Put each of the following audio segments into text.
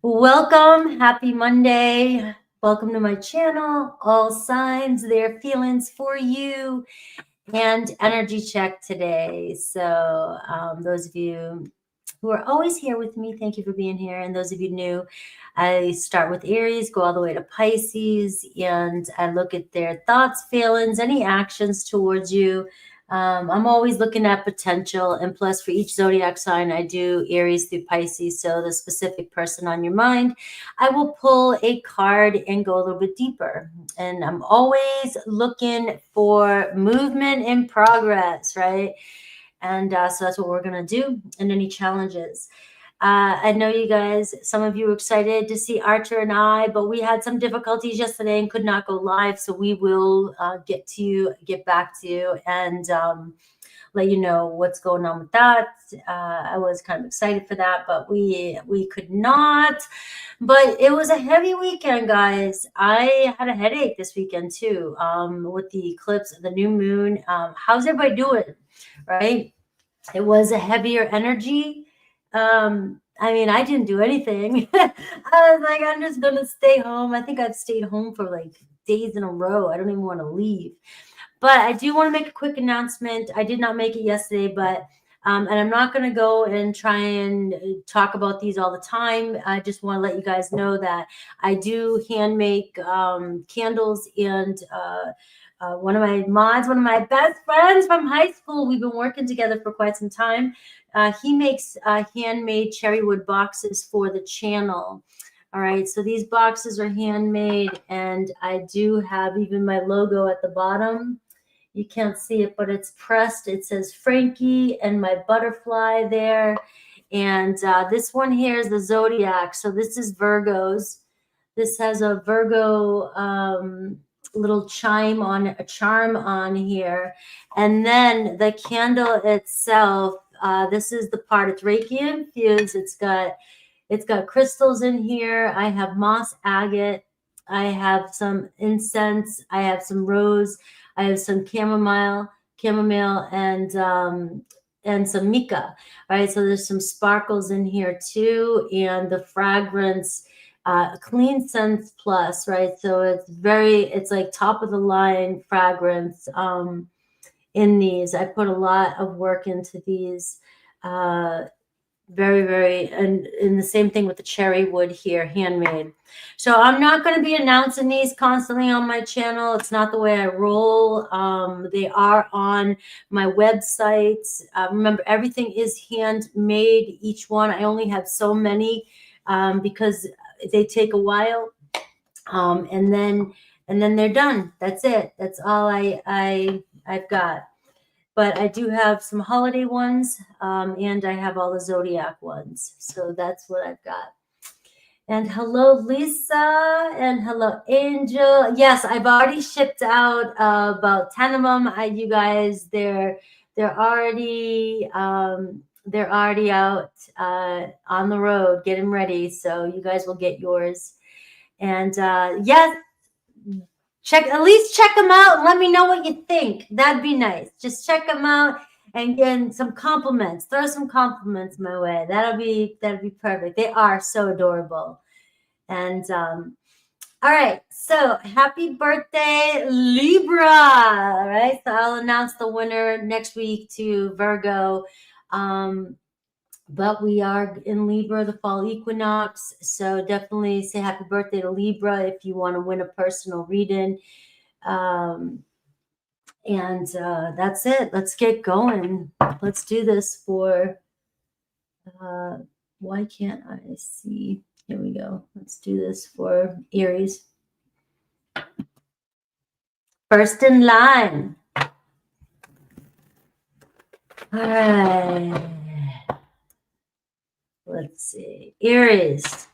Welcome. Happy Monday. Welcome to my channel. All signs, their feelings for you, and energy check today. So those of you who are always here with me, thank you for being here. And those of you new, I start with Aries, go all the way to Pisces, and I look at their thoughts, feelings, any actions towards you. I'm always looking at potential, and plus for each zodiac sign, I do Aries through Pisces. So the specific person on your mind, I will pull a card and go a little bit deeper. And I'm always looking for movement in progress, right? And so that's what we're going to do, and any challenges. I know you guys, some of you were excited to see Archer and I, but we had some difficulties yesterday and could not go live. So we will get back to you and let you know what's going on with that. I was kind of excited for that, but we could not. But it was a heavy weekend, guys. I had a headache this weekend too, with the eclipse of the new moon. How's everybody doing? Right? It was a heavier energy. I mean, I didn't do anything. I was like, I'm just gonna stay home. I think I've stayed home for like days in a row. I don't even want to leave. But I do want to make a quick announcement. I did not make it yesterday, but and I'm not going to go and try and talk about these all the time. I just want to let you guys know that I do hand make candles, and one of my mods, one of my best friends from high school, we've been working together for quite some time. He makes handmade cherry wood boxes for the channel. All right, so these boxes are handmade, and I do have even my logo at the bottom. You can't see it, but it's pressed. It says Frankie and my butterfly there. And this one here is the Zodiac. So this is Virgo's. This has a Virgo little charm on here. And then the candle itself, this is the part, it's Reiki infused. It's got crystals in here. I have moss agate. I have some incense. I have some rose. I have some chamomile, and some mica. Right. So there's some sparkles in here too, and the fragrance, Clean Sense Plus. Right. So it's like top of the line fragrance. In these, I put a lot of work into these. Very, very, and the same thing with the cherry wood here, handmade. So I'm not going to be announcing these constantly on my channel. It's not the way I roll. They are on my website. Remember, everything is handmade, each one. I only have so many because they take a while. And then they're done. That's it. That's all I've got. But I do have some holiday ones, and I have all the Zodiac ones. So that's what I've got. And hello, Lisa, and hello, Angel. Yes, I've already shipped out about 10 of them. You guys, they're already out on the road, getting ready. So you guys will get yours. And yes. At least check them out and let me know what you think. That'd be nice. Just check them out and get some compliments. Throw some compliments my way. That'd be perfect. They are so adorable. And all right. So happy birthday, Libra. All right. So I'll announce the winner next week to Virgo. But we are in Libra, the fall equinox. So definitely say happy birthday to Libra if you want to win a personal reading. And that's it. Let's get going. Let's do this for, why can't I see? Here we go. Let's do this for Aries. First in line. All right. Let's see. Aries.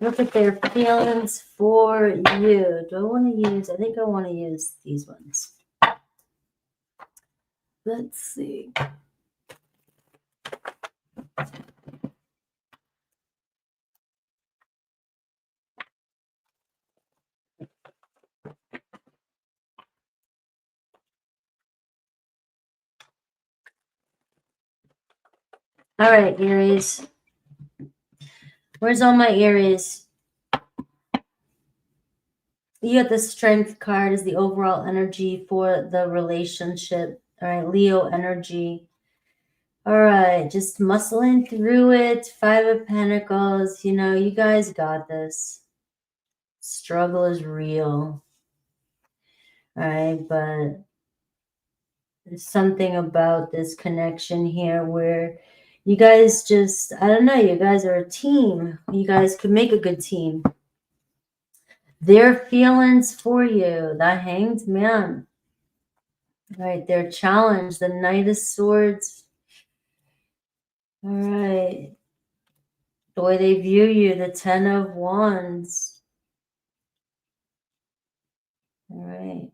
Look at their feelings for you. Do I want to use? I think I want to use these ones. Let's see. All right, Aries. Where's all my Aries? You got the Strength card as the overall energy for the relationship. All right, Leo energy. All right, just muscling through it. 5 of Pentacles. You know, you guys got this. Struggle is real. All right, but there's something about this connection here where you guys just, I don't know, you guys are a team. You guys could make a good team. Their feelings for you, the Hanged Man. Right, their challenge, the Knight of Swords. All right. The way they view you, the 10 of Wands. All right.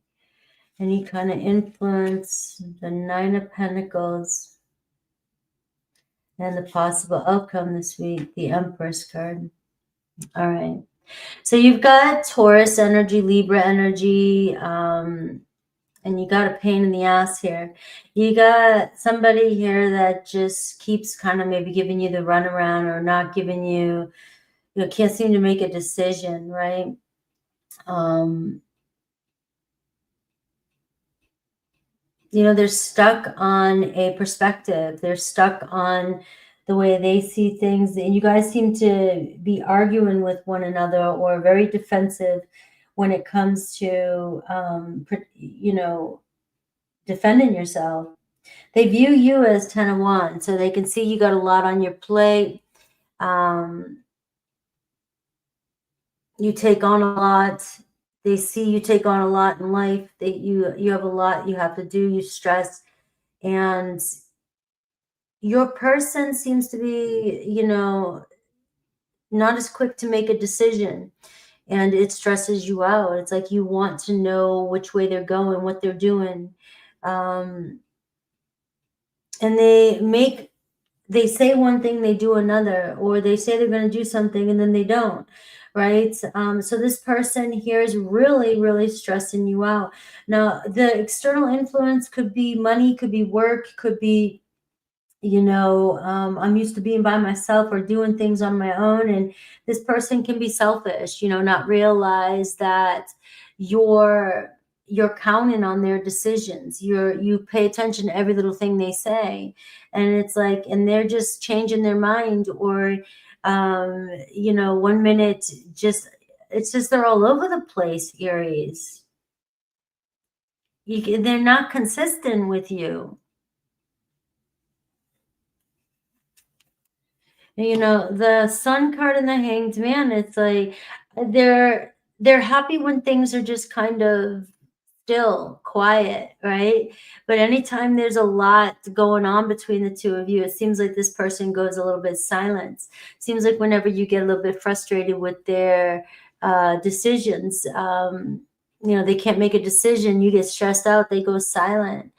Any kind of influence, the 9 of Pentacles. And the possible outcome this week, the Empress card. All right. So you've got Taurus energy, Libra energy, and you got a pain in the ass here. You got somebody here that just keeps kind of maybe giving you the runaround or not giving you, you know, can't seem to make a decision, right? You know, they're stuck on a perspective. They're stuck on the way they see things. And you guys seem to be arguing with one another or very defensive when it comes to, you know, defending yourself. They view you as 10 of Wands, so they can see you got a lot on your plate. You take on a lot. They see you take on a lot in life. You have a lot you have to do. You stress. And your person seems to be, you know, not as quick to make a decision, and it stresses you out. It's like you want to know which way they're going, what they're doing. And they say one thing, they do another, or they say they're going to do something and then they don't, right? So this person here is really, really stressing you out. Now, the external influence could be money, could be work, could be, you know, I'm used to being by myself or doing things on my own, and this person can be selfish, you know, not realize that you're counting on their decisions. You pay attention to every little thing they say, and it's like, and they're just changing their mind, or you know, 1 minute just, it's just they're all over the place, Aries. They're not consistent with you. You know, the Sun card and the Hanged Man, it's like they're happy when things are just kind of still, quiet, right? But anytime there's a lot going on between the two of you, it seems like this person goes a little bit silent. Seems like whenever you get a little bit frustrated with their decisions, you know, they can't make a decision, you get stressed out, they go silent.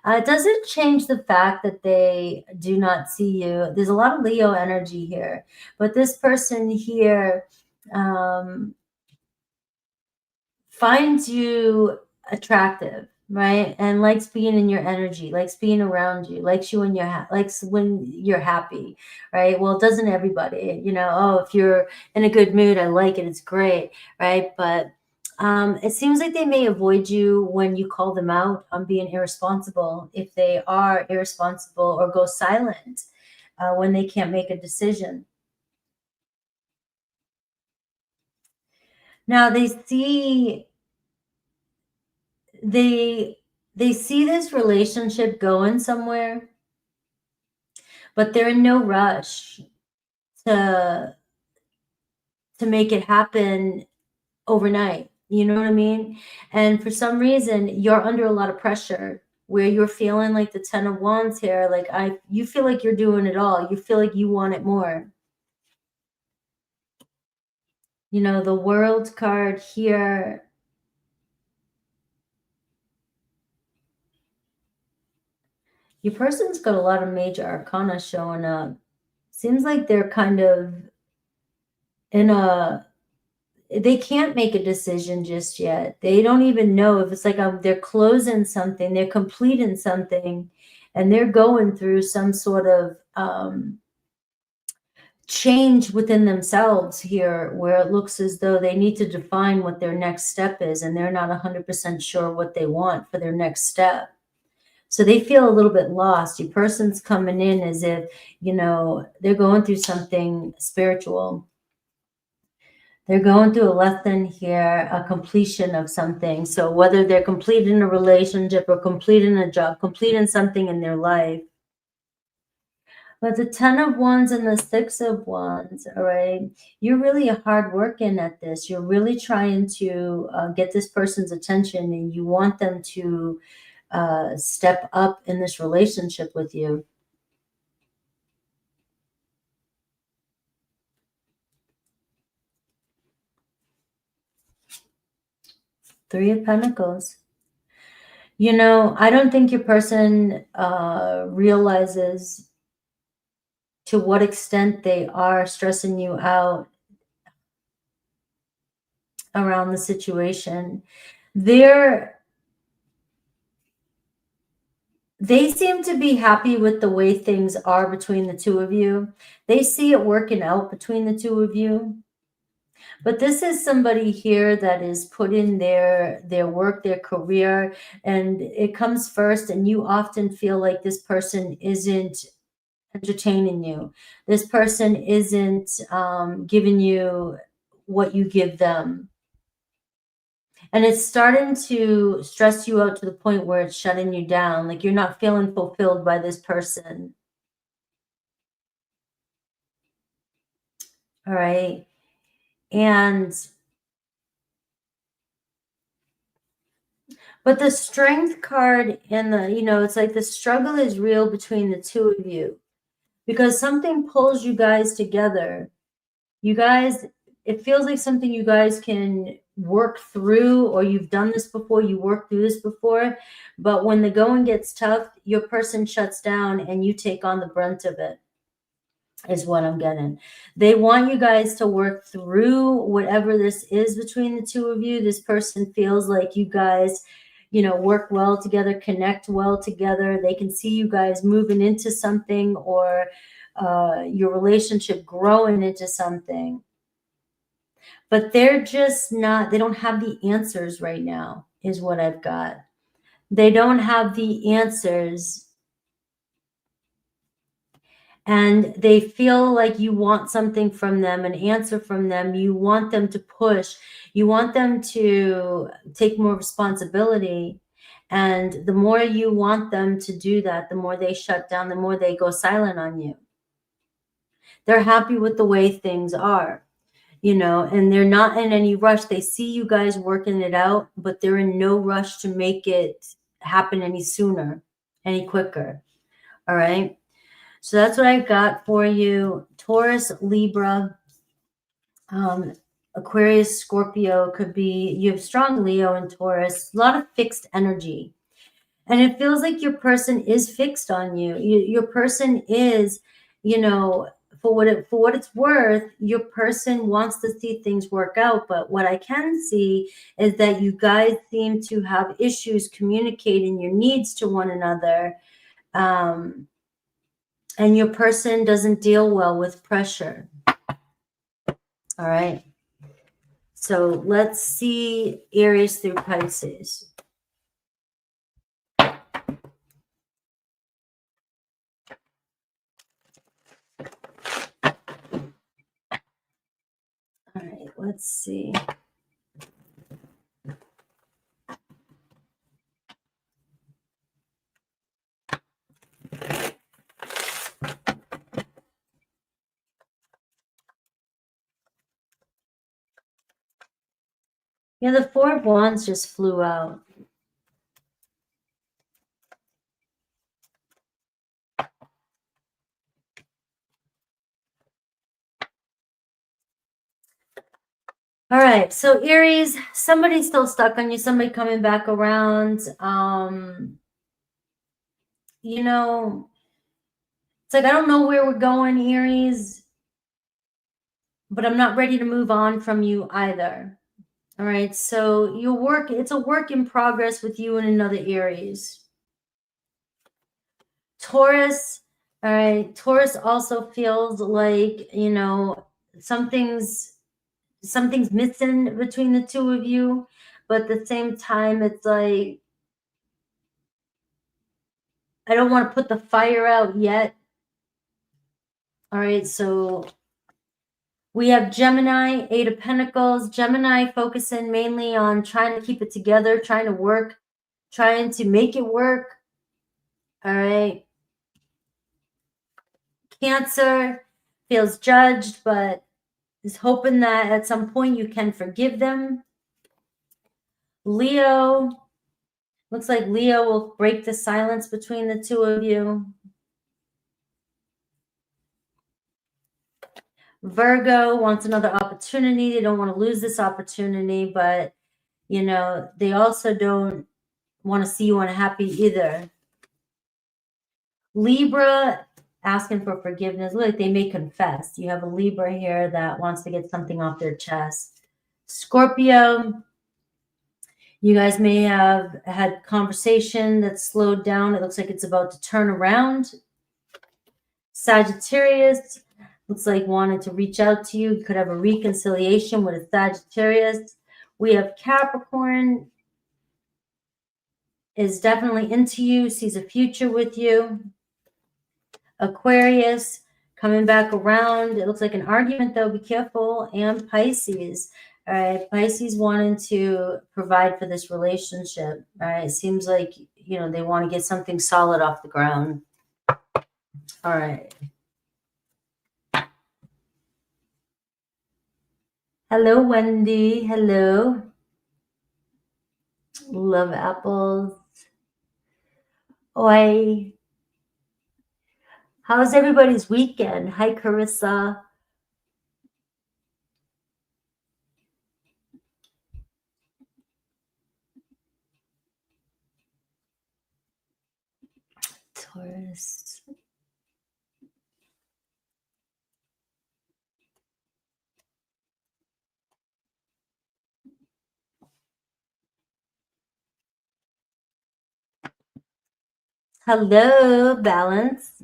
It doesn't change the fact that they do not see you. There's a lot of Leo energy here, but this person here finds you attractive, right? And likes being in your energy, likes being around you, likes you when likes when you're happy, right? Well, doesn't everybody, you know, oh, if you're in a good mood, I like it, it's great, right? But it seems like they may avoid you when you call them out on being irresponsible, if they are irresponsible, or go silent when they can't make a decision. Now they see this relationship going somewhere, but they're in no rush to make it happen overnight. You know what I mean? And for some reason, you're under a lot of pressure where you're feeling like the 10 of Wands here. Like you feel like you're doing it all. You feel like you want it more. You know, the World card here. Your person's got a lot of major arcana showing up. Seems like they're kind of in they can't make a decision just yet. They don't even know if it's like they're closing something, they're completing something, and they're going through some sort of change within themselves here, where it looks as though they need to define what their next step is, and they're not 100% sure what they want for their next step. So they feel a little bit lost. Your person's coming in as if, you know, they're going through something spiritual. They're going through a lesson here, a completion of something. So whether they're completing a relationship or completing a job, completing something in their life. But the 10 of Wands and the 6 of Wands, all right, you're really hard working at this. You're really trying to get this person's attention, and you want them to step up in this relationship with you. Three of Pentacles. You know, I don't think your person realizes to what extent they are stressing you out around the situation. They seem to be happy with the way things are between the two of you. They see it working out between the two of you. But this is somebody here that is put in their work, their career, and it comes first, and you often feel like this person isn't entertaining you. This person isn't giving you what you give them. And it's starting to stress you out to the point where it's shutting you down. Like you're not feeling fulfilled by this person. All right. But the Strength card and the, you know, it's like the struggle is real between the two of you, because something pulls you guys together. You guys, it feels like something you guys can work through, or you've done this before, you worked through this before, but when the going gets tough, your person shuts down and you take on the brunt of it, is what I'm getting. They want you guys to work through whatever this is between the two of you. This person feels like you guys, you know, work well together, connect well together. They can see you guys moving into something, or your relationship growing into something. But they're just not, they don't have the answers right now, is what I've got. They don't have the answers. And they feel like you want something from them, an answer from them. You want them to push. You want them to take more responsibility. And the more you want them to do that, the more they shut down, the more they go silent on you. They're happy with the way things are, you know, and they're not in any rush. They see you guys working it out, but they're in no rush to make it happen any sooner, any quicker. All right. So that's what I got for you. Taurus, Libra, Aquarius, Scorpio could be, you have strong Leo and Taurus, a lot of fixed energy. And it feels like your person is fixed on you. Your person is, you know, for what it's worth, your person wants to see things work out. But what I can see is that you guys seem to have issues communicating your needs to one another. And your person doesn't deal well with pressure. All right. So let's see Aries through Pisces. All right, let's see. Yeah, the Four of Wands just flew out. All right, so Aries, somebody's still stuck on you, somebody coming back around. You know, it's like, I don't know where we're going, Aries, but I'm not ready to move on from you either. All right, so your work, it's a work in progress with you and another Aries. Taurus, All right. Taurus also feels like, you know, something's missing between the two of you, but at the same time, it's like, I don't want to put the fire out yet. All right. So we have Gemini, Eight of Pentacles. Gemini focusing mainly on trying to keep it together, trying to work, trying to make it work. All right. Cancer feels judged, but is hoping that at some point you can forgive them. Leo, looks like Leo will break the silence between the two of you. Virgo wants another opportunity. They don't want to lose this opportunity, but, you know, they also don't want to see you unhappy either. Libra, asking for forgiveness. Look, they may confess. You have a Libra here that wants to get something off their chest. Scorpio, you guys may have had conversation that slowed down. It looks like it's about to turn around. Sagittarius, looks like wanted to reach out to you. You could have a reconciliation with a Sagittarius. We have Capricorn, is definitely into you, sees a future with you. Aquarius, coming back around. It looks like an argument, though. Be careful. And Pisces. All right. Pisces wanting to provide for this relationship. All right. It seems like, you know, they want to get something solid off the ground. All right. Hello, Wendy. Hello. Love apples. Oi. How's everybody's weekend? Hi, Carissa. Taurus. Hello, Balance.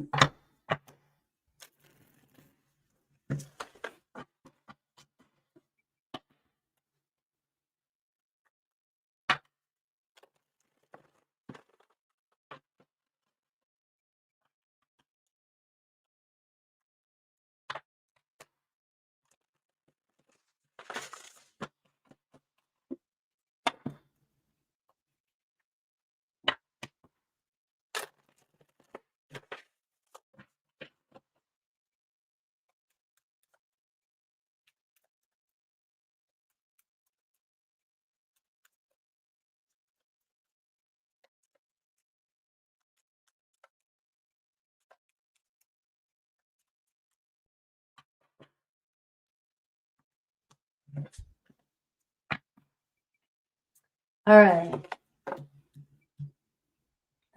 All right.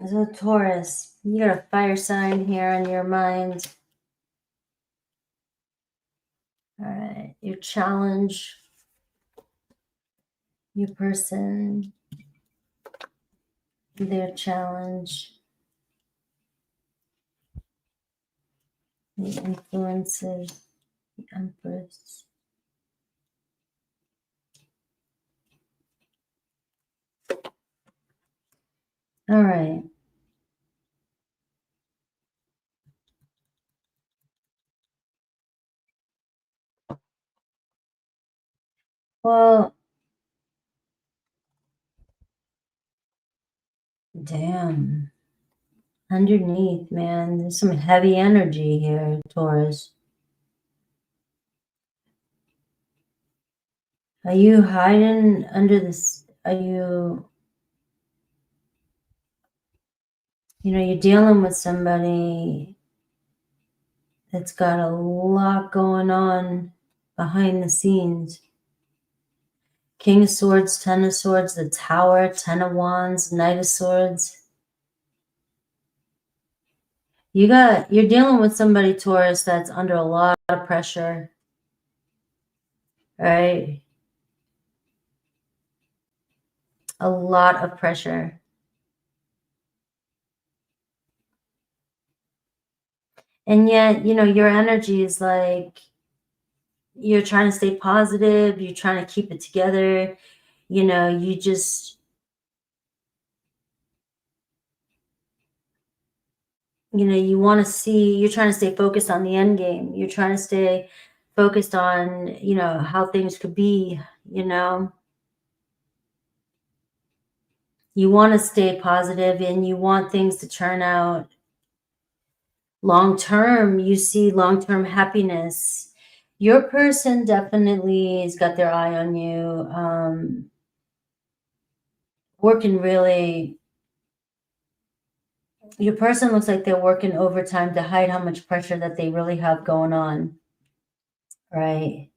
So Taurus, you got a fire sign here on your mind. All right. Your challenge, your person, their challenge, the influences, the Empress. All right. Well, damn. Underneath, man, there's some heavy energy here, Taurus. Are you hiding under this? Are you, you're dealing with somebody that's got a lot going on behind the scenes. King of Swords, Ten of Swords, the Tower, Ten of Wands, Knight of Swords. You're dealing with somebody, Taurus, that's under a lot of pressure, right? A lot of pressure. And yet, you know, your energy is like, you're trying to stay positive, you're trying to keep it together, you know, you just, you know, you want to see, you're trying to stay focused on the end game. You're trying to stay focused on, you know, how things could be, you know. You want to stay positive and you want things to turn out long term. You see long term happiness. Your person definitely has got their eye on you, working really. Your person looks like they're working overtime to hide how much pressure that they really have going on, right?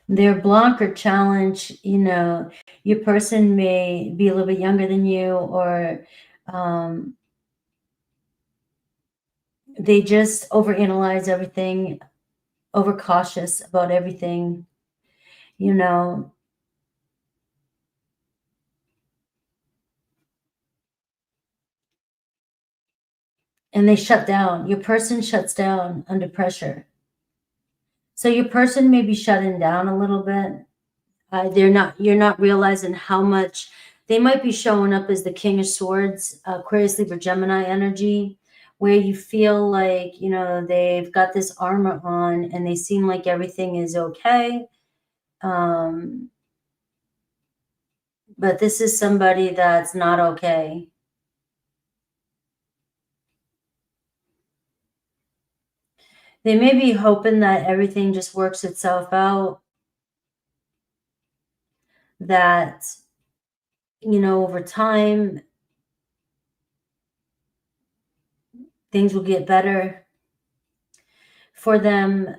Their block or challenge, you know, your person may be a little bit younger than you, or um, they just overanalyze everything, overcautious about everything, you know, and they shut down. Your person shuts down under pressure. So your person may be shutting down a little bit. You're not realizing how much they might be showing up as the King of Swords, Aquarius, Libra, Gemini energy, where you feel like, you know, they've got this armor on and they seem like everything is okay. But this is somebody that's not okay. They may be hoping that everything just works itself out, that, you know, over time, things will get better for them,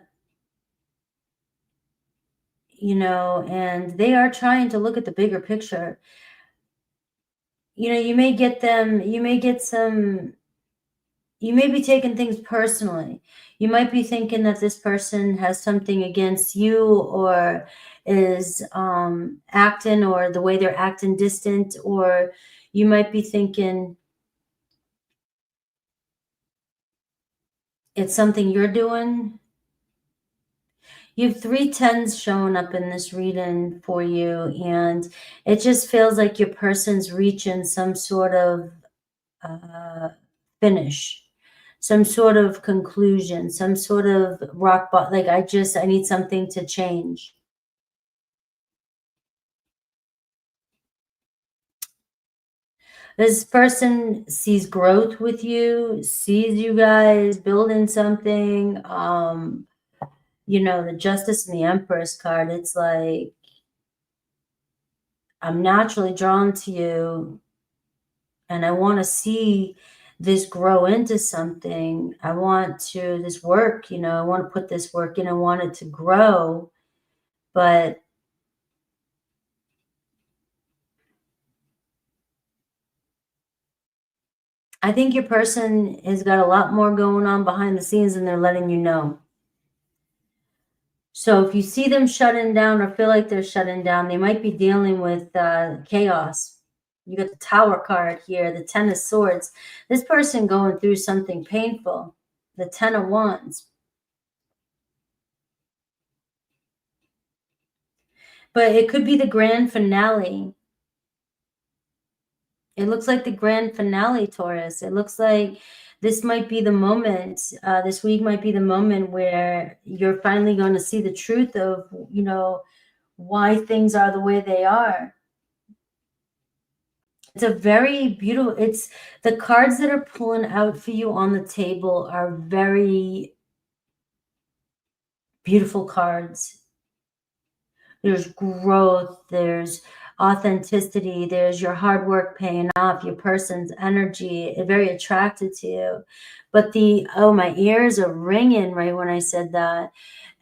you know, and they are trying to look at the bigger picture. You know, you may get them, you may get some, you may be taking things personally. You might be thinking that this person has something against you, or is acting, or the way they're acting distant, or you might be thinking it's something you're doing. You have 3 10s showing up in this reading for you, and it just feels like your person's reaching some sort of finish, some sort of conclusion, some sort of rock bottom. Like, I need something to change. This person sees growth with you, sees you guys building something. You know, the Justice and the Empress card, it's like, I'm naturally drawn to you and I want to see this grow into something. I want to, this work, you know, I want to put this work in. I want it to grow, but I think your person has got a lot more going on behind the scenes than they're letting you know. So if you see them shutting down or feel like they're shutting down, they might be dealing with chaos. You got the Tower card here, the Ten of Swords. This person going through something painful. The Ten of Wands. But it could be the grand finale. It looks like the grand finale, Taurus. It looks like this might be the moment. This week might be the moment where you're finally going to see the truth of, you know, why things are the way they are. It's a very beautiful, it's the cards that are pulling out for you on the table are very beautiful cards. There's growth, there's authenticity, there's your hard work paying off, your person's energy, very attracted to you. But oh, my ears are ringing right when I said that.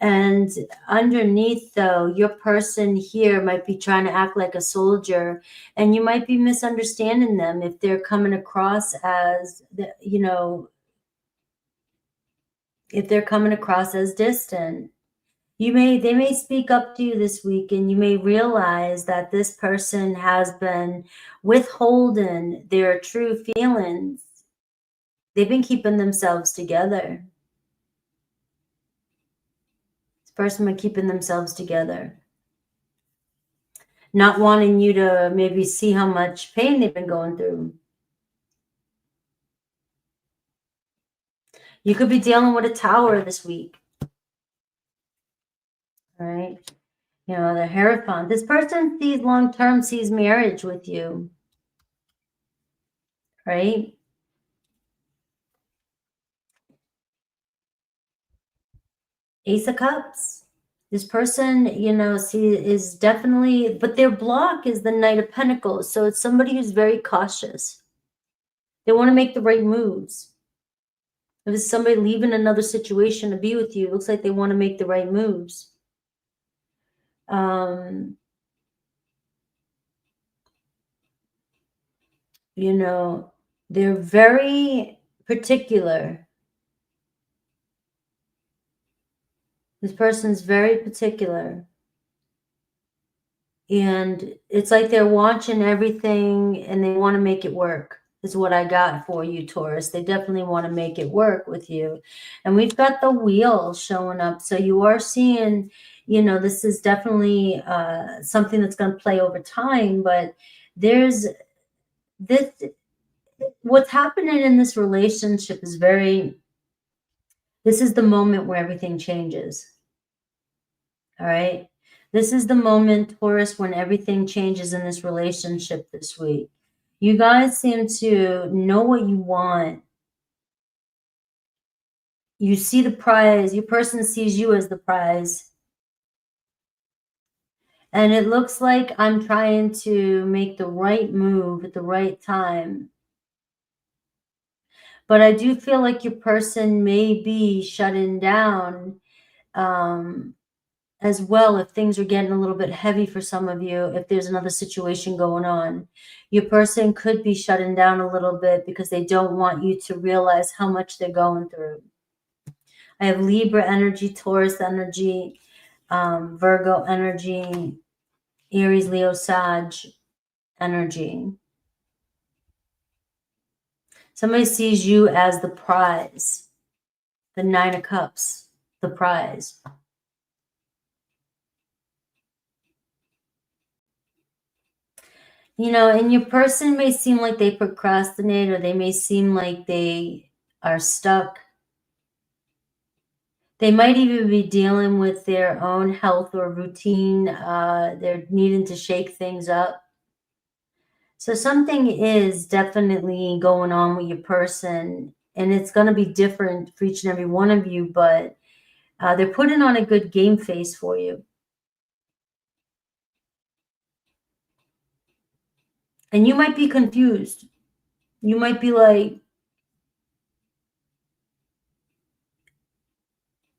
And underneath, though, your person here might be trying to act like a soldier, and you might be misunderstanding them if they're coming across as, you know, if they're coming across as distant. They may speak up to you this week, and you may realize that this person has been withholding their true feelings. They've been keeping themselves together. This person been keeping themselves together. Not wanting you to maybe see how much pain they've been going through. You could be dealing with a Tower this week. All right. You know, the Hierophant. This person sees long-term, sees marriage with you. Right? Ace of Cups. This person, you know, is definitely, but their block is the Knight of Pentacles. So it's somebody who's very cautious. They want to make the right moves. If it's somebody leaving another situation to be with you, it looks like they want to make the right moves. You know, they're very particular. This person's very particular. And it's like they're watching everything and they want to make it work, is what I got for you, Taurus. They definitely want to make it work with you. And we've got the Wheel showing up. So you are seeing, you know, this is definitely something that's going to play over time. But there's this, what's happening in this relationship is this is the moment where everything changes. All right. This is the moment, Taurus, when everything changes in this relationship this week. You guys seem to know what you want. You see the prize. Your person sees you as the prize. And it looks like I'm trying to make the right move at the right time. But I do feel like your person may be shutting down as well, if things are getting a little bit heavy for some of you, if there's another situation going on. Your person could be shutting down a little bit because they don't want you to realize how much they're going through. I have Libra energy, Taurus energy, Virgo energy, Aries, Leo, Sag energy. Somebody sees you as the prize, the Nine of Cups, the prize. You know, and your person may seem like they procrastinate, or they may seem like they are stuck. They might even be dealing with their own health or routine. They're needing to shake things up. So something is definitely going on with your person, and it's going to be different for each and every one of you, but they're putting on a good game face for you. And you might be confused. You might be like,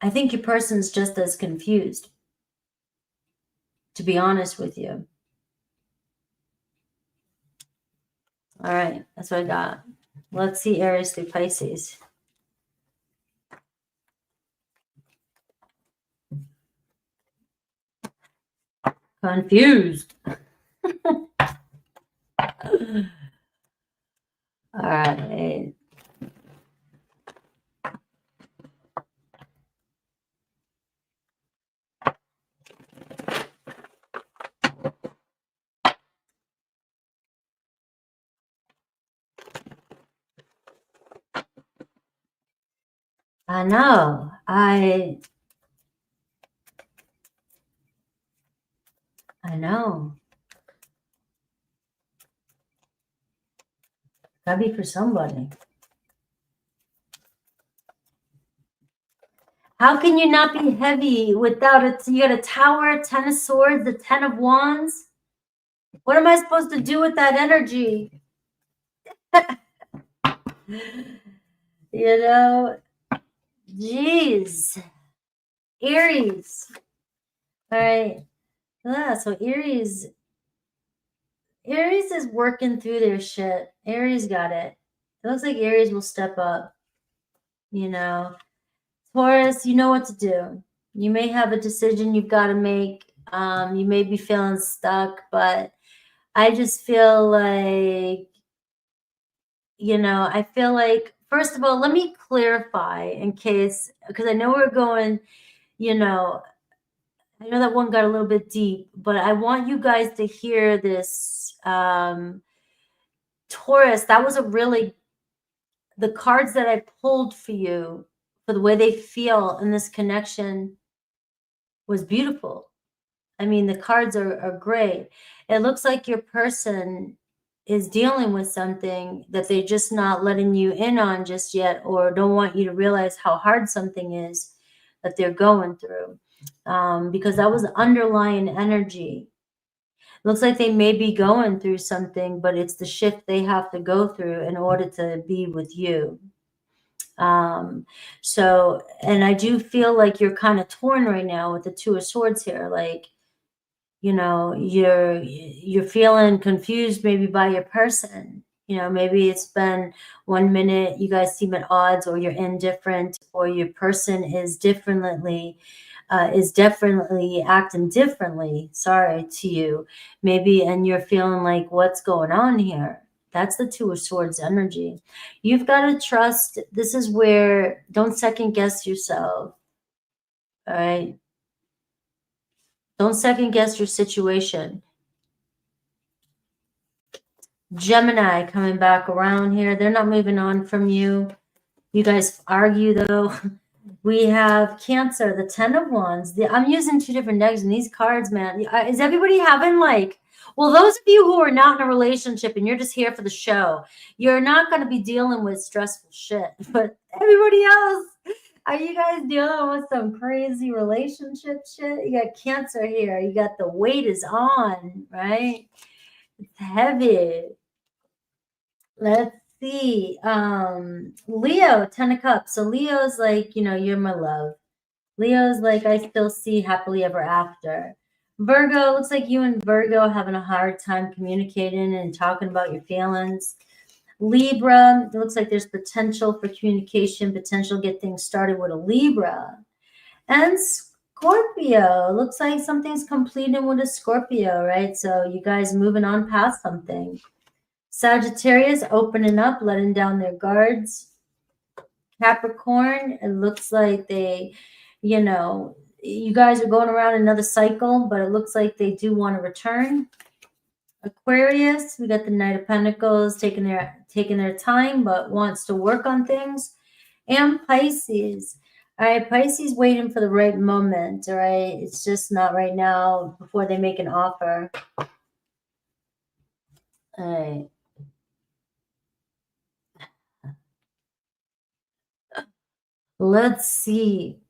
I think your person's just as confused, to be honest with you. All right, that's what I got. Let's see Aries through Pisces. Confused. All right. I know. I know. Gotta be for somebody. How can you not be heavy without it? You got a Tower, 10 of Swords, the 10 of Wands. What am I supposed to do with that energy? You know, jeez. Aries. All right. Yeah, so Aries is working through their shit. Aries got it. It looks like Aries will step up. You know, Taurus, you know what to do. You may have a decision you've got to make. You may be feeling stuck, but I just feel like, you know, I feel like, first of all, let me clarify in case, because I know we're going, you know, I know that one got a little bit deep, but I want you guys to hear this. Taurus, that was a really, the cards that I pulled for you, for the way they feel in this connection, was beautiful. I mean, the cards are great. It looks like your person is dealing with something that they're just not letting you in on just yet, or don't want you to realize how hard something is that they're going through. Because that was underlying energy. Looks like they may be going through something, but it's the shift they have to go through in order to be with you. So, and I do feel like you're kind of torn right now with the Two of Swords here. Like, you know, you're feeling confused maybe by your person. You know, maybe it's been 1 minute you guys seem at odds, or you're indifferent, or your person is definitely acting differently, sorry, to you. Maybe, and you're feeling like, what's going on here? That's the Two of Swords energy. You've got to trust. This is where, don't second guess yourself. All right. Don't second guess your situation. Gemini coming back around here. They're not moving on from you. You guys argue though. We have Cancer, the 10 of Wands. I'm using two different decks in these cards, man. Is everybody having like, well, those of you who are not in a relationship and you're just here for the show, you're not going to be dealing with stressful shit. But everybody else, are you guys dealing with some crazy relationship shit? You got Cancer here. You got the weight is on, right? It's heavy. Let's see. Leo, 10 of Cups. So Leo's like, you know, you're my love. Leo's like, I still see happily ever after. Virgo, looks like you and Virgo having a hard time communicating and talking about your feelings. Libra, it looks like there's potential for communication, potential to get things started with a Libra. And Scorpio, looks like something's completing with a Scorpio, right? So you guys moving on past something. Sagittarius, opening up, letting down their guards. Capricorn, it looks like they, you know, you guys are going around another cycle, but it looks like they do want to return. Aquarius, we got the Knight of Pentacles taking their time, but wants to work on things. And Pisces. All right, Pisces waiting for the right moment. All right, it's just not right now before they make an offer. All right. Let's see.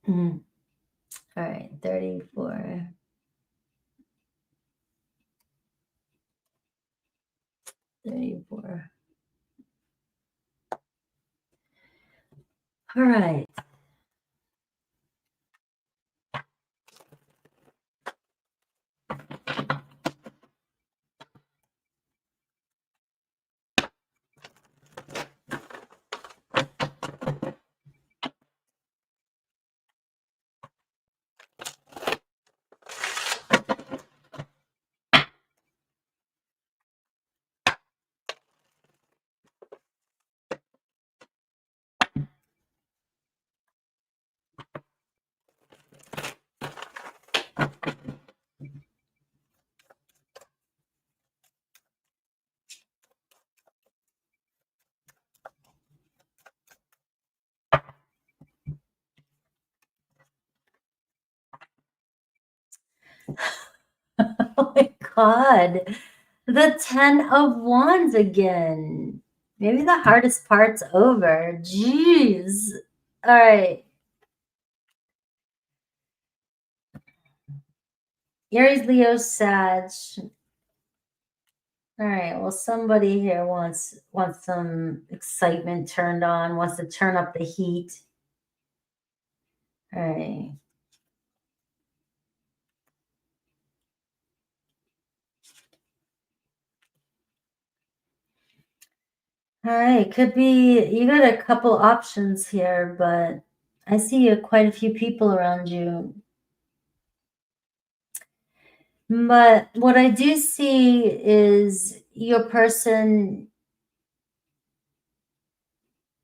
All right, 34. 34. All right. Oh my God. The 10 of Wands again. Maybe the hardest part's over. Jeez. All right. Aries, Leo, Sag. All right. Well, somebody here wants some excitement turned on, wants to turn up the heat. All right. All right, could be you got a couple options here, but I see quite a few people around you. But what I do see is your person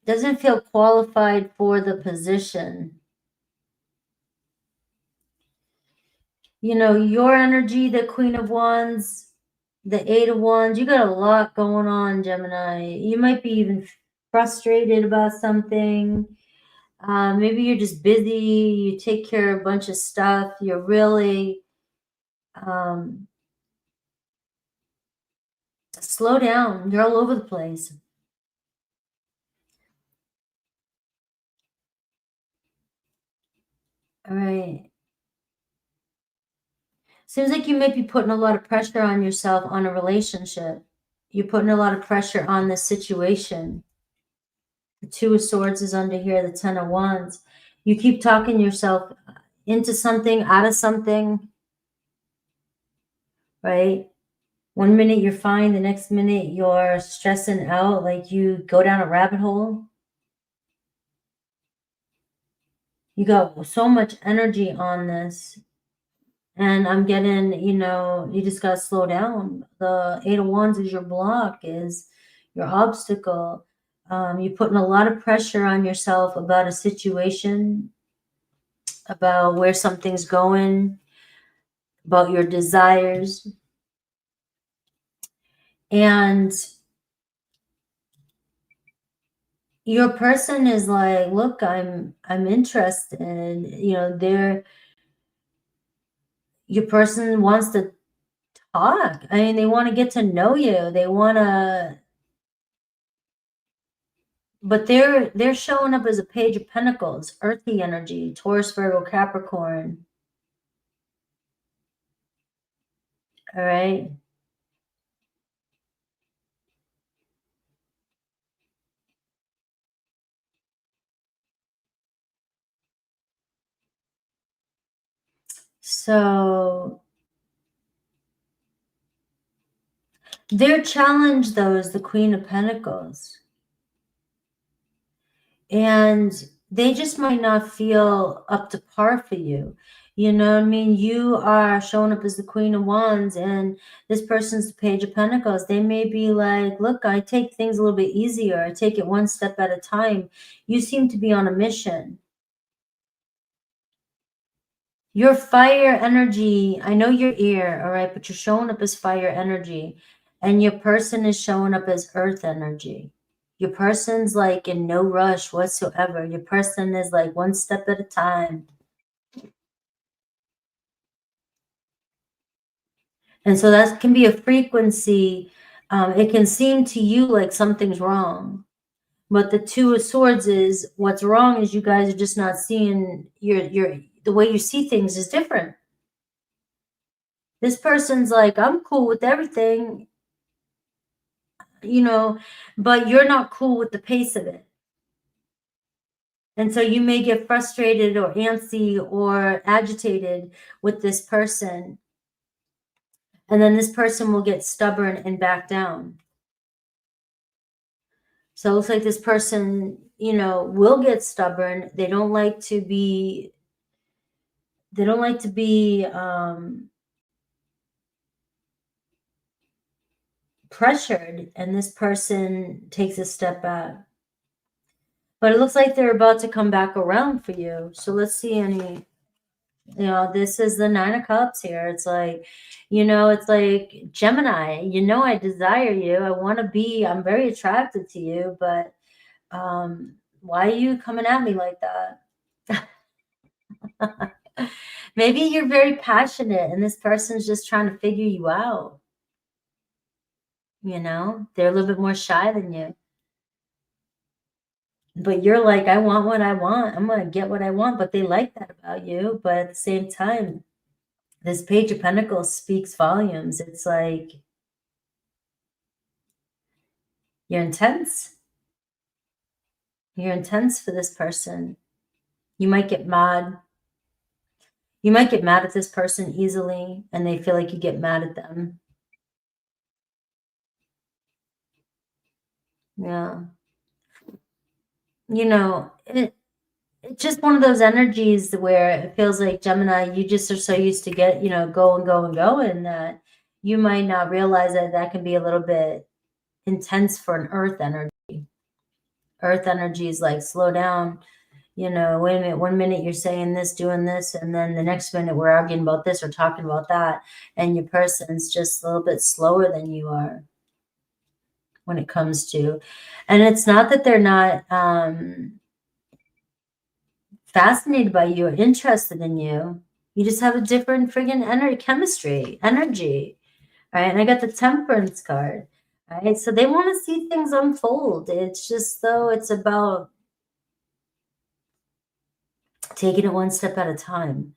doesn't feel qualified for the position. You know, your energy, the Queen of Wands, the Eight of Wands, you got a lot going on, Gemini. You might be even frustrated about something. Maybe you're just busy. You take care of a bunch of stuff. You're really slow down. You're all over the place. All right. Seems like you might be putting a lot of pressure on yourself on a relationship. You're putting a lot of pressure on the situation. The Two of Swords is under here, the Ten of Wands. You keep talking yourself into something, out of something, right? One minute you're fine, the next minute you're stressing out, like you go down a rabbit hole. You got so much energy on this. And I'm getting, you know, you just got to slow down. The Eight of Wands is your block, is your obstacle. You're putting a lot of pressure on yourself about a situation, about where something's going, about your desires. And your person is like, look, I'm interested. You know, your person wants to talk. I mean, they want to get to know you. They want to, but they're showing up as a Page of Pentacles, earthy energy, Taurus, Virgo, Capricorn. All right. So their challenge, though, is the Queen of Pentacles. And they just might not feel up to par for you. You know what I mean? You are showing up as the Queen of Wands and this person's the Page of Pentacles. They may be like, look, I take things a little bit easier. I take it one step at a time. You seem to be on a mission. Your fire energy, I know you're air, all right, but you're showing up as fire energy. And your person is showing up as earth energy. Your person's like in no rush whatsoever. Your person is like one step at a time. And so that can be a frequency. It can seem to you like something's wrong. But the Two of Swords is what's wrong is you guys are just not seeing the way you see things is different. This person's like, I'm cool with everything, you know, but you're not cool with the pace of it. And so you may get frustrated or antsy or agitated with this person. And then this person will get stubborn and back down. So it looks like this person, you know, will get stubborn. They don't like to be pressured, and this person takes a step back. But it looks like they're about to come back around for you. So let's see any, you know, this is the Nine of Cups here. It's like, you know, it's like Gemini, you know, I desire you. I want to be, I'm very attracted to you, but why are you coming at me like that? Maybe you're very passionate and this person's just trying to figure you out. You know, they're a little bit more shy than you. But you're like, I want what I want. I'm going to get what I want. But they like that about you. But at the same time, this Page of Pentacles speaks volumes. It's like, you're intense. You're intense for this person. You might get mad. You might get mad at this person easily, and they feel like you get mad at them. Yeah. You know, it's just one of those energies where it feels like, Gemini, you just are so used to go and go and go, and that you might not realize that that can be a little bit intense for an earth energy. Earth energy is like, slow down. Wait a minute, 1 minute you're saying this, doing this, and then the next minute we're arguing about this or talking about that, and your person's just a little bit slower than you are when it comes to, and it's not that they're not fascinated by you or interested in you. You just have a different friggin' energy, right? And I got the Temperance card, right? So they want to see things unfold. It's just, though, it's about taking it one step at a time.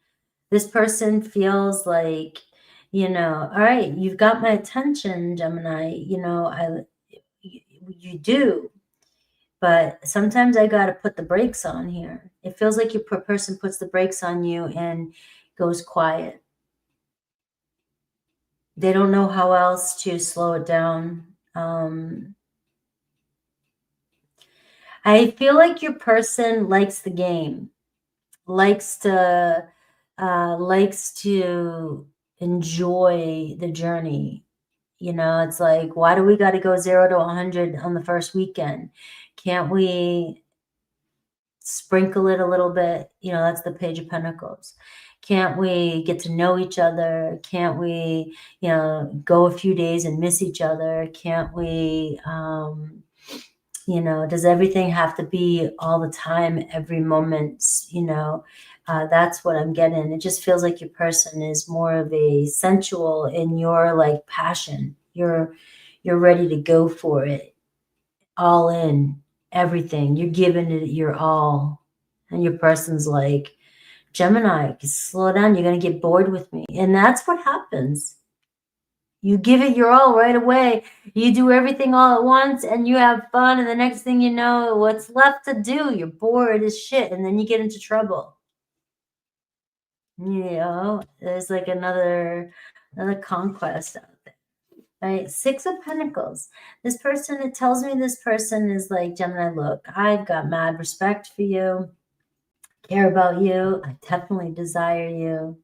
This person feels like, all right, you've got my attention, Gemini, you do, but sometimes I got to put the brakes on here. It feels like your person puts the brakes on you and goes quiet. They don't know how else to slow it down. I feel like your person likes the game, likes to enjoy the journey. It's like, why do we got to go 0 to 100 on the first weekend? Can't we sprinkle it a little bit? That's the Page of Pentacles. Can't we get to know each other? Can't we, go a few days and miss each other? Can't we, does everything have to be all the time, every moment? That's what I'm getting. It just feels like your person is more of a sensual in your like passion. You're ready to go for it, all in, everything. You're giving it your all, and your person's like, Gemini, slow down. You're gonna get bored with me, and that's what happens. You give it your all right away. You do everything all at once and you have fun. And the next thing you know, what's left to do? You're bored as shit. And then you get into trouble. There's like another conquest out there. Right? 6 of Pentacles. This person, it tells me this person is like, Gemini, look, I've got mad respect for you. Care about you. I definitely desire you.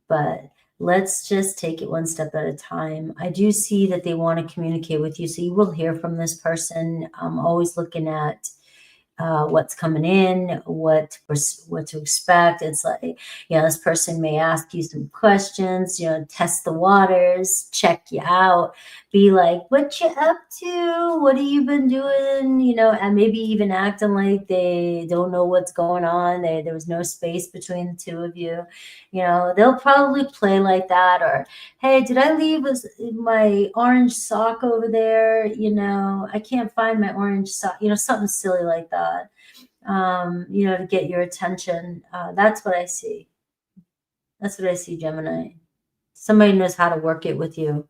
But let's just take it one step at a time. I do see that they want to communicate with you, so you will hear from this person. I'm always looking at what's coming in, what to expect. It's like, this person may ask you some questions, test the waters, check you out, be like, what you up to? What have you been doing? And maybe even acting like they don't know what's going on. There was no space between the two of you. They'll probably play like that, or, hey, did I leave my orange sock over there? I can't find my orange sock, something silly like that, to get your attention. That's what I see. That's what I see, Gemini. Somebody knows how to work it with you.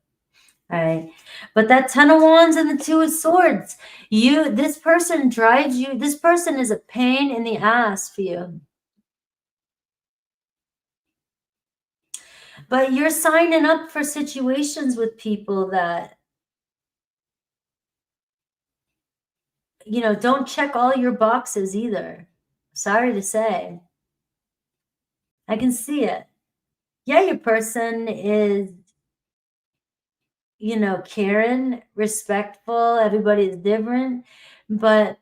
All right. But that 10 of Wands and the 2 of Swords, this person drives you. This person is a pain in the ass for you. But you're signing up for situations with people that, don't check all your boxes either. Sorry to say. I can see it. Yeah, your person is, caring, respectful. Everybody is different. But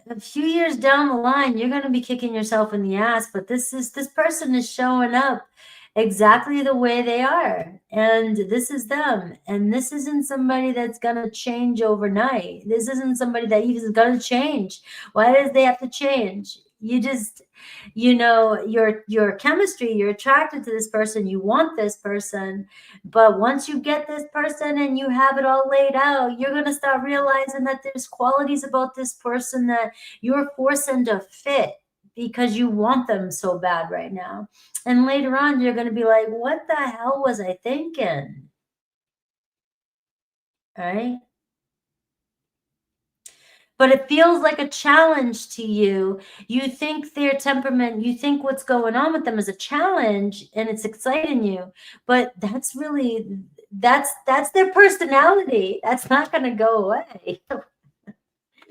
a few years down the line, you're going to be kicking yourself in the ass. But this person is showing up exactly the way they are, and this is them, and this isn't somebody that's gonna change overnight. This isn't somebody that is gonna change. Why does they have to change? You just, your chemistry, you're attracted to this person, you want this person, but once you get this person and you have it all laid out, you're gonna start realizing that there's qualities about this person that you're forcing to fit because you want them so bad right now. And later on, you're going to be like, what the hell was I thinking? All right. But it feels like a challenge to you. You think their temperament, you think what's going on with them is a challenge and it's exciting you. But that's really, that's their personality. That's not going to go away.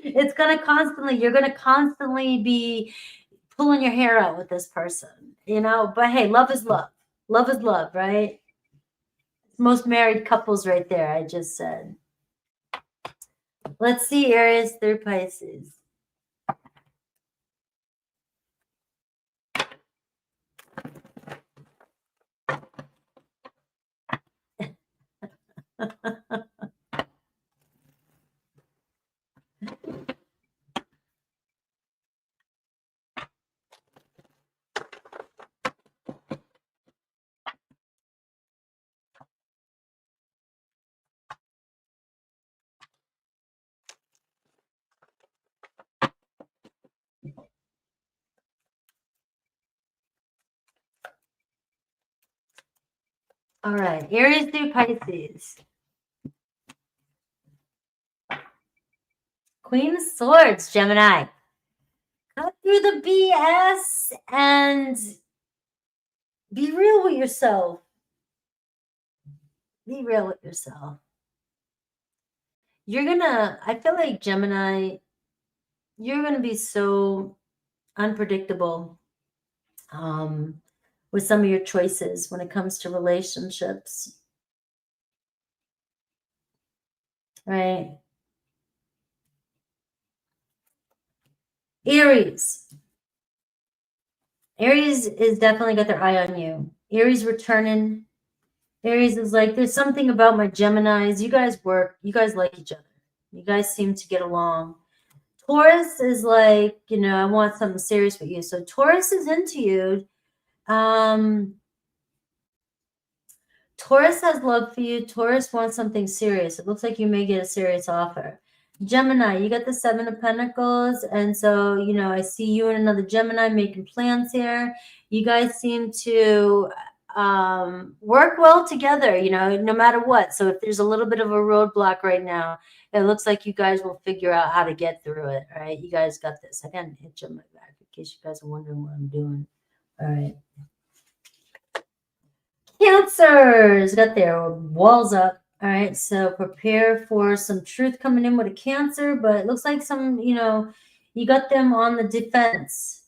It's going to constantly, you're going to constantly be pulling your hair out with this person, you know, but hey, love is love. Love is love, right? Most married couples right there, I just said. Let's see, Aries through Pisces. All right, Aries through Pisces. Queen of Swords, Gemini. Cut through the BS and be real with yourself. Be real with yourself. You're gonna, I feel like Gemini, you're gonna be so unpredictable with some of your choices when it comes to relationships. Right? Aries. Aries is definitely got their eye on you. Aries returning. Aries is like, there's something about my Geminis. You guys work. You guys like each other. You guys seem to get along. Taurus is like, you know, I want something serious with you. So Taurus is into you. Taurus has love for you. Taurus wants something serious. It looks like you may get a serious offer. Gemini, you got the Seven of Pentacles. And so, you know, I see you and another Gemini making plans here. You guys seem to work well together, you know, no matter what. So if there's a little bit of a roadblock right now, it looks like you guys will figure out how to get through it. All right. You guys got this. I got an itch on my back in case you guys are wondering what I'm doing. All right. Cancers got their walls up. All right, so prepare for some truth coming in with a Cancer, but it looks like some, you know, you got them on the defense.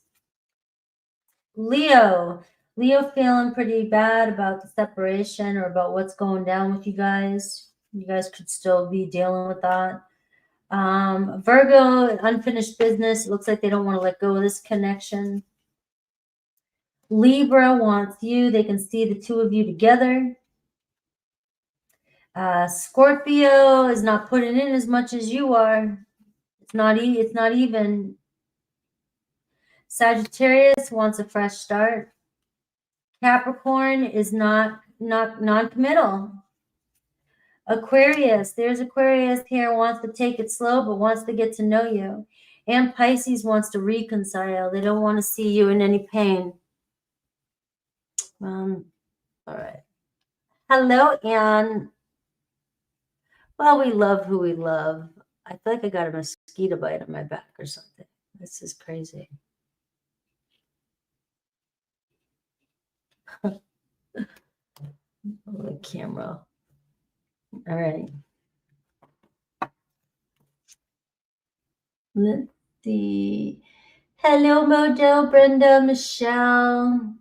Leo feeling pretty bad about the separation or about what's going down with you guys. You guys could still be dealing with that. Virgo, unfinished business. It looks like they don't want to let go of this connection. Libra wants you. They can see the two of you together. Scorpio is not putting in as much as you are. It's not even. Sagittarius wants a fresh start. Capricorn is not non-committal. Aquarius, there's Aquarius here, wants to take it slow, but wants to get to know you. And Pisces wants to reconcile. They don't want to see you in any pain. All right. Hello, Anne. Well, we love who we love. I feel like I got a mosquito bite on my back or something. This is crazy. The camera. All right. Let's see. Hello, Mojo, Brenda, Michelle,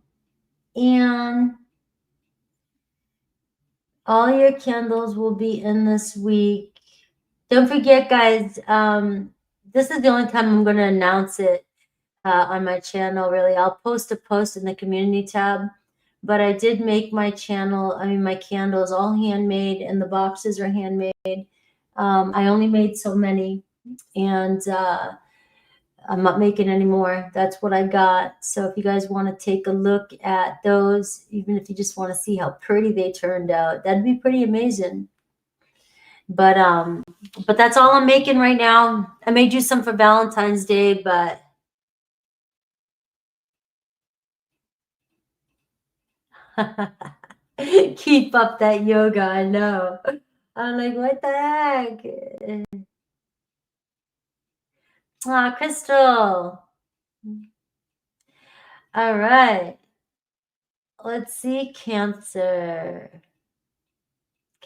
Anne. All your candles will be in this week. Don't forget, guys, this is the only time I'm going to announce it on my channel, really. I'll post a post in the community tab, but I did make my channel, my candles all handmade, and the boxes are handmade. I only made so many, and I'm not making any more. That's what I got. So if you guys want to take a look at those, even if you just want to see how pretty they turned out, that'd be pretty amazing. But that's all I'm making right now. I made you some for Valentine's Day, but keep up that yoga. I know. I'm like, what the heck? Ah, Crystal. All right. Let's see, Cancer.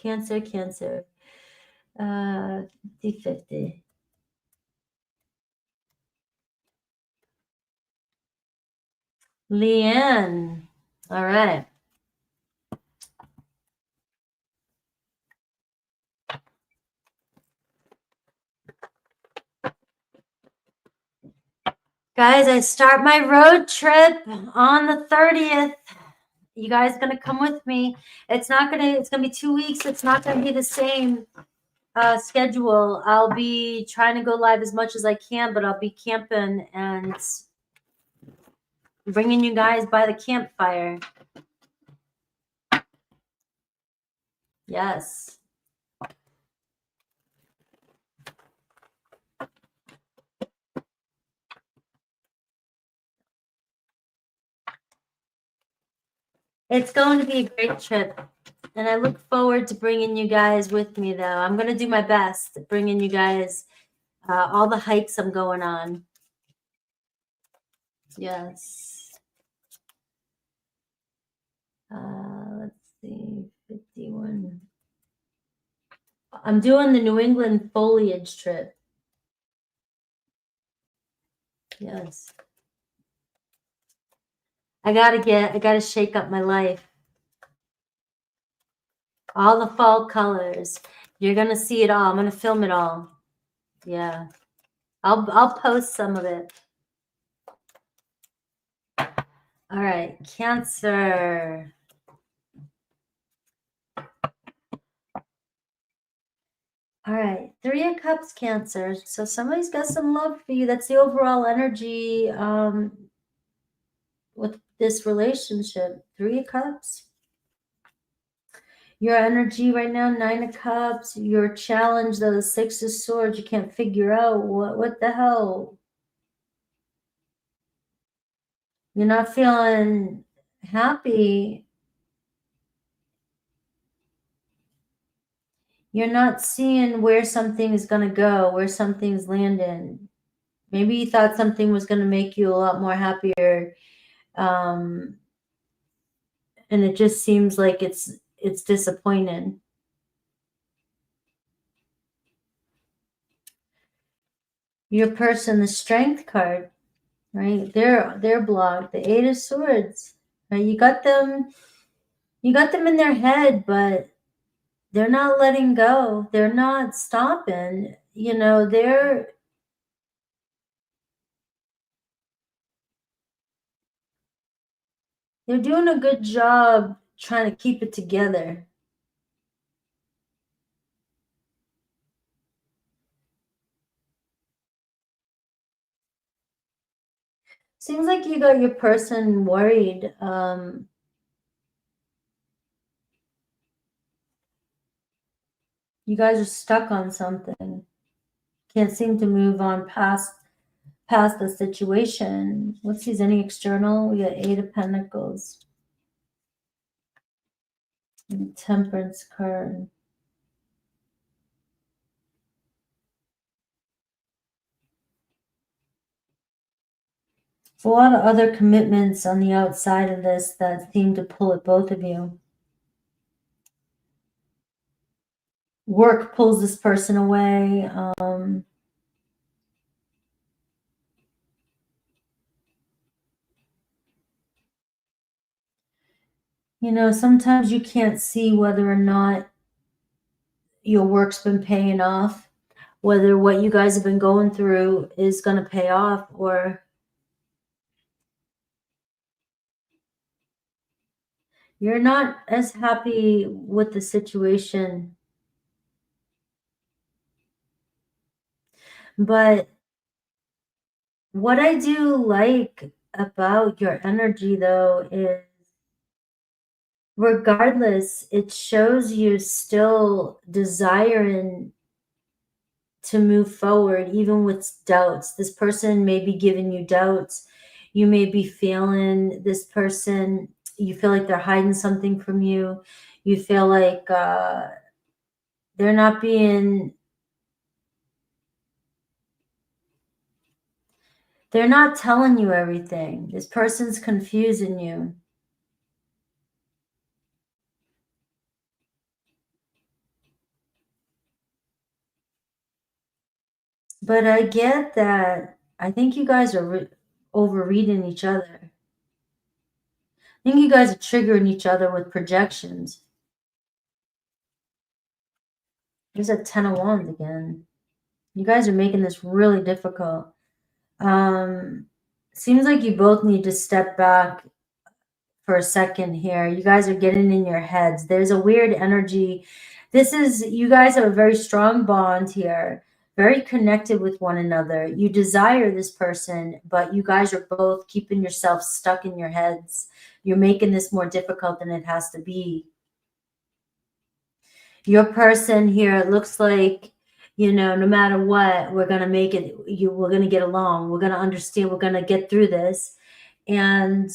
Cancer, Cancer. 50-50. Leanne. All right. Guys, I start my road trip on the 30th. You guys gonna come with me? It's gonna be 2 weeks. It's not gonna be the same schedule. I'll be trying to go live as much as I can, but I'll be camping and bringing you guys by the campfire. Yes. It's going to be a great trip, and I look forward to bringing you guys with me, though. I'm going to do my best at bringing you guys all the hikes I'm going on. Yes. Let's see, 51. I'm doing the New England foliage trip. Yes. I gotta shake up my life. All the fall colors. You're gonna see it all. I'm gonna film it all. Yeah. I'll post some of it. All right, Cancer. All right, 3 of Cups, Cancer. So somebody's got some love for you. That's the overall energy with this relationship. 3 of Cups. Your energy right now, 9 of Cups. Your challenge, though, the 6 of Swords. You can't figure out what the hell. You're not feeling happy. You're not seeing where something is going to go, where something's landing. Maybe you thought something was going to make you a lot more happier. And it just seems like it's disappointing. Your person, the Strength card, right? They're blocked. The 8 of Swords, right? You got them in their head, but they're not letting go. They're not stopping. You know, they're doing a good job trying to keep it together. Seems like you got your person worried. You guys are stuck on something. Can't seem to move on past the situation. Let's see, is any external? We got 8 of Pentacles. And Temperance card. A lot of other commitments on the outside of this that seem to pull at both of you. Work pulls this person away. You know, sometimes you can't see whether or not your work's been paying off, whether what you guys have been going through is going to pay off, or you're not as happy with the situation. But what I do like about your energy, though, is regardless, it shows you still desiring to move forward, even with doubts. This person may be giving you doubts. You may be feeling this person, you feel like they're hiding something from you. You feel like they're not telling you everything. This person's confusing you. But I get that. I think you guys are overreading each other. I think you guys are triggering each other with projections. There's a 10 of Wands again. You guys are making this really difficult. Seems like you both need to step back for a second here. You guys are getting in your heads. There's a weird energy. You guys have a very strong bond here, very connected with one another. You desire this person, but you guys are both keeping yourself stuck in your heads. You're making this more difficult than it has to be. Your person here, it looks like, no matter what, we're going to make it. We're going to get along. We're going to understand. We're going to get through this. And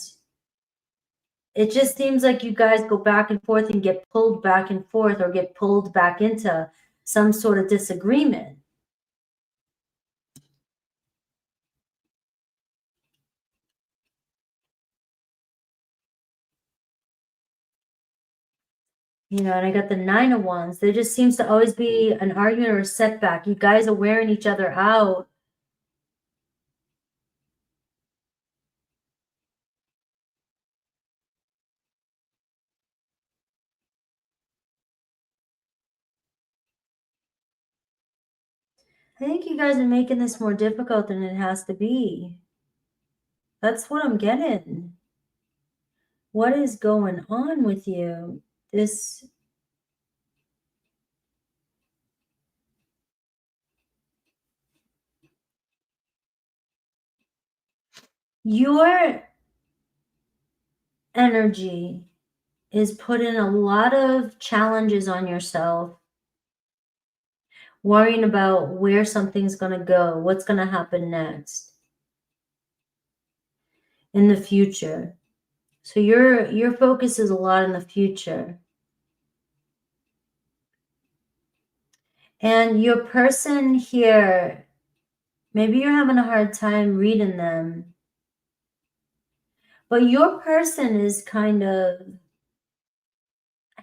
it just seems like you guys go back and forth and get pulled back and forth, or get pulled back into some sort of disagreement. And I got the 9 of Wands. There just seems to always be an argument or a setback. You guys are wearing each other out. I think you guys are making this more difficult than it has to be. That's what I'm getting. What is going on with you? Your energy is putting a lot of challenges on yourself, worrying about where something's going to go, what's going to happen next in the future. So your focus is a lot in the future. And your person here, maybe you're having a hard time reading them, but your person is kind of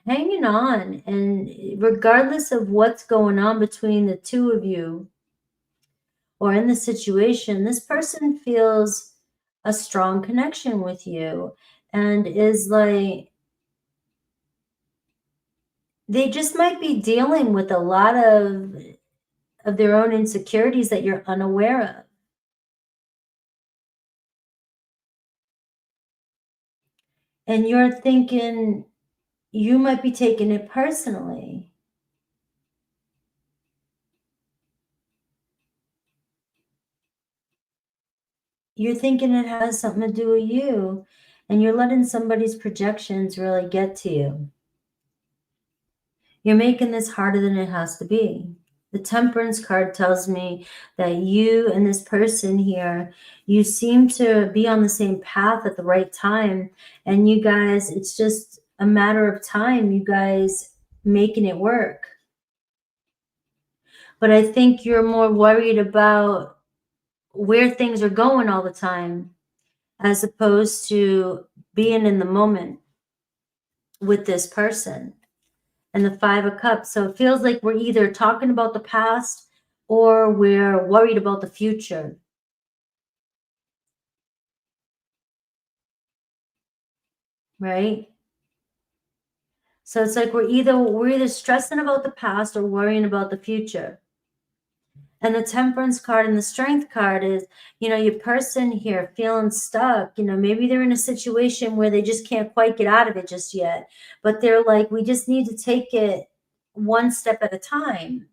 hanging on, and regardless of what's going on between the two of you or in the situation, this person feels a strong connection with you and is like, they just might be dealing with a lot of their own insecurities that you're unaware of. And you're thinking you might be taking it personally. You're thinking it has something to do with you, and you're letting somebody's projections really get to you. You're making this harder than it has to be. The Temperance card tells me that you and this person here, you seem to be on the same path at the right time. And you guys, it's just a matter of time, you guys making it work. But I think you're more worried about where things are going all the time, as opposed to being in the moment with this person. And the 5 of Cups. So it feels like we're either talking about the past or we're worried about the future. Right? So it's like we're either stressing about the past or worrying about the future. And the Temperance card and the Strength card is, your person here feeling stuck. Maybe they're in a situation where they just can't quite get out of it just yet. But they're like, we just need to take it one step at a time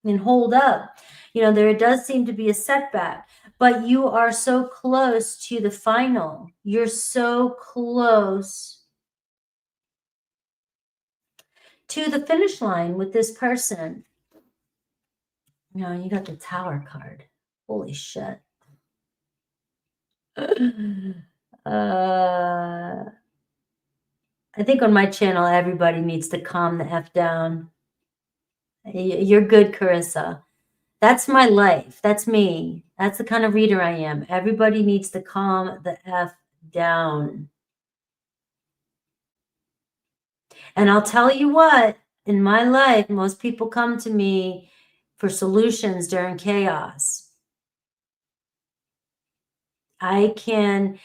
and hold up. There does seem to be a setback, but you are so close to the final. You're so close to the finish line with this person. You got the Tower card. Holy shit. I think on my channel, everybody needs to calm the F down. You're good, Carissa. That's my life. That's me. That's the kind of reader I am. Everybody needs to calm the F down. And I'll tell you what, in my life, most people come to me for solutions during chaos. I can't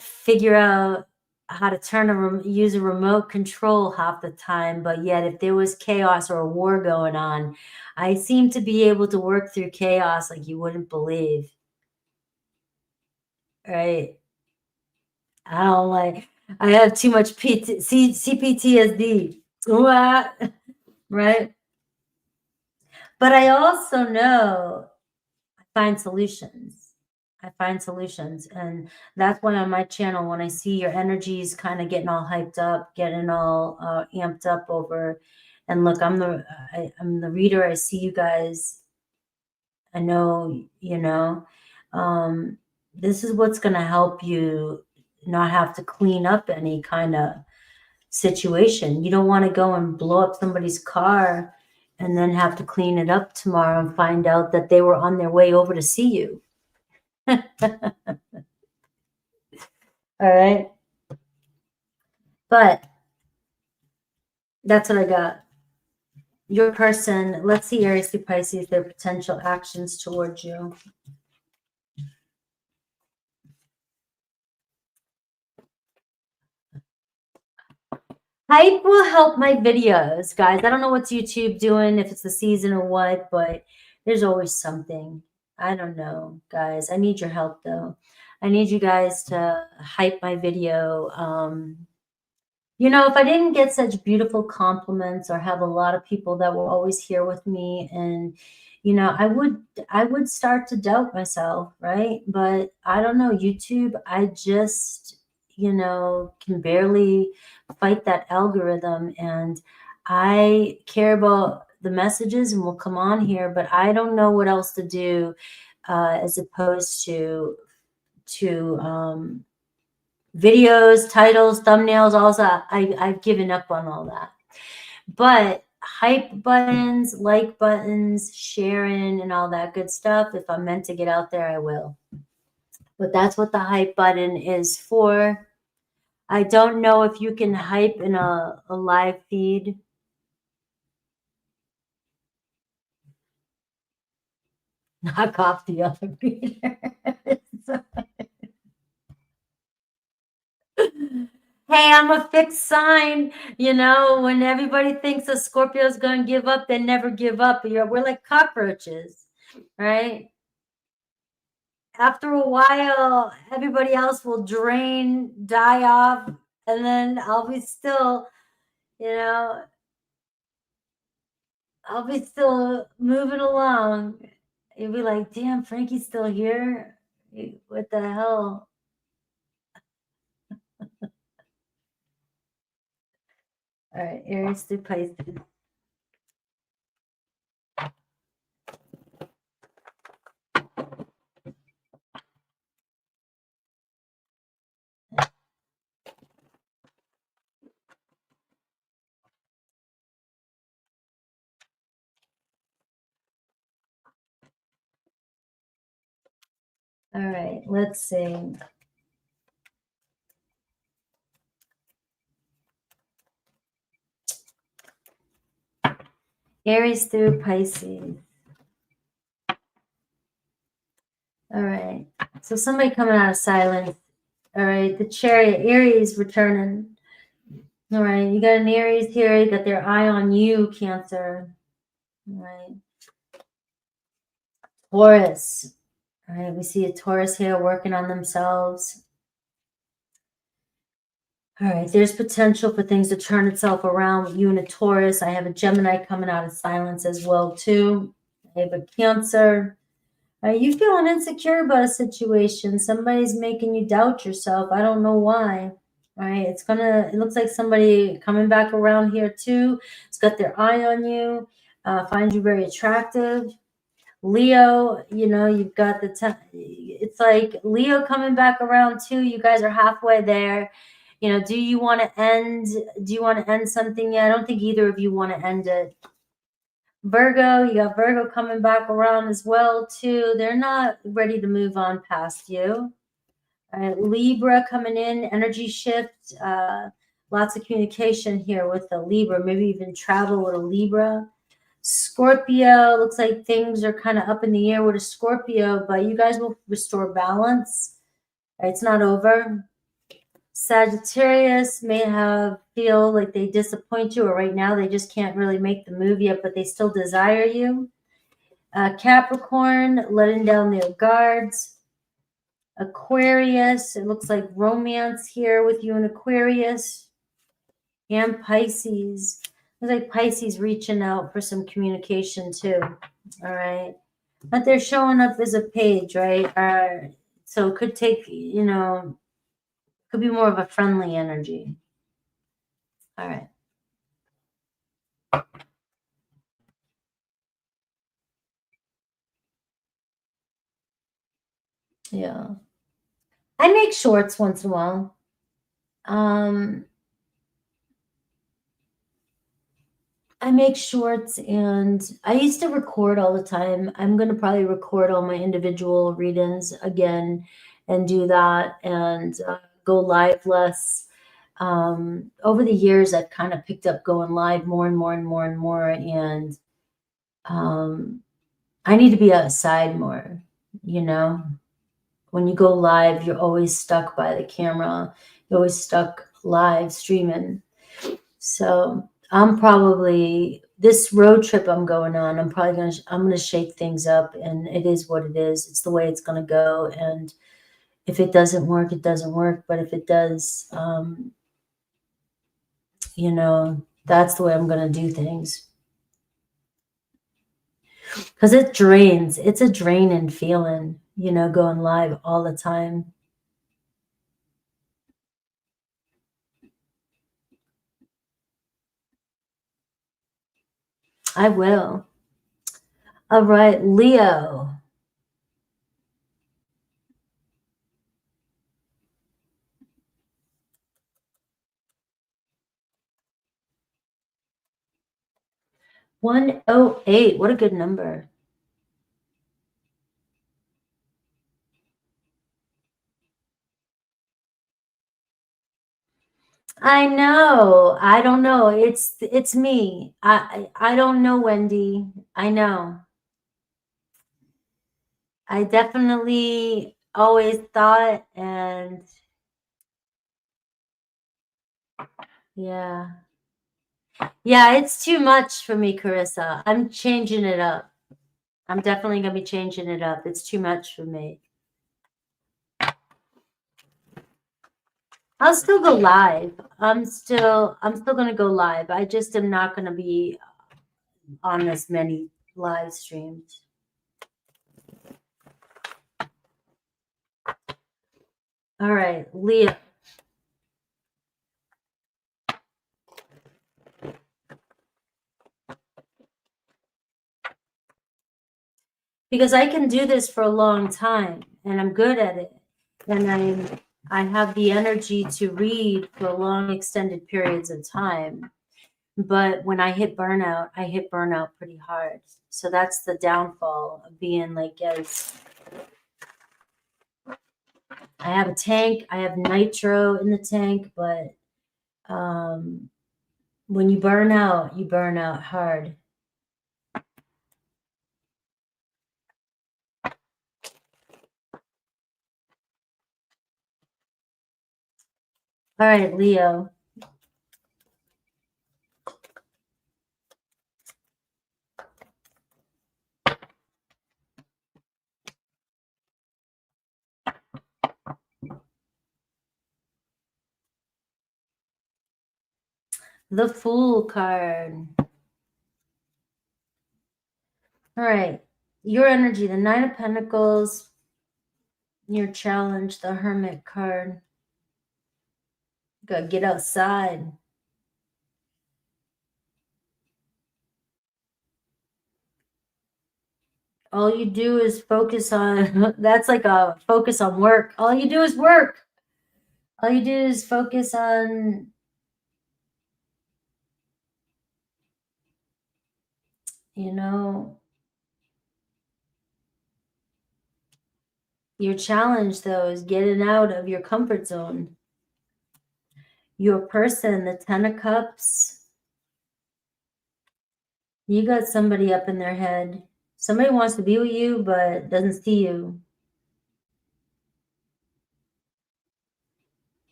figure out how to use a remote control half the time, but yet if there was chaos or a war going on, I seem to be able to work through chaos like you wouldn't believe. Right? I have too much CPTSD. Right? But I also know I find solutions. And that's why on my channel, when I see your energies kind of getting all hyped up, getting all amped up over, and look, I'm the reader. I see you guys. I know, this is what's going to help you not have to clean up any kind of situation. You don't want to go and blow up somebody's car and then have to clean it up tomorrow and find out that they were on their way over to see you. All right. But that's what I got. Your person, let's see, Aries through Pisces, their potential actions towards you. Hype will help my videos, guys. I don't know what's YouTube doing, if it's the season or what, but there's always something. I don't know, guys. I need your help, though. I need you guys to hype my video. If I didn't get such beautiful compliments or have a lot of people that were always here with me, and I would start to doubt myself, right? But I don't know, YouTube, I just can barely fight that algorithm, and I care about the messages and will come on here, but I don't know what else to do as opposed to videos, titles, thumbnails, also I've given up on all that. But hype buttons, like buttons, sharing, and all that good stuff, if I'm meant to get out there, I will. But that's what the hype button is for. I don't know if you can hype in a live feed. Knock off the other reader. Hey, I'm a fixed sign. When everybody thinks a Scorpio is going to give up, they never give up. We're like cockroaches, right? After a while, everybody else will drain, die off, and then I'll be still, I'll be still moving along. You'll be like, damn, Frankie's still here? What the hell? All right, Aries through Pisces. All right, let's see. Aries through Pisces. All right. So somebody coming out of silence. All right. The Chariot, Aries returning. All right. You got an Aries here. You got their eye on you, Cancer. All right. Taurus. All right. We see a Taurus here working on themselves. All right. There's potential for things to turn itself around with you and a Taurus. I have a Gemini coming out of silence as well, too. I have a Cancer. You feeling insecure about a situation. Somebody's making you doubt yourself. I don't know why. All right. It looks like somebody coming back around here too. It's got their eye on you, finds you very attractive. Leo, you've got it's like Leo coming back around too. You guys are halfway there. Do you want to end something? Yeah, I don't think either of you want to end it. Virgo, you got Virgo coming back around as well, too. They're not ready to move on past you. All right, Libra coming in, energy shift. Lots of communication here with the Libra, maybe even travel with a Libra. Scorpio, looks like things are kind of up in the air with a Scorpio, but you guys will restore balance. It's not over. Sagittarius may feel like they disappoint you, or right now they just can't really make the move yet, but they still desire you. Capricorn, letting down their guards. Aquarius, it looks like romance here with you and Aquarius. And Pisces. Looks like Pisces reaching out for some communication too. All right. But they're showing up as a page, right? So it could take, you know, could be more of a friendly energy. All right. Yeah. I make shorts once in a while. I make shorts, and I used to record all the time. I'm going to probably record all my individual readings again and do that, and go live less. Over the years, I've kind of picked up going live more and more and more and more, and I need to be outside more, you know? When you go live, you're always stuck by the camera. You're always stuck live streaming. So I'm probably, this road trip I'm going on, I'm going to shake things up, and it is what it is. It's the way it's going to go. And if it doesn't work, it doesn't work. But if it does, you know, that's the way I'm going to do things. Because it drains. It's a draining feeling, you know, going live all the time. I will. All right, Leo. $108. What a good number. I know. I don't know. It's me. I don't know, Wendy. I know. I definitely always thought, and yeah. Yeah, it's too much for me, Carissa. I'm changing it up. I'm definitely going to be changing it up. It's too much for me. I'll still go live. I'm still going to go live. I just am not going to be on as many live streams. All right, Leo. Because I can do this for a long time, and I'm good at it, and I have the energy to read for long extended periods of time. But when I hit burnout pretty hard. So that's the downfall of being like, as I have a tank, I have nitro in the tank, but when you burn out hard. All right, Leo. The Fool card. All right. Your energy, the Nine of Pentacles. Your challenge, the Hermit card. You gotta get outside. All you do is focus on, that's like a focus on work. All you do is work. All you do is focus on, you know, your challenge though is getting out of your comfort zone. Your person, the Ten of Cups. You got somebody up in their head. Somebody wants to be with you, but doesn't see you.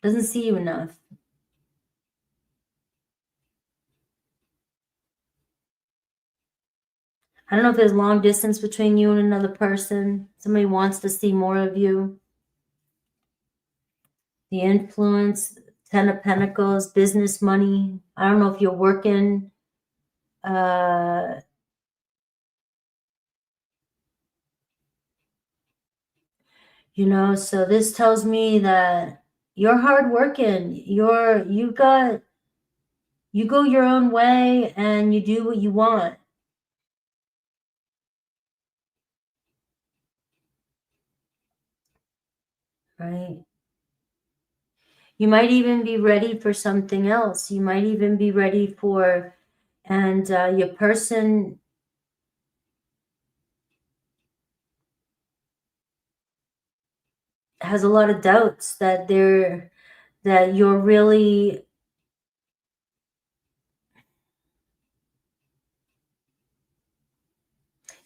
Doesn't see you enough. I don't know if there's long distance between you and another person. Somebody wants to see more of you. The influence, 10 of Pentacles, business, money. I don't know if you're working. You know, so this tells me that you're hardworking. You go your own way and you do what you want. Right? You might even be ready for something else. You might even be ready for, and your person has a lot of doubts that you're really,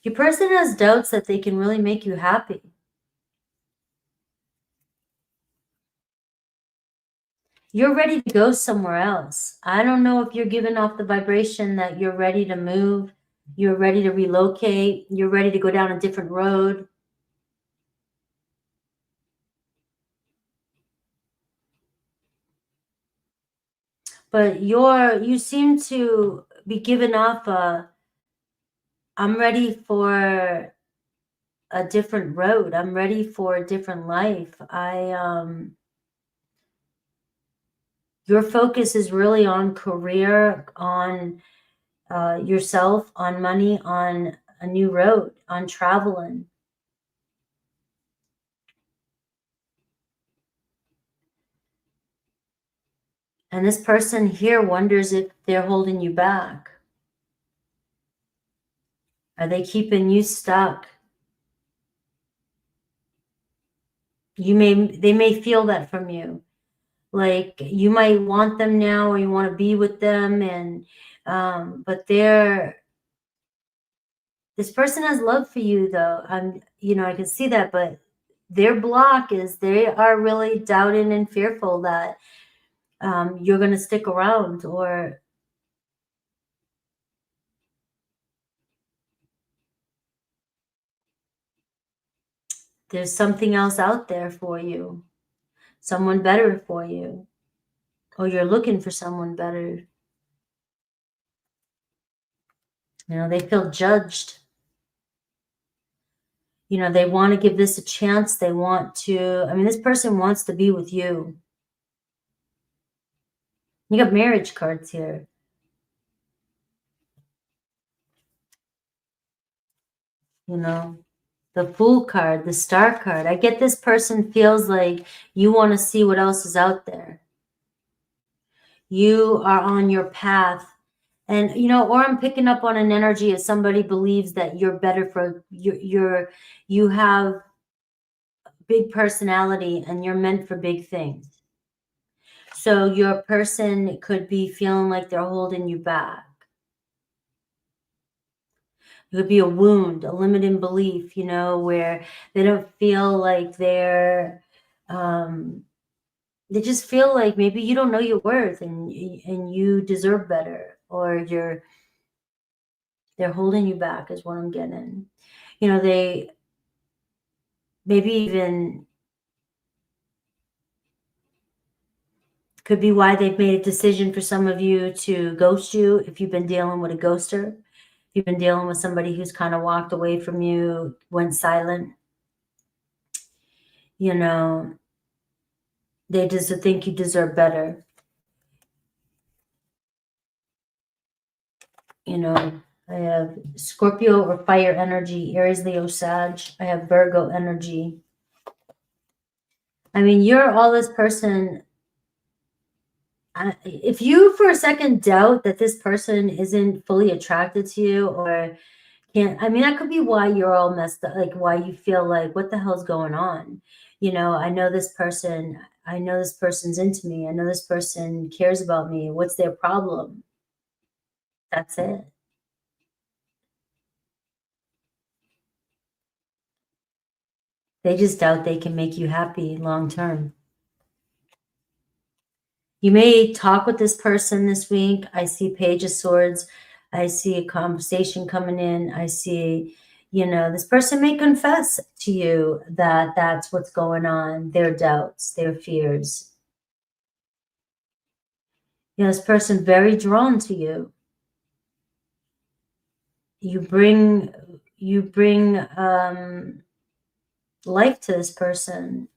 your person has doubts that they can really make you happy. You're ready to go somewhere else. I don't know if you're giving off the vibration that you're ready to move, you're ready to relocate, you're ready to go down a different road. But you seem to be giving off I'm ready for a different road. I'm ready for a different life. Your focus is really on career, on yourself, on money, on a new road, on traveling. And this person here wonders if they're holding you back. Are they keeping you stuck? They may feel that from you. Like you might want them now or you want to be with them, and but this person has love for you though. I can see that, but their block is they are really doubting and fearful that you're going to stick around, or there's something else out there for you, someone better for you, or you're looking for someone better. They feel judged. They want to give this a chance. They want to, this person wants to be with you. You got marriage cards here. The Fool card, the Star card. I get this person feels like you want to see what else is out there. You are on your path. And, or I'm picking up on an energy as somebody believes that you're better for, you have big personality and you're meant for big things. So your person could be feeling like they're holding you back. It could be a wound, a limiting belief, where they don't feel like they just feel like maybe you don't know your worth and you deserve better, or they're holding you back is what I'm getting. They maybe even could be why they've made a decision for some of you to ghost you. If you've been dealing with a ghoster, if you've been dealing with somebody who's kind of walked away from you, went silent, they just think you deserve better. I have Scorpio or fire energy, Aries, Leo, Sag. I have Virgo energy. You're all this person. If you for a second doubt that this person isn't fully attracted to you or can't, that could be why you're all messed up, like why you feel like, what the hell's going on? I know this person. I know this person's into me. I know this person cares about me. What's their problem? That's it. They just doubt they can make you happy long term. You may talk with this person this week. I see Page of Swords. I see a conversation coming in. I see, you know, this person may confess to you that that's what's going on, their doubts, their fears. You know, this person very drawn to you. You bring life to this person.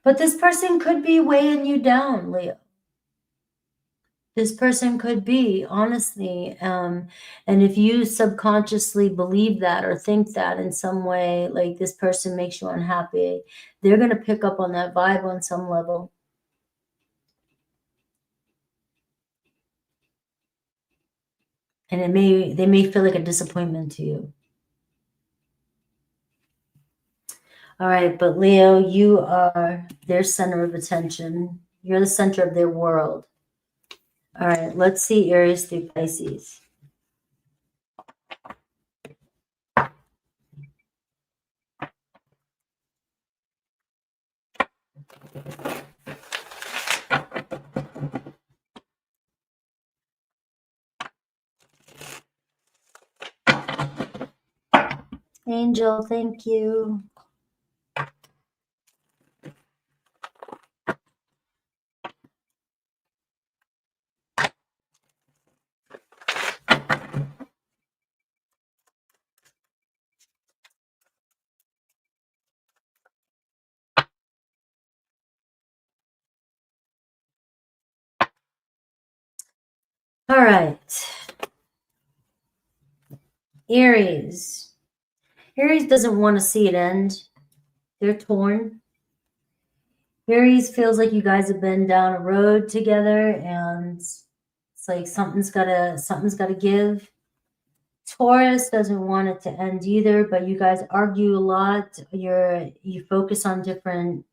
But this person could be weighing you down, Leo. This person could be, honestly. And if you subconsciously believe that or think that in some way, like this person makes you unhappy, they're going to pick up on that vibe on some level. And they may feel like a disappointment to you. All right, but Leo, you are their center of attention. You're the center of their world. All right, let's see Aries through Pisces. Angel, thank you. All right. Aries. Aries doesn't want to see it end. They're torn. Aries feels like you guys have been down a road together and it's like something's gotta give. Taurus doesn't want it to end either, but you guys argue a lot. You focus on different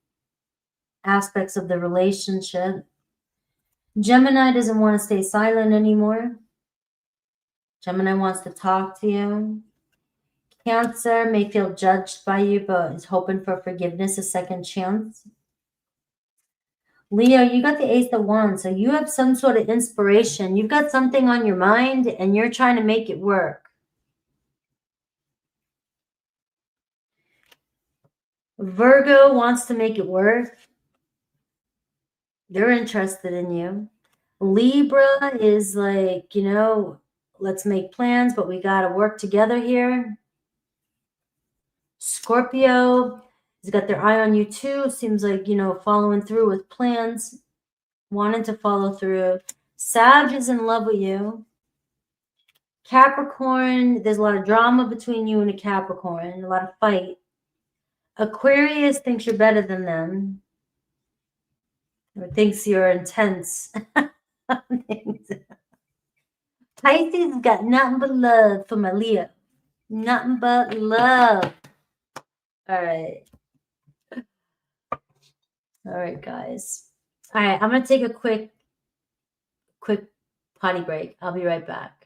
aspects of the relationship. Gemini doesn't want to stay silent anymore. Gemini wants to talk to you. Cancer may feel judged by you, but is hoping for forgiveness, a second chance. Leo, you got the Ace of Wands, so you have some sort of inspiration. You've got something on your mind, and you're trying to make it work. Virgo wants to make it work. They're interested in you. Libra is like, you know, let's make plans, but we got to work together here. Scorpio has got their eye on you too. Seems like, you know, following through with plans, wanting to follow through. Sag is in love with you. Capricorn, there's a lot of drama between you and a Capricorn, a lot of fight. Aquarius thinks you're better than them, or thinks you're intense. Pisces got nothing but love for my Leo. Nothing but love. All right. All right, guys. All right, I'm going to take a quick potty break. I'll be right back.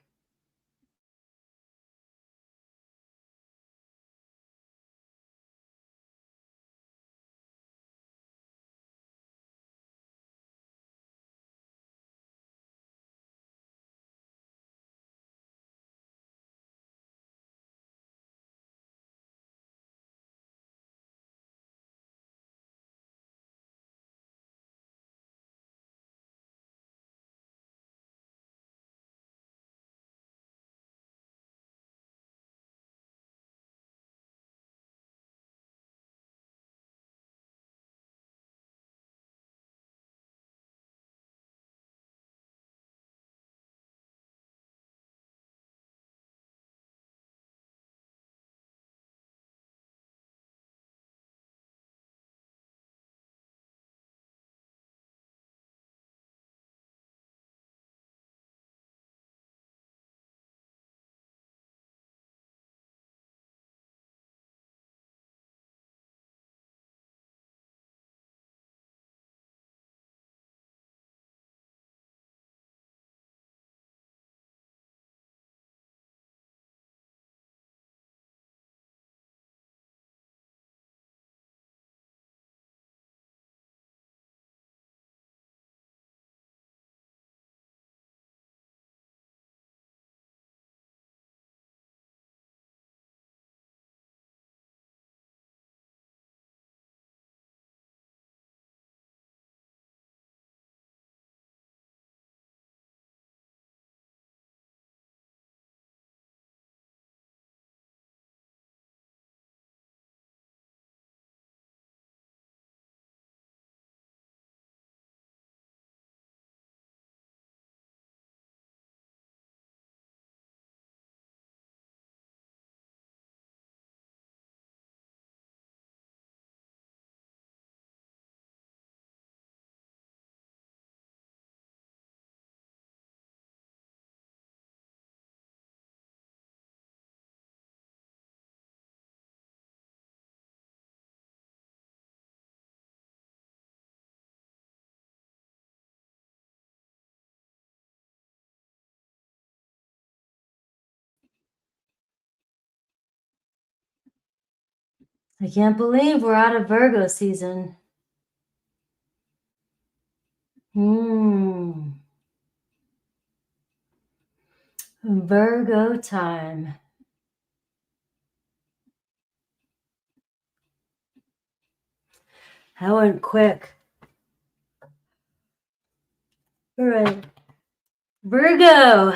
I can't believe we're out of Virgo season. Virgo time. That went quick. All right. Virgo.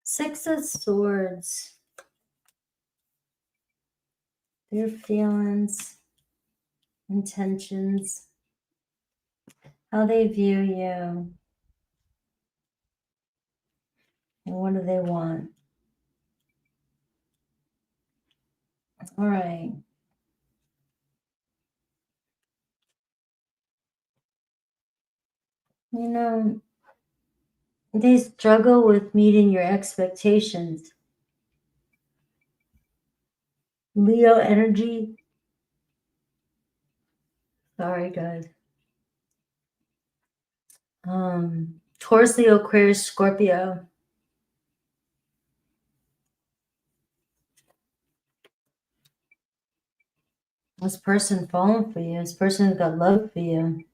Six of Swords. Their feelings, intentions, how they view you, and what do they want? All right. You know, they struggle with meeting your expectations. Leo energy. Sorry, guys. Taurus, Leo, Aquarius, Scorpio. This person falling for you. This person has got love for you.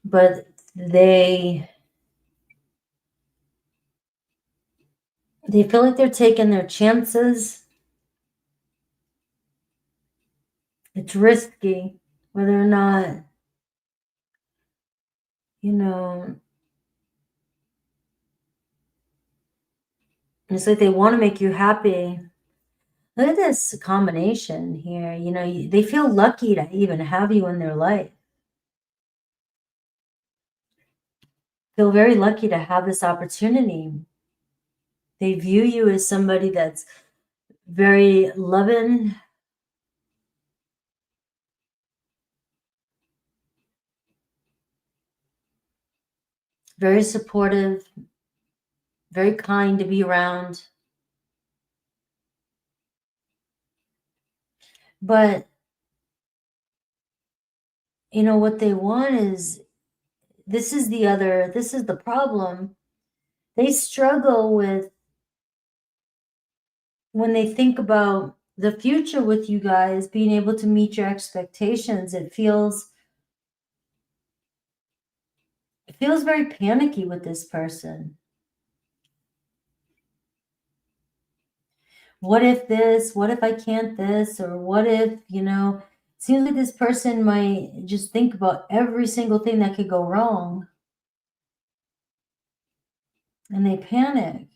But they feel like they're taking their chances. It's risky, whether or not, you know, it's like they want to make you happy. Look at this combination here. You know, they feel lucky to even have you in their life. Feel very lucky to have this opportunity. They view you as somebody that's very loving, very supportive, very kind to be around. But, you know, what they want is, this is the problem. They struggle with, when they think about the future with you guys, being able to meet your expectations. It feels very panicky with this person. What if this? What if I can't this? Or what if, you know, it seems like this person might just think about every single thing that could go wrong. And they panic.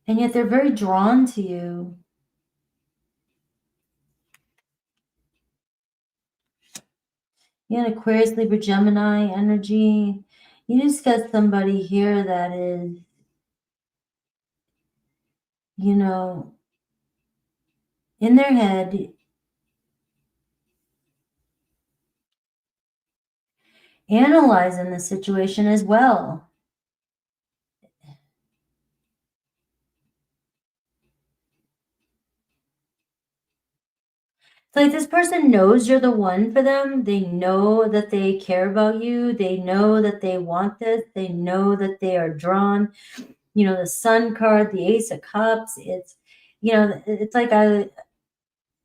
And yet they're very drawn to you. You know, Aquarius, Libra, Gemini energy. You just got somebody here that is, you know, in their head, analyzing the situation as well. It's like this person knows you're the one for them. They know that they care about you. They know that they want this. They know that they are drawn. You know, the Sun card, the Ace of Cups. It's, you know, it's like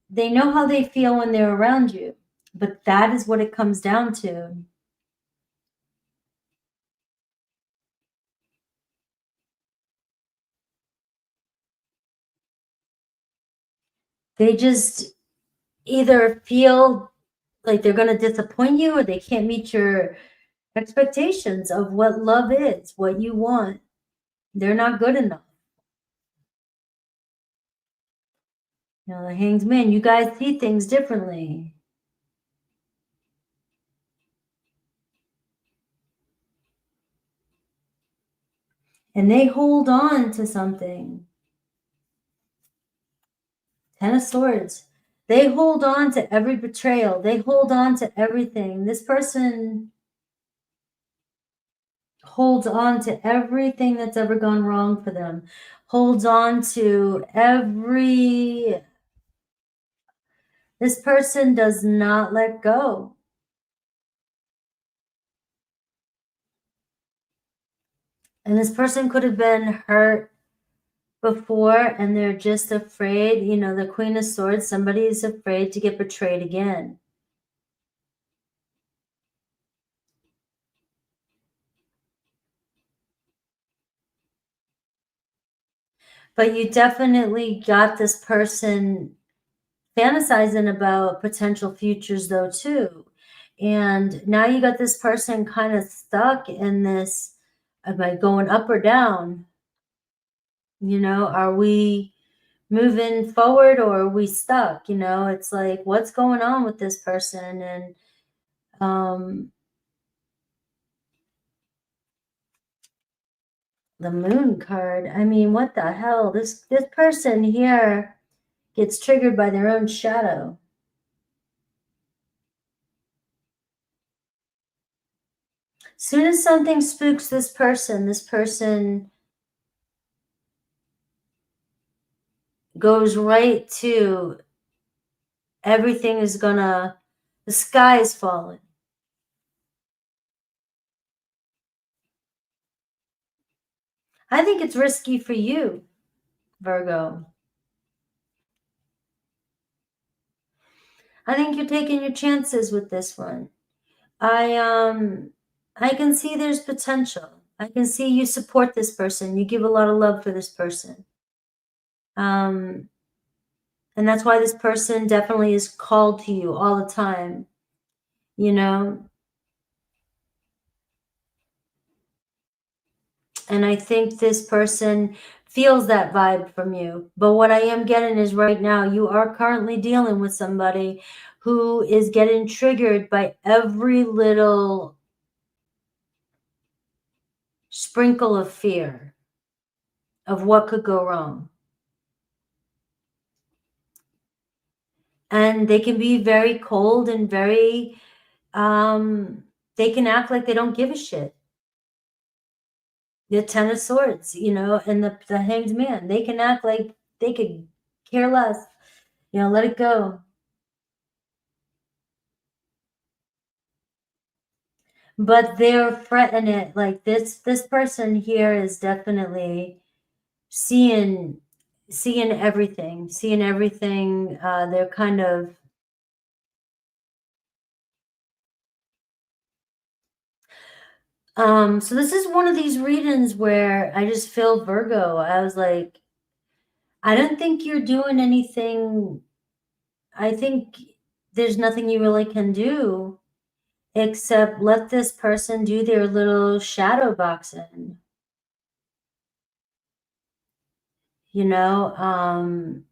they know how they feel when they're around you. But that is what it comes down to. They just either feel like they're going to disappoint you, or they can't meet your expectations of what love is, what you want. They're not good enough. You know, the Hanged Man, you guys see things differently. And they hold on to something. Ten of Swords. They hold on to every betrayal. They hold on to everything. This person holds on to everything that's ever gone wrong for them. Holds on to every... This person does not let go. And this person could have been hurt before, and they're just afraid. You know, the Queen of Swords, somebody is afraid to get betrayed again. But you definitely got this person fantasizing about potential futures though too. And now you got this person kind of stuck in this, am I going up or down? You know, are we moving forward or are we stuck? You know, it's like, what's going on with this person? And the Moon card, I mean, what the hell? This person here gets triggered by their own shadow. Soon as something spooks this person goes right to everything is gonna, the sky is falling. I think it's risky for you, Virgo. I think you're taking your chances with this one. I can see there's potential. I can see you support this person. You give a lot of love for this person. And that's why this person definitely is called to you all the time, you know? And I think this person feels that vibe from you. But what I am getting is right now, you are currently dealing with somebody who is getting triggered by every little sprinkle of fear of what could go wrong. And they can be very cold and very, they can act like they don't give a shit. The Ten of Swords, you know, and the Hanged Man, they can act like they could care less, you know, let it go. But they're fretting it. Like this person here is definitely seeing everything. They're kind of, so this is one of these readings where I just feel Virgo. I was like, I don't think you're doing anything. I think there's nothing you really can do except let this person do their little shadow boxing. You know,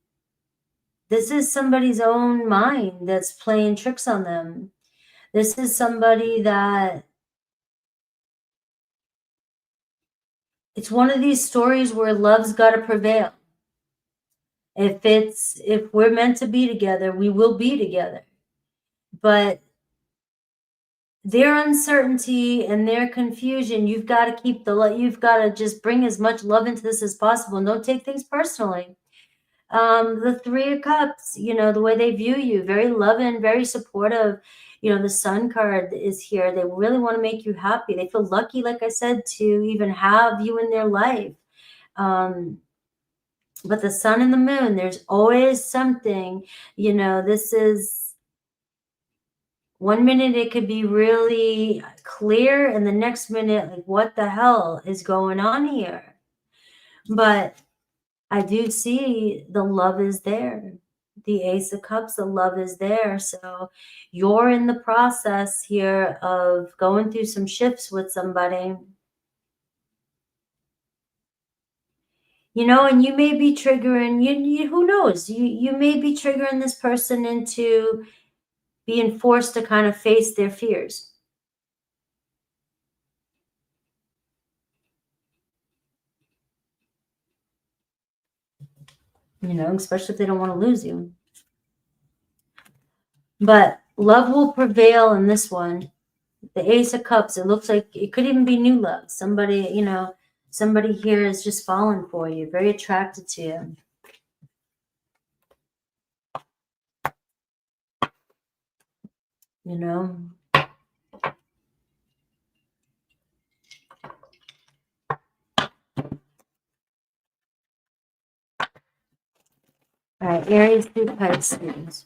this is somebody's own mind that's playing tricks on them. This is somebody that, it's one of these stories where love's got to prevail. If we're meant to be together, we will be together. But their uncertainty and their confusion, you've got to keep you've got to just bring as much love into this as possible. And don't take things personally. The Three of Cups, you know, the way they view you, very loving, very supportive. You know, the Sun card is here. They really want to make you happy. They feel lucky, like I said, to even have you in their life. But the Sun and the Moon, there's always something, you know, this is, one minute it could be really clear, and the next minute, like, what the hell is going on here? But I do see the love is there. the Ace of Cups, the love is there. So you're in the process here of going through some shifts with somebody. You know, and you may be triggering, who knows, you may be triggering this person into being forced to kind of face their fears. You know, especially if they don't want to lose you. But love will prevail in this one. The Ace of Cups, it looks like it could even be new love. Somebody, you know, somebody here is just falling for you, very attracted to you. You know? All right, Aries through Pisces.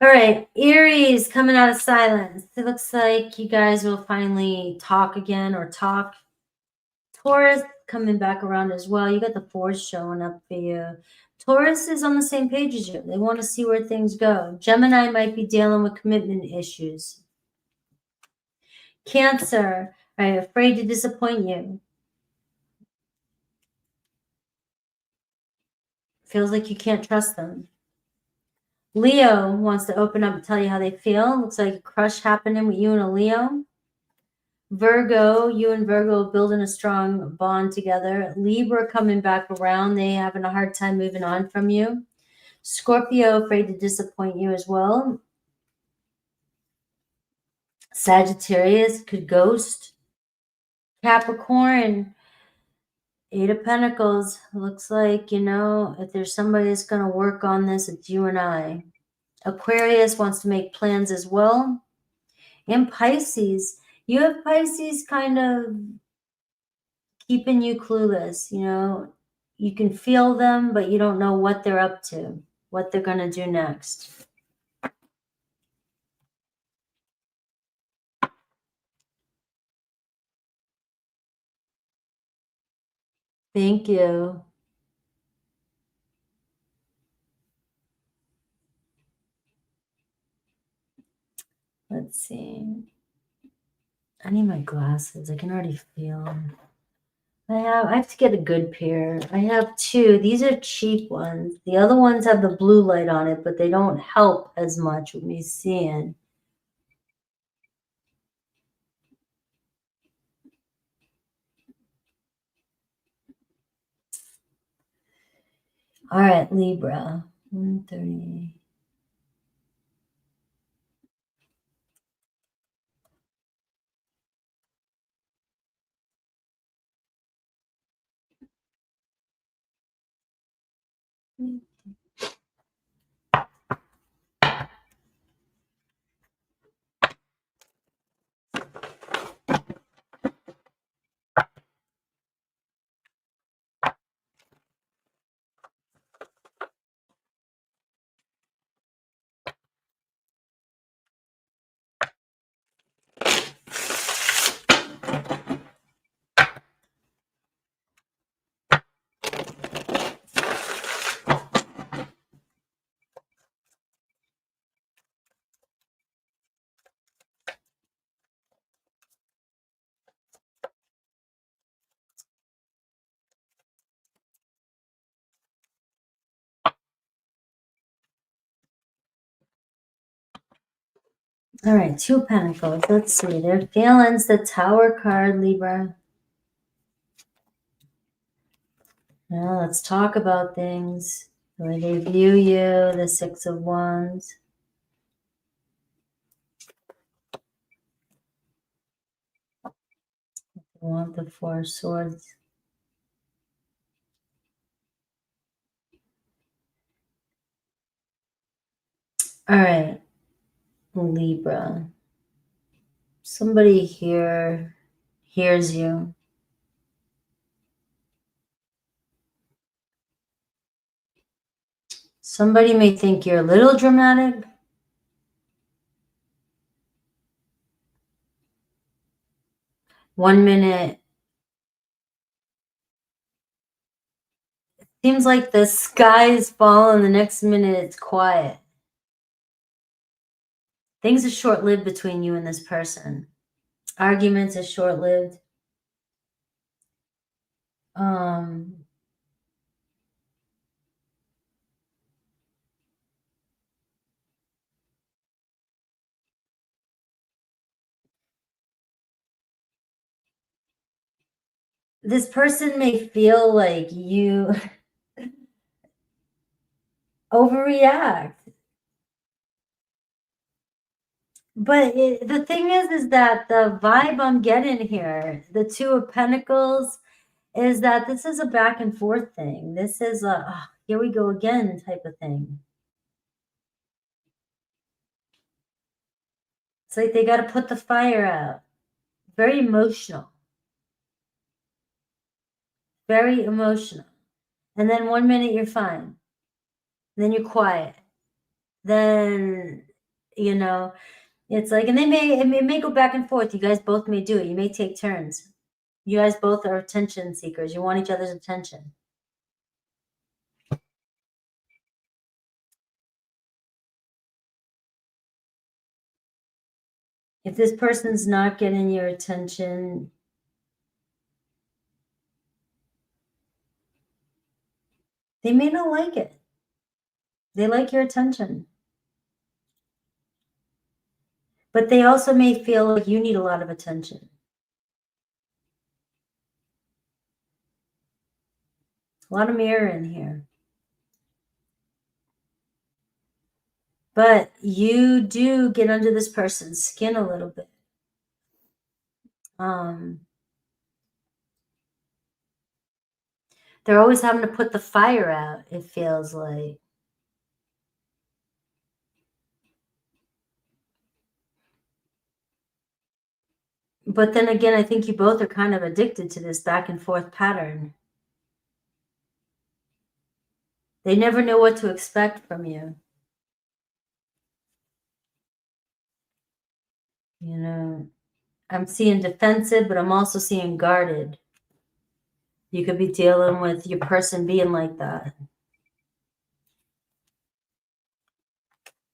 All right, Aries coming out of silence. It looks like you guys will finally talk again or talk. Taurus coming back around as well. You got the Force showing up for you. Taurus is on the same page as you. They want to see where things go. Gemini might be dealing with commitment issues. Cancer, right, afraid to disappoint you. Feels like you can't trust them. Leo wants to open up and tell you how they feel. Looks like a crush happening with you and a Leo. Virgo, you and Virgo building a strong bond together. Libra coming back around. They having a hard time moving on from you. Scorpio, afraid to disappoint you as well. Sagittarius could ghost. Capricorn, Eight of Pentacles. Looks like, you know, if there's somebody that's going to work on this, it's you and I. Aquarius wants to make plans as well. And Pisces, you have Pisces kind of keeping you clueless. You know, you can feel them, but you don't know what they're up to, what they're going to do next. Thank you. Let's see. I need my glasses. I can already feel them. I have to get a good pair. I have two. These are cheap ones. The other ones have the blue light on it, but they don't help as much with me seeing. All right, Libra. 130. All right, Two of Pentacles. Let's see. Their feelings, the Tower card, Libra. Now let's talk about things. The way they view you, the Six of Wands. They want the Four of Swords. All right, Libra. Somebody here hears you. Somebody may think you're a little dramatic. One minute, seems like the sky is falling. The next minute, it's quiet. Things are short-lived between you and this person. Arguments are short-lived. This person may feel like you overreact. But the thing is that the vibe I'm getting here, the Two of Pentacles, is that this is a back and forth thing. This is a, oh, here we go again type of thing. It's like they got to put the fire out. Very emotional. Very emotional. And then one minute you're fine. Then you're quiet. Then, you know, it's like, and it may go back and forth. You guys both may do it. You may take turns. You guys both are attention seekers. You want each other's attention. If this person's not getting your attention, they may not like it. They like your attention. But they also may feel like you need a lot of attention. A lot of mirror in here. But you do get under this person's skin a little bit. They're always having to put the fire out, it feels like. But then again, I think you both are kind of addicted to this back and forth pattern. They never know what to expect from you. You know, I'm seeing defensive, but I'm also seeing guarded. You could be dealing with your person being like that.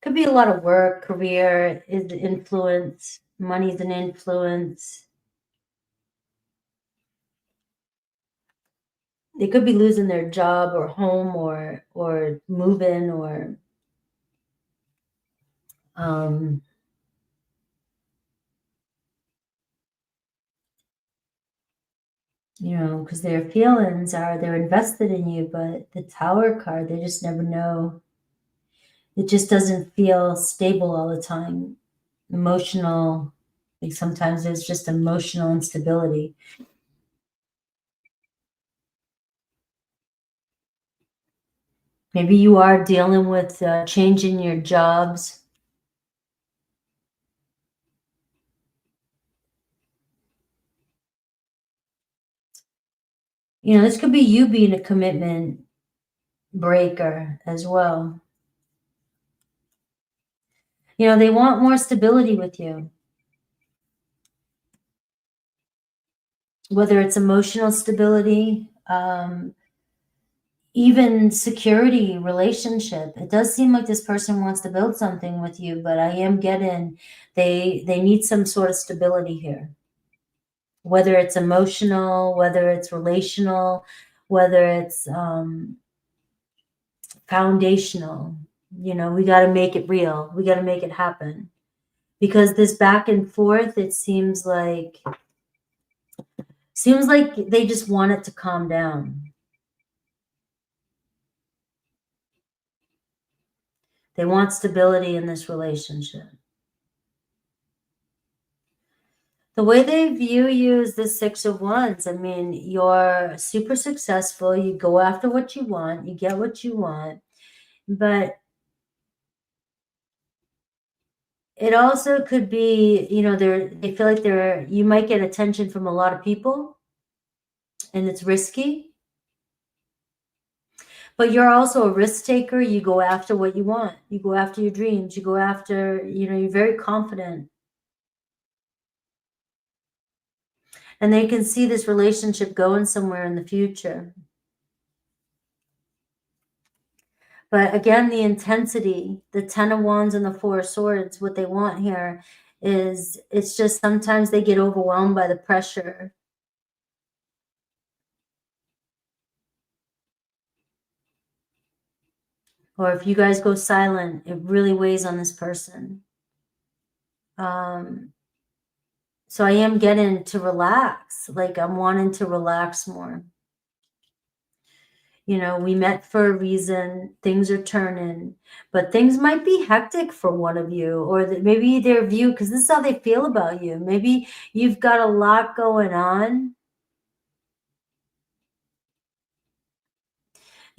Could be a lot of work, career is the influence, money's an influence. They could be losing their job or home or moving or you know, because their feelings are they're invested in you, but the Tower card, they just never know. It just doesn't feel stable all the time. Emotional, like sometimes there's just emotional instability. Maybe you are dealing with changing your jobs. You know, this could be you being a commitment breaker as well. You know, they want more stability with you. Whether it's emotional stability, even security, relationship. It does seem like this person wants to build something with you, but I am getting they need some sort of stability here. Whether it's emotional, whether it's relational, whether it's foundational. You know, we got to make it real. We got to make it happen. Because this back and forth, it seems like they just want it to calm down. They want stability in this relationship. The way they view you is the Six of Wands. I mean, you're super successful. You go after what you want. You get what you want. But It also could be, you know, they feel like you might get attention from a lot of people and it's risky. But you're also a risk taker. You go after what you want. You go after your dreams. You go after, you know, you're very confident. And they can see this relationship going somewhere in the future. But again, the intensity, the 10 of Wands and the 4 of Swords, what they want here is, it's just sometimes they get overwhelmed by the pressure. Or if you guys go silent, it really weighs on this person. So I am getting to relax. Like I'm wanting to relax more. You know, we met for a reason. Things are turning, but things might be hectic for one of you, or maybe their view, because this is how they feel about you. Maybe you've got a lot going on.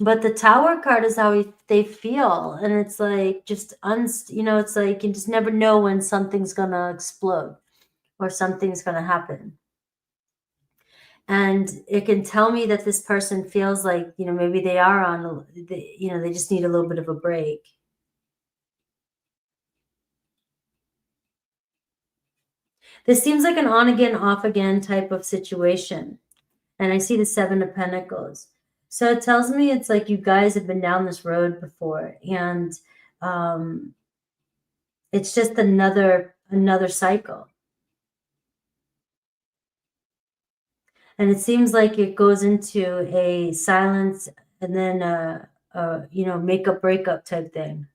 But the Tower card is how they feel. And it's like just, you know, it's like you just never know when something's going to explode or something's going to happen. And it can tell me that this person feels like, you know, maybe they are on, you know, they just need a little bit of a break. This seems like an on again, off again type of situation. And I see the 7 of Pentacles. So it tells me it's like you guys have been down this road before. And it's just another cycle. And it seems like it goes into a silence and then you know, makeup breakup type thing.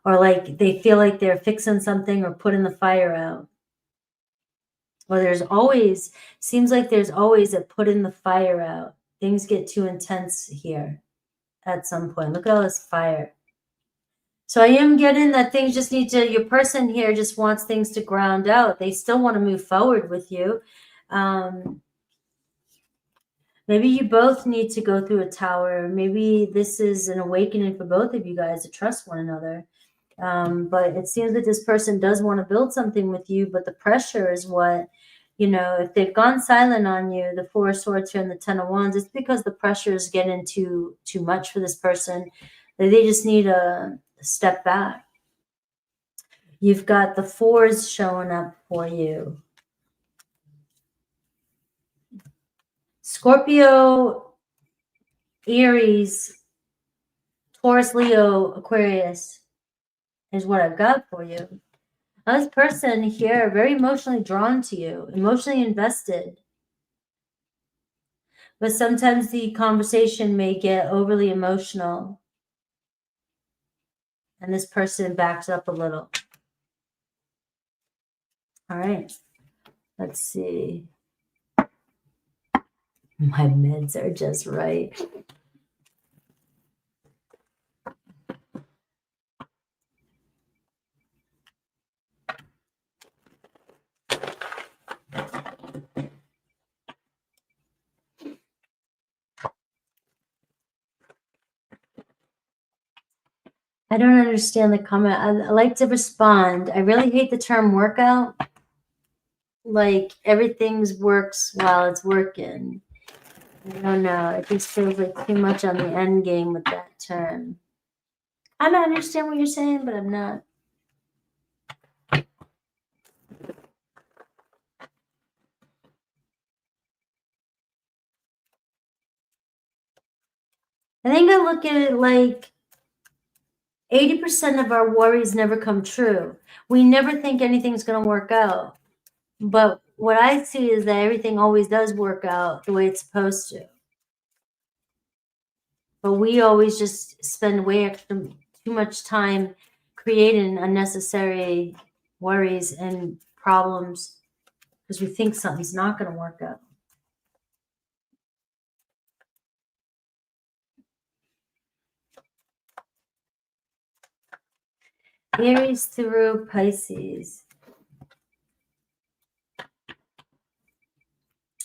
Or like they feel like they're fixing something or putting the fire out. Or there's always, seems like there's always a putting the fire out. Things get too intense here at some point. Look at all this fire. So I am getting that things just need to, your person here just wants things to ground out. They still want to move forward with you. Maybe you both need to go through a tower. Maybe this is an awakening for both of you guys to trust one another. But it seems that this person does want to build something with you, but the pressure is what, you know, if they've gone silent on you, the 4 of Swords here and the 10 of Wands, it's because the pressure is getting too much for this person. They just need a step back. You've got the 4s showing up for you. Scorpio, Aries, Taurus, Leo, Aquarius is what I've got for you. Now, this person here, very emotionally drawn to you, emotionally invested. But sometimes the conversation may get overly emotional. And this person backs up a little. All right. Let's see. My meds are just right. I don't understand the comment. I like to respond. I really hate the term workout. Like everything's works while it's working. I don't know. It just feels like too much on the end game with that term. I don't understand what you're saying, but I'm not. I think I look at it like 80% of our worries never come true. We never think anything's going to work out. But what I see is that everything always does work out the way it's supposed to. But we always just spend too much time creating unnecessary worries and problems because we think something's not going to work out. Aries through Pisces.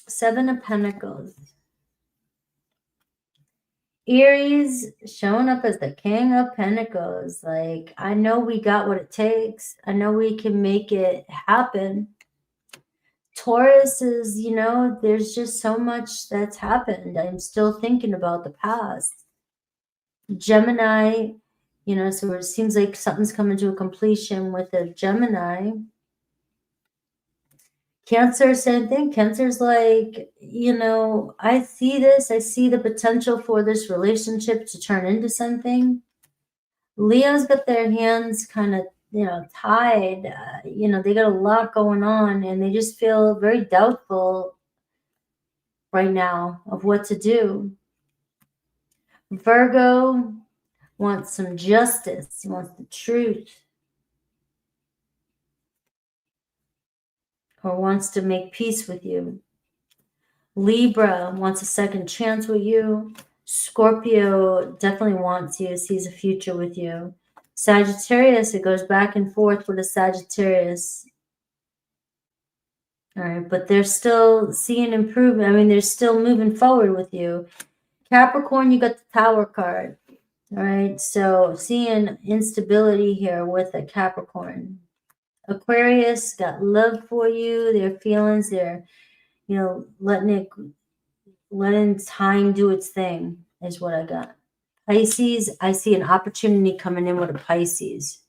7 of Pentacles. Aries showing up as the King of Pentacles. Like, I know we got what it takes. I know we can make it happen. Taurus is, you know, there's just so much that's happened. I'm still thinking about the past. Gemini, you know, so it seems like something's coming to a completion with a Gemini. Cancer, same thing. Cancer's like, you know, I see this. I see the potential for this relationship to turn into something. Leo's got their hands kind of, you know, tied. You know, they got a lot going on and they just feel very doubtful right now of what to do. Virgo wants some justice. He wants the truth. Or wants to make peace with you. Libra wants a second chance with you. Scorpio definitely wants you, sees a future with you. Sagittarius, it goes back and forth with a Sagittarius. All right, but they're still seeing improvement. I mean, they're still moving forward with you. Capricorn, you got the Tower card. All right, so seeing instability here with a Capricorn. Aquarius got love for you, their feelings, they're, you know, letting time do its thing is what I got. Pisces, I see an opportunity coming in with a Pisces.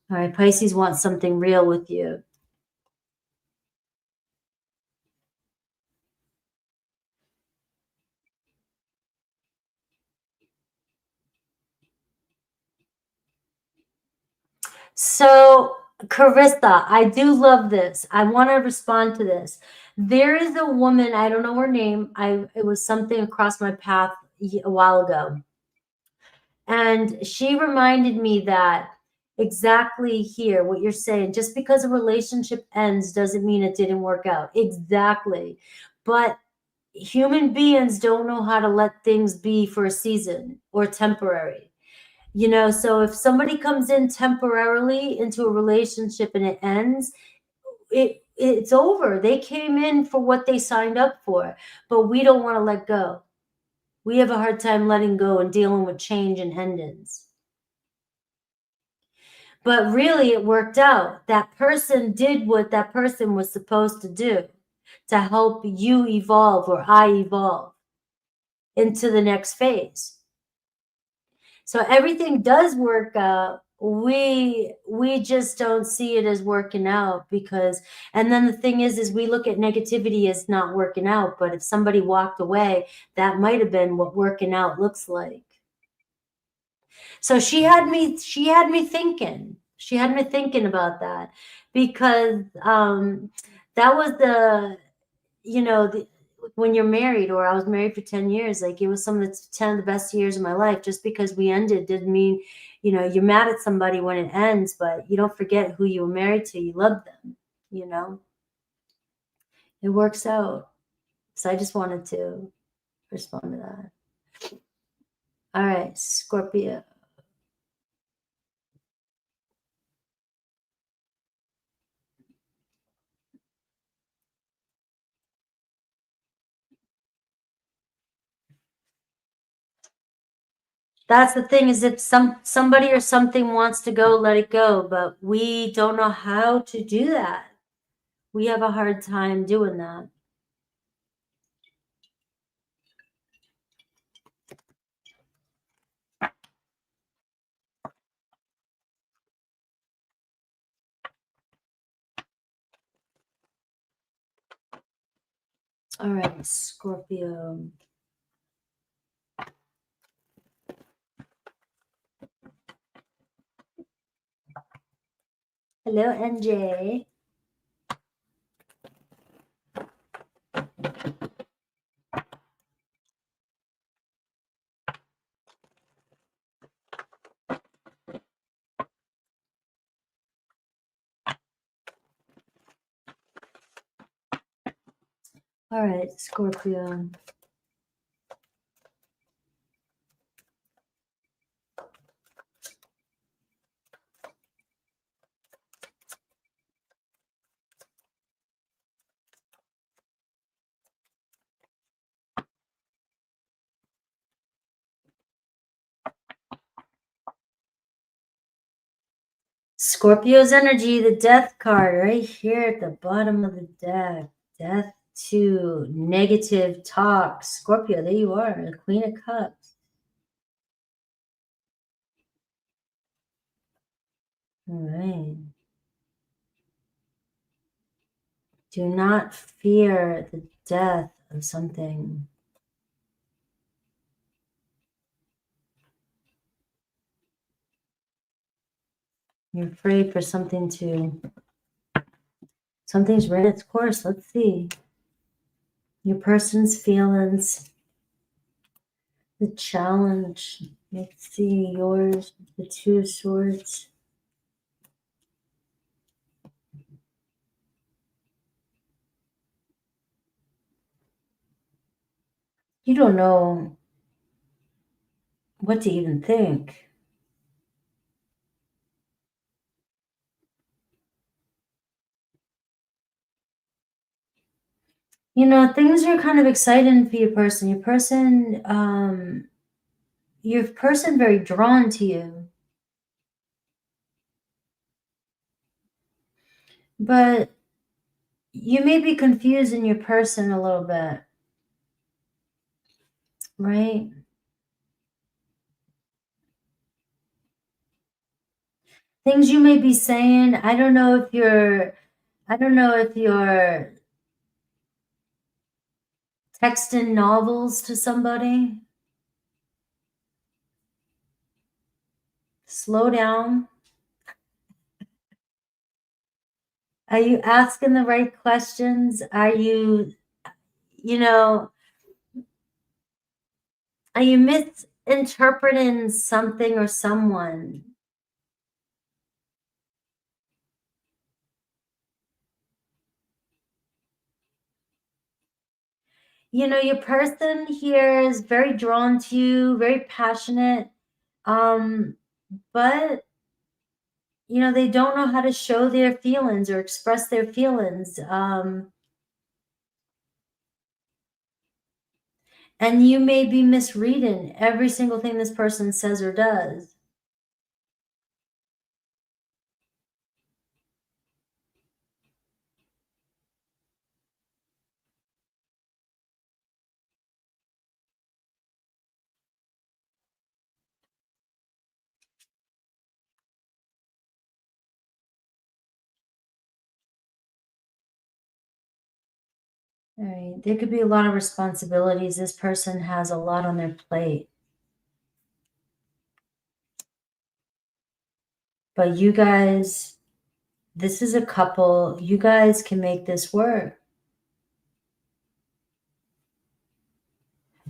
All right, Pisces wants something real with you. So, Carissa, I do love this. I want to respond to this. There is a woman, I don't know her name. It was something across my path a while ago. And she reminded me that exactly here, what you're saying, just because a relationship ends doesn't mean it didn't work out. Exactly. But human beings don't know how to let things be for a season or temporary. You know, so if somebody comes in temporarily into a relationship and it ends, it's over. They came in for what they signed up for, but we don't want to let go. We have a hard time letting go and dealing with change and endings. But really, it worked out. That person did what that person was supposed to do to help you evolve, or I evolve into the next phase. So everything does work out. We just don't see it as working out because, and then the thing is we look at negativity as not working out, but if somebody walked away, that might have been what working out looks like. So she had me thinking. She had me thinking about that because that was the, you know, when you're married, or I was married for 10 years, like it was some of the 10 of the best years of my life. Just because we ended didn't mean, you know, you're mad at somebody when it ends, but you don't forget who you were married to. You love them, you know. It works out. So I just wanted to respond to that. All right, Scorpio. That's the thing, is if somebody or something wants to go, let it go, but we don't know how to do that. We have a hard time doing that. All right, Scorpio. Hello, NJ. All right, Scorpio. Scorpio's energy, the death card right here at the bottom of the deck. Death to negative talk. Scorpio, there you are, the Queen of Cups. All right. Do not fear the death of something. You're afraid for something to... Something's ran its course. Let's see. Your person's feelings. The challenge. Let's see. Yours. The Two of Swords. You don't know what to even think. You know, things are kind of exciting for your person. Your person very drawn to you. But you may be confusing your person a little bit. Right? Things you may be saying, I don't know if you're texting novels to somebody. Slow down. Are you asking the right questions? Are you, are you misinterpreting something or someone? You know, your person here is very drawn to you, very passionate, but they don't know how to show their feelings or express their feelings. And you may be misreading every single thing this person says or does. All right. There could be a lot of responsibilities. This person has a lot on their plate. But you guys, this is a couple. You guys can make this work.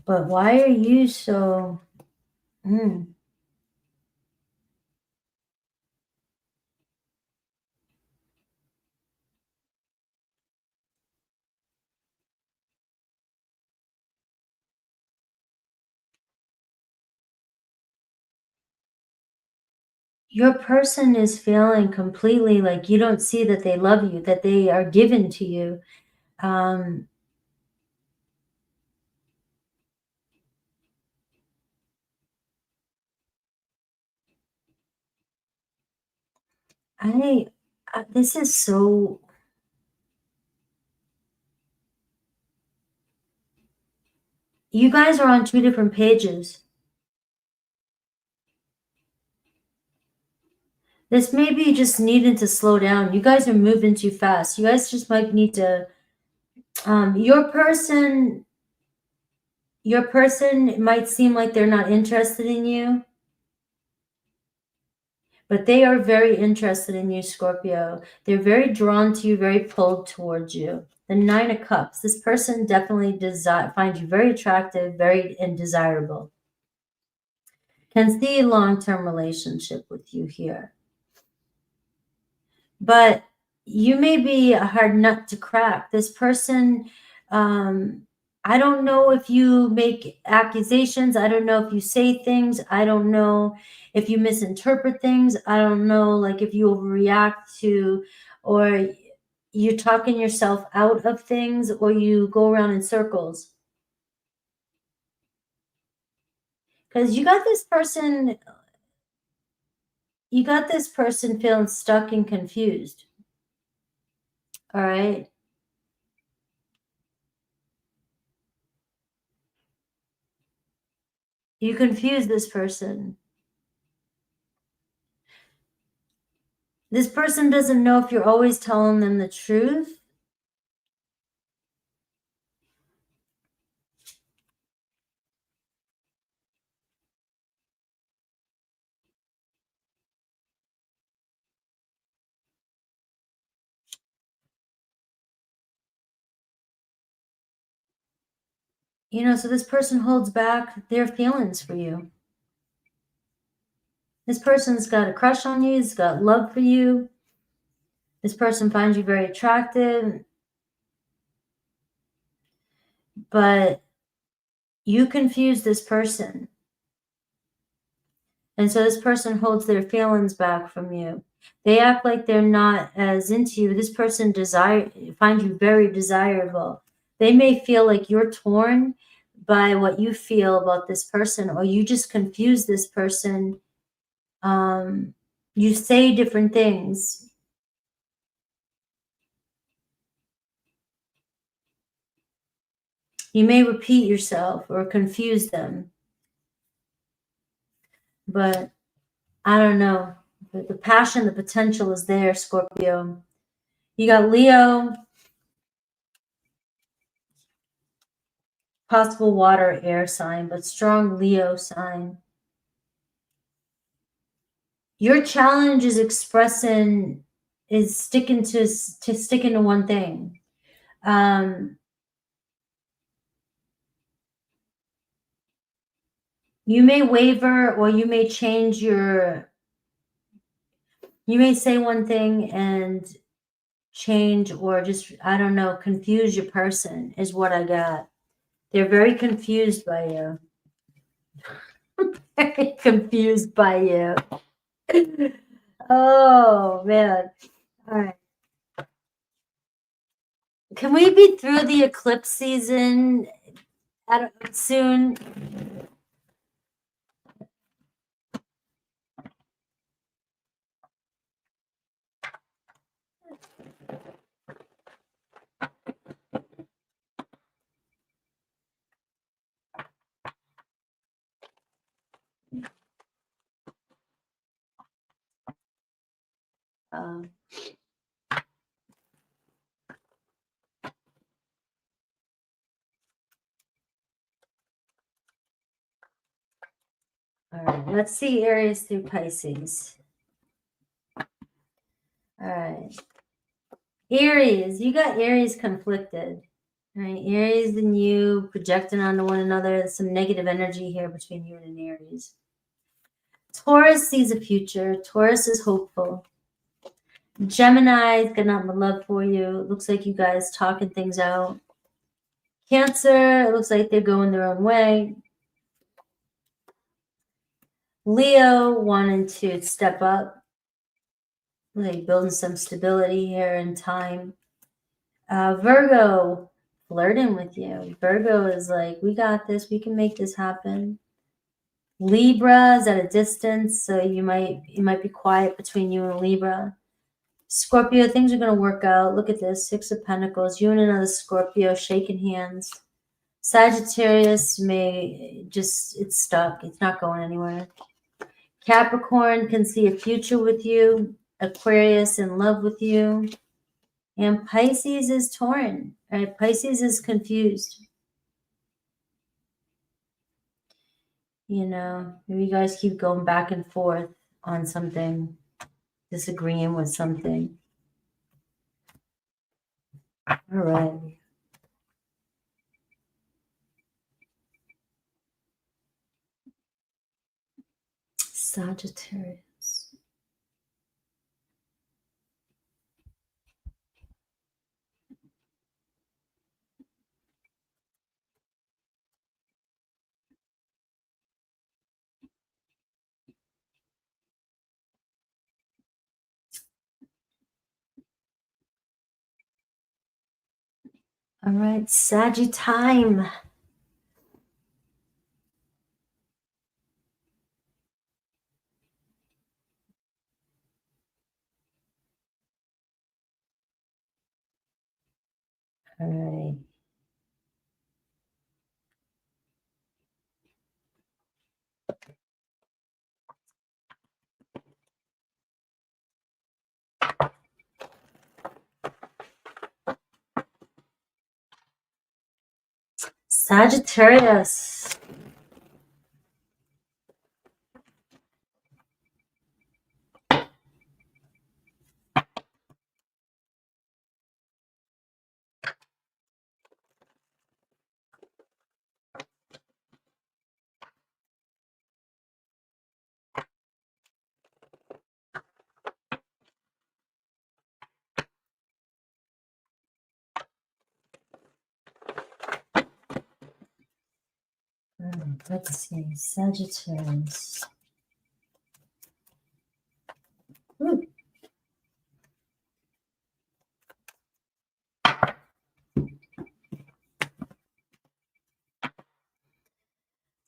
But why are you so... Your person is feeling completely like you don't see that they love you, that they are given to you. This is so... You guys are on two different pages. This may be just needing to slow down. You guys are moving too fast. You guys just might need to... Your person might seem like they're not interested in you, but they are very interested in you, Scorpio. They're very drawn to you, very pulled towards you. The Nine of Cups. This person definitely finds you very attractive, very desirable. Can see a long-term relationship with you here. But you may be a hard nut to crack. This person, I don't know if you make accusations. I don't know if you say things. I don't know if you misinterpret things. I don't know, like, if you overreact to, or you're talking yourself out of things, or you go around in circles. Because you got this person... you got this person feeling stuck and confused. All right. You confuse this person. This person doesn't know if you're always telling them the truth. You know, so this person holds back their feelings for you. This person's got a crush on you. He's got love for you. This person finds you very attractive. But you confuse this person. And so this person holds their feelings back from you. They act like they're not as into you. This person finds you very desirable. They may feel like you're torn by what you feel about this person, or you just confuse this person. You say different things. You may repeat yourself or confuse them. But I don't know. The passion, the potential is there, Scorpio. You got Leo, possible water, air sign, but strong Leo sign. Your challenge is sticking to one thing. You may waver, or you may change you may say one thing and change, or just, I don't know, confuse your person is what I got. They're very confused by you. Very confused by you. Oh, man. All right. Can we be through the eclipse season soon? All right, let's see Aries through Pisces. All right. Aries, you got Aries conflicted. All right, Aries and you projecting onto one another. There's some negative energy here between you and an Aries. Taurus sees a future. Taurus is hopeful. Gemini's got nothing but love for you. It looks like you guys talking things out. Cancer, it looks like they're going their own way. Leo wanting to step up. Like building some stability here in time. Virgo flirting with you. Virgo is like, we got this. We can make this happen. Libra is at a distance, so it might be quiet between you and Libra. Scorpio, things are going to work out. Look at this, 6 of Pentacles. You and another Scorpio shaking hands. Sagittarius it's stuck. It's not going anywhere. Capricorn can see a future with you. Aquarius in love with you. And Pisces is torn. Right? Pisces is confused. You know, maybe you guys keep going back and forth on something, disagreeing with something. All right. Sagittarius. All right, Saggy time. All right. Sagittarius. Let's see. Sagittarius. Ooh.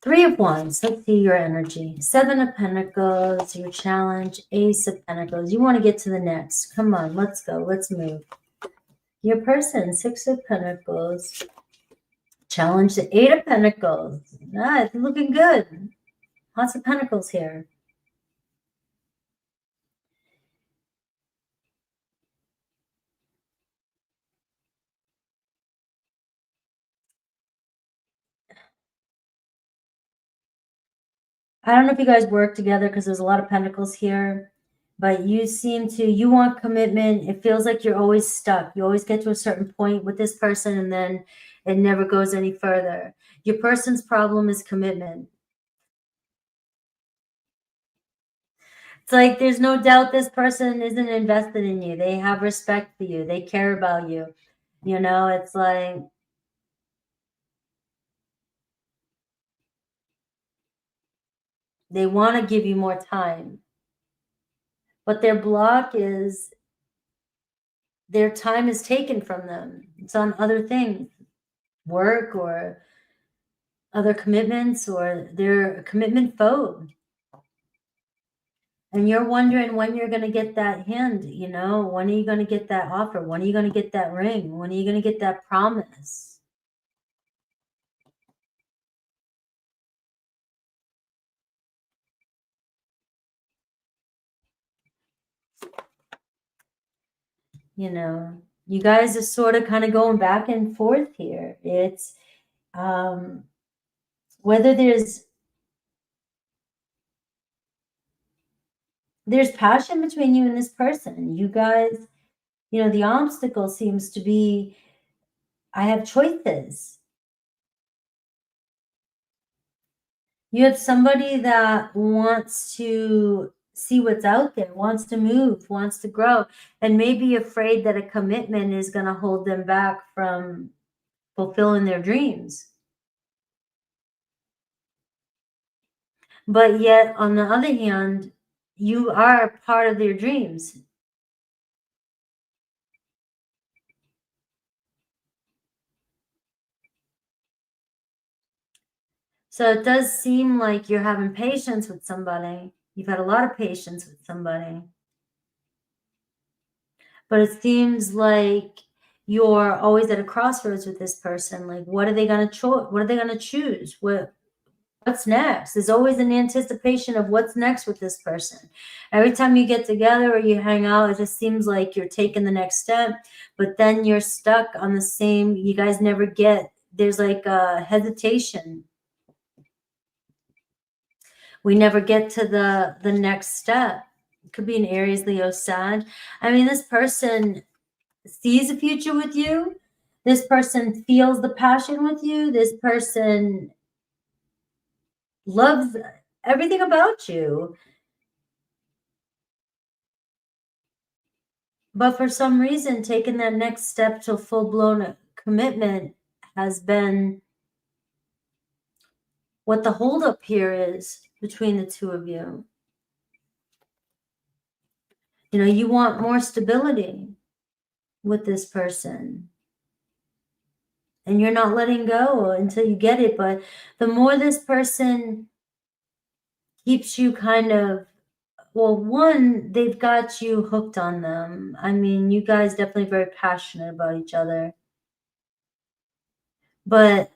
Three of Wands. Let's see your energy. Seven of Pentacles, your challenge. Ace of Pentacles. You want to get to the next. Come on, let's go. Let's move. Your person, Six of Pentacles. Challenge, the Eight of Pentacles. Ah, it's looking good. Lots of Pentacles here. I don't know if you guys work together because there's a lot of Pentacles here, but you seem to, you want commitment. It feels like you're always stuck. You always get to a certain point with this person and then it never goes any further. Your person's problem is commitment. It's like there's no doubt this person isn't invested in you. They have respect for you. They care about you. You know, it's like they want to give you more time. But their block is their time is taken from them. It's on other things, work or other commitments, or they're a commitment phobe. And you're wondering when you're going to get that hand, you know, when are you going to get that offer? When are you going to get that ring? When are you going to get that promise? You know, you guys are sort of kind of going back and forth here. It's whether there's passion between you and this person. You guys, you know, the obstacle seems to be, I have choices. You have somebody that wants to see what's out there, wants to move, wants to grow, and maybe afraid that a commitment is going to hold them back from fulfilling their dreams. But yet, on the other hand, you are part of their dreams. So it does seem like you're having patience with somebody. You've had a lot of patience with somebody. But it seems like you're always at a crossroads with this person. Like, what are they going to what are they going to choose? What's next? There's always an anticipation of what's next with this person. Every time you get together or you hang out, it just seems like you're taking the next step, but then you're stuck on the same, you guys never get, there's like a hesitation. We never get to the next step. It could be an Aries, Leo, Sag. I mean, this person sees a future with you. This person feels the passion with you. This person loves everything about you. But for some reason, taking that next step to full-blown commitment has been what the holdup here is between the two of you. You know, you want more stability with this person. And you're not letting go until you get it. But the more this person keeps you kind of, well, one, they've got you hooked on them. I mean, you guys definitely very passionate about each other. but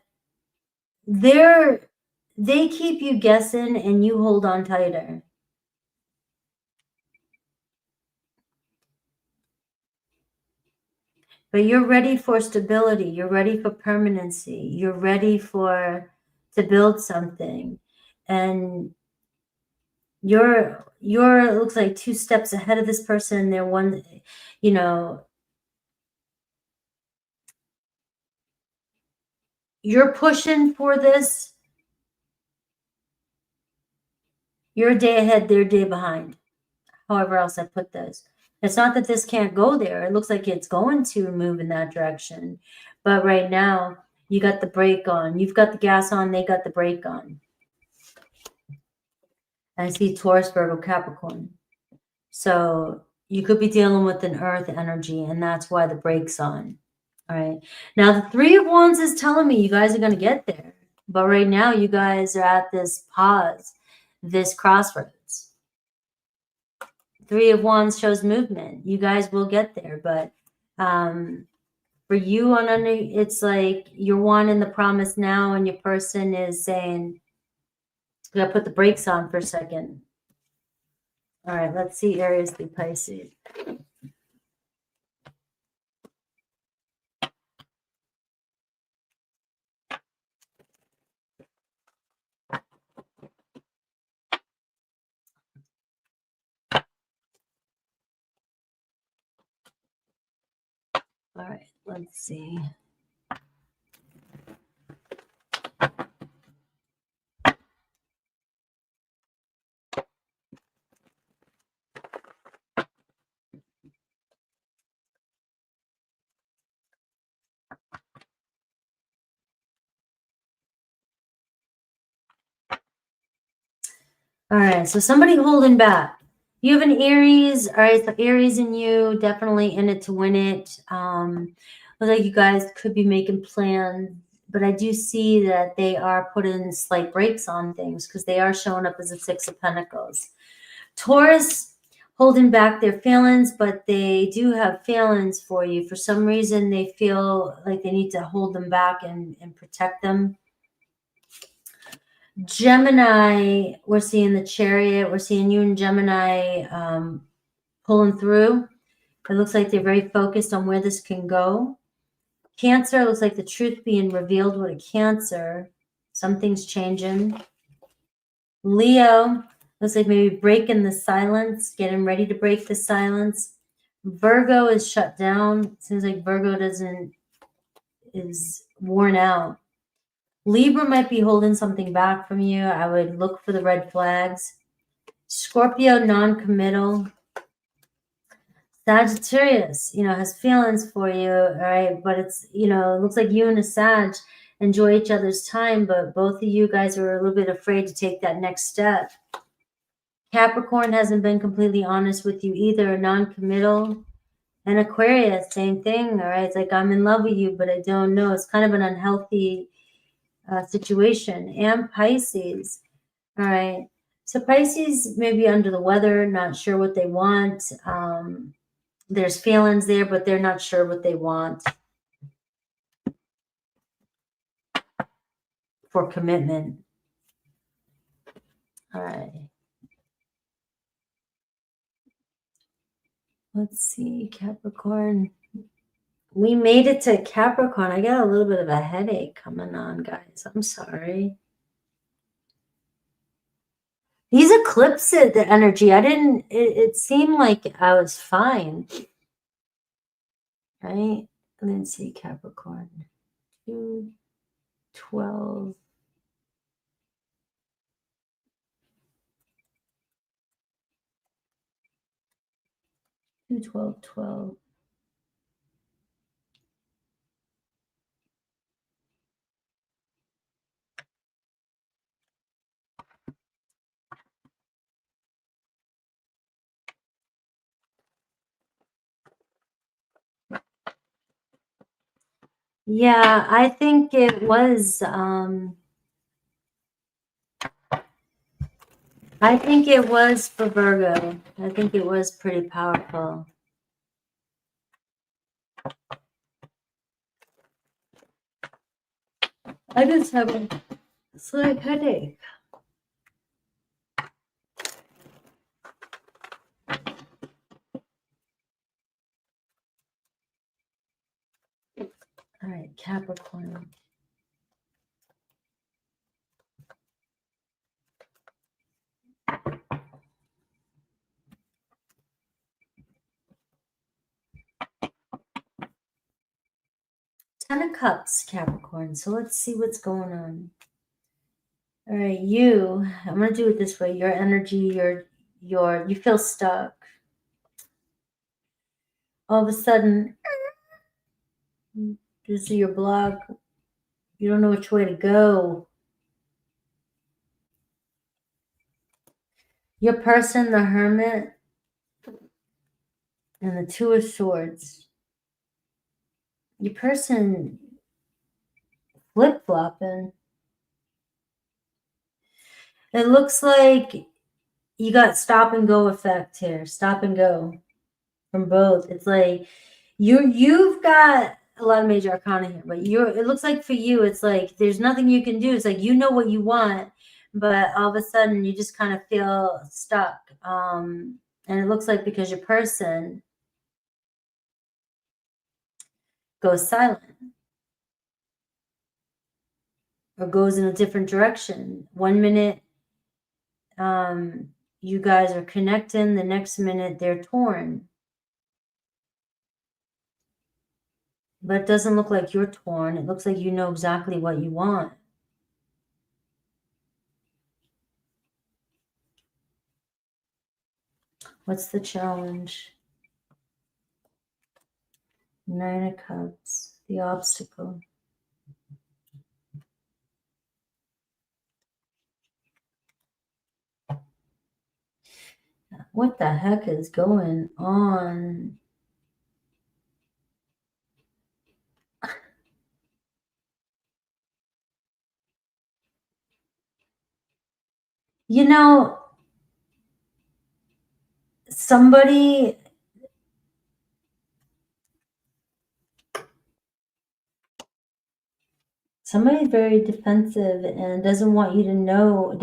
they keep you guessing and you hold on tighter. But you're ready for stability. You're ready for permanency. You're ready to build something. And you're it looks like 2 steps ahead of this person. They're one, you know, you're pushing for this. You're a day ahead, they're a day behind. However else I put this. It's not that this can't go there. It looks like it's going to move in that direction. But right now, you got the brake on. You've got the gas on, they got the brake on. I see Taurus, Virgo, Capricorn. So you could be dealing with an earth energy, and that's why the brake's on. All right. Now, the 3 of Wands is telling me you guys are going to get there. But right now, you guys are at this pause, this crossroads. 3 of Wands shows movement. You guys will get there. But for you, it's like you're wanting the promise now, and your person is saying, you got to put the brakes on for a second. All right, let's see Aries through Pisces. All right, let's see. All right, so somebody holding back. You have an Aries. All right, so Aries in you, definitely in it to win it. Looks like you guys could be making plans, but I do see that they are putting slight brakes on things because they are showing up as a 6 of Pentacles. Taurus holding back their feelings, but they do have feelings for you. For some reason, they feel like they need to hold them back and protect them. Gemini, we're seeing the Chariot. We're seeing you and Gemini pulling through. It looks like they're very focused on where this can go. Cancer, looks like the truth being revealed with a Cancer. Something's changing. Leo, looks like maybe breaking the silence, getting ready to break the silence. Virgo is shut down. Seems like Virgo is worn out. Libra might be holding something back from you. I would look for the red flags. Scorpio, non-committal. Sagittarius, has feelings for you, all right? But it's, it looks like you and a Sag enjoy each other's time, but both of you guys are a little bit afraid to take that next step. Capricorn hasn't been completely honest with you either, non-committal. And Aquarius, same thing, all right? It's like, I'm in love with you, but I don't know. It's kind of an unhealthy situation. And Pisces, all right? So Pisces may be under the weather, not sure what they want. There's feelings there, but they're not sure what they want for commitment. All right. Let's see, Capricorn. We made it to Capricorn. I got a little bit of a headache coming on, guys. I'm sorry. These eclipses, the energy, it seemed like I was fine. Right? Let's see, Capricorn. 2, 12. Two, 12, 12. Yeah, I think it was for Virgo. I think it was pretty powerful. I just have a slight headache. All right, Capricorn. Ten of Cups, Capricorn. So let's see what's going on. All right, I'm going to do it this way. Your energy, you feel stuck. All of a sudden, this is your block. You don't know which way to go. Your person, the Hermit, and the Two of Swords. Your person flip-flopping. It looks like you got stop and go effect here. Stop and go from both. It's like you've got a lot of major arcana here, but it looks like for you, it's like there's nothing you can do. It's like you know what you want, but all of a sudden you just kind of feel stuck. And it looks like because your person goes silent or goes in a different direction. 1 minute you guys are connecting, the next minute they're torn. But it doesn't look like you're torn. It looks like you know exactly what you want. What's the challenge? 9 of Cups, the obstacle. What the heck is going on? You know, somebody's very defensive and doesn't want you to know,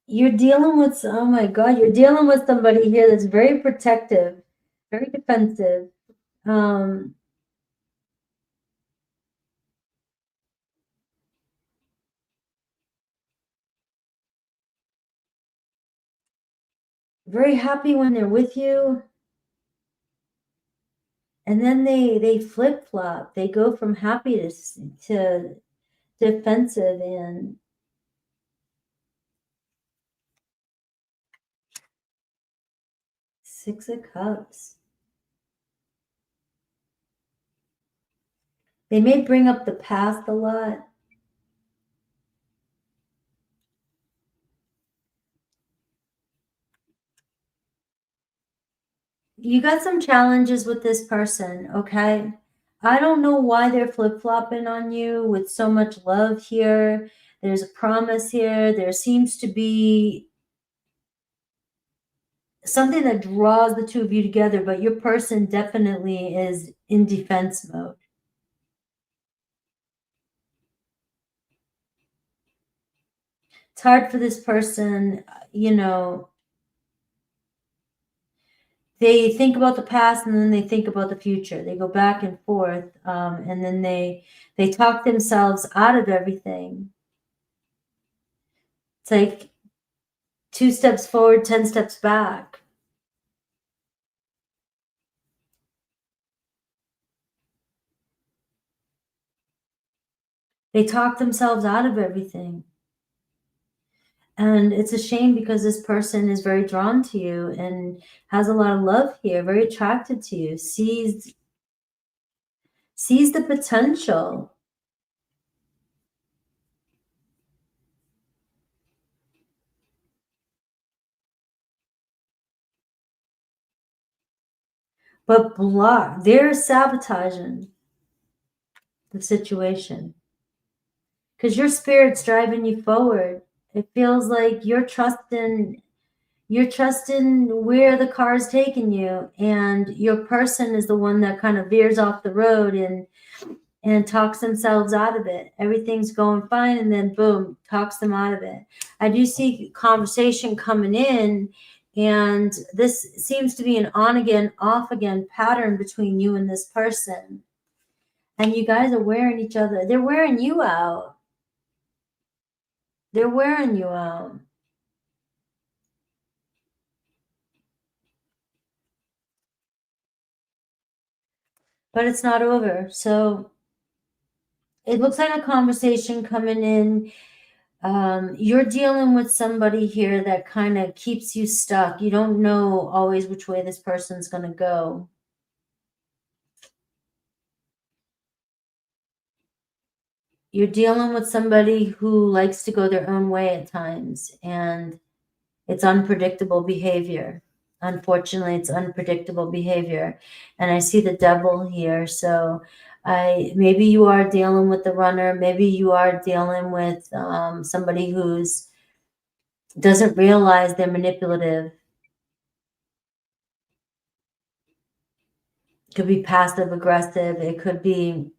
you're dealing with, oh my God, you're dealing with somebody here that's very protective, very defensive. Very happy when they're with you. And then they flip-flop. They go from happy to defensive. And Six of Cups. They may bring up the past a lot. You got some challenges with this person, okay? I don't know why they're flip-flopping on you with so much love here. There's a promise here. There seems to be something that draws the two of you together, but your person definitely is in defense mode. It's hard for this person, you know, they think about the past and then they think about the future. They go back and forth, and then they talk themselves out of everything. It's like 2 steps forward, 10 steps back. They talk themselves out of everything. And it's a shame because this person is very drawn to you and has a lot of love here, very attracted to you, sees the potential. But they're sabotaging the situation. Because your spirit's driving you forward. It feels like you're trusting you're trusting where the car's taking you, and your person is the one that kind of veers off the road and talks themselves out of it. Everything's going fine, and then boom, talks them out of it. I do see conversation coming in, and this seems to be an on again, off again pattern between you and this person. And you guys are wearing each other. They're wearing you out. They're wearing you out. But it's not over. So it looks like a conversation coming in. You're dealing with somebody here that kind of keeps you stuck. You don't know always which way this person's going to go. You're dealing with somebody who likes to go their own way at times, and it's unpredictable behavior. Unfortunately, it's unpredictable behavior. And I see the devil here. So maybe you are dealing with the runner. Maybe you are dealing with somebody who's doesn't realize they're manipulative. It could be passive aggressive. It could be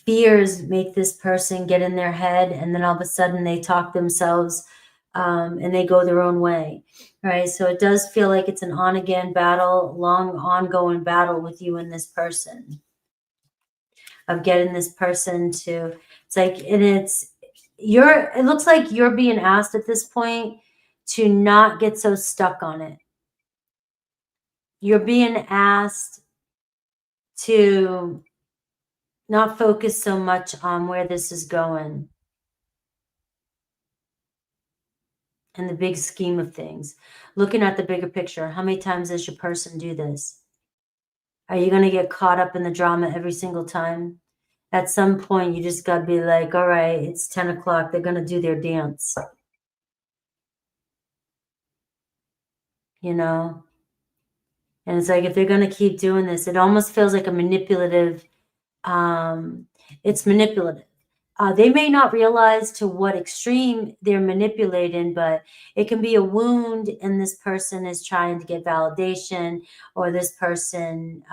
fears make this person get in their head, and then all of a sudden they talk themselves and they go their own way. All right. So it does feel like it's an on again battle, long ongoing battle with you and this person, of getting this person to, it's like, and it looks like you're being asked at this point to not get so stuck on it. You're being asked to not focus so much on where this is going in the big scheme of things. Looking at the bigger picture, how many times does your person do this? Are you going to get caught up in the drama every single time? At some point, you just got to be like, all right, it's 10 o'clock. They're going to do their dance. You know? And it's like, if they're going to keep doing this, it almost feels like a manipulative, it's manipulative. They may not realize to what extreme they're manipulating, but it can be a wound, and this person is trying to get validation, or this person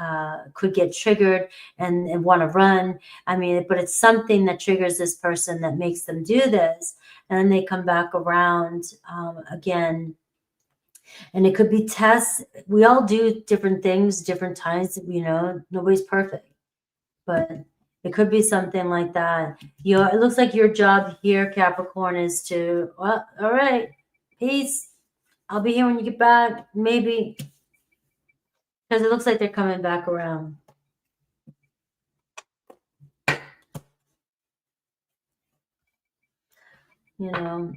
could get triggered and want to run. I mean, but it's something that triggers this person that makes them do this, and then they come back around again. And it could be tests. We all do different things, different times, you know, nobody's perfect, but it could be something like that. It looks like your job here, Capricorn, is to, well, all right, peace. I'll be here when you get back, maybe. Because it looks like they're coming back around. You know.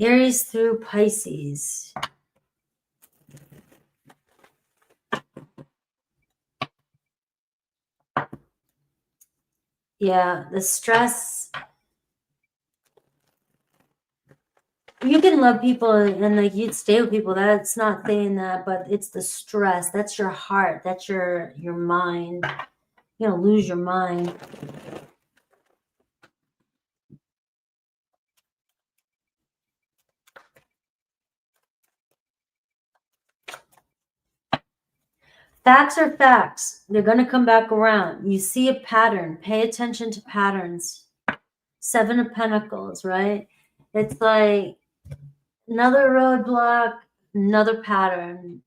Aries through Pisces. Yeah, the stress. You can love people and like you'd stay with people. That's not saying that, but it's the stress. That's your heart. That's your mind. You're gonna lose your mind. Facts are facts. They're going to come back around. You see a pattern. Pay attention to patterns. 7 of Pentacles, right? It's like another roadblock, another pattern.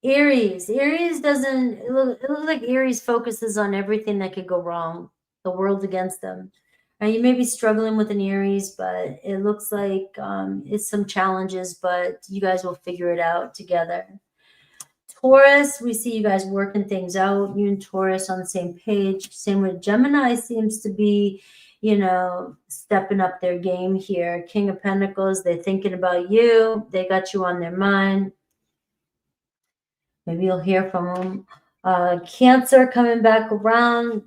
Aries doesn't, it looks like Aries focuses on everything that could go wrong. The world's against them. And you may be struggling with an Aries, but it looks like it's some challenges, but you guys will figure it out together. Taurus, we see you guys working things out. You and Taurus on the same page. Same with Gemini seems to be, you know, stepping up their game here. King of Pentacles, they're thinking about you. They got you on their mind. Maybe you'll hear from them. Cancer coming back around.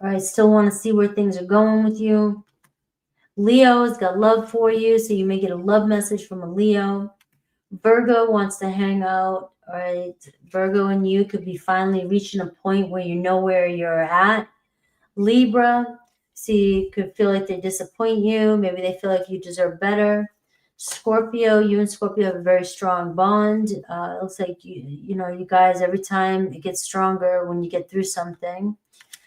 I still want to see where things are going with you. Leo's got love for you, so you may get a love message from a Leo. Virgo wants to hang out All right, Virgo and you could be finally reaching a point where you know where you're at. Libra, see, could feel like they disappoint you. Maybe they feel like you deserve better. Scorpio, you and Scorpio have a very strong bond. It looks like you know, you guys, every time it gets stronger when you get through something.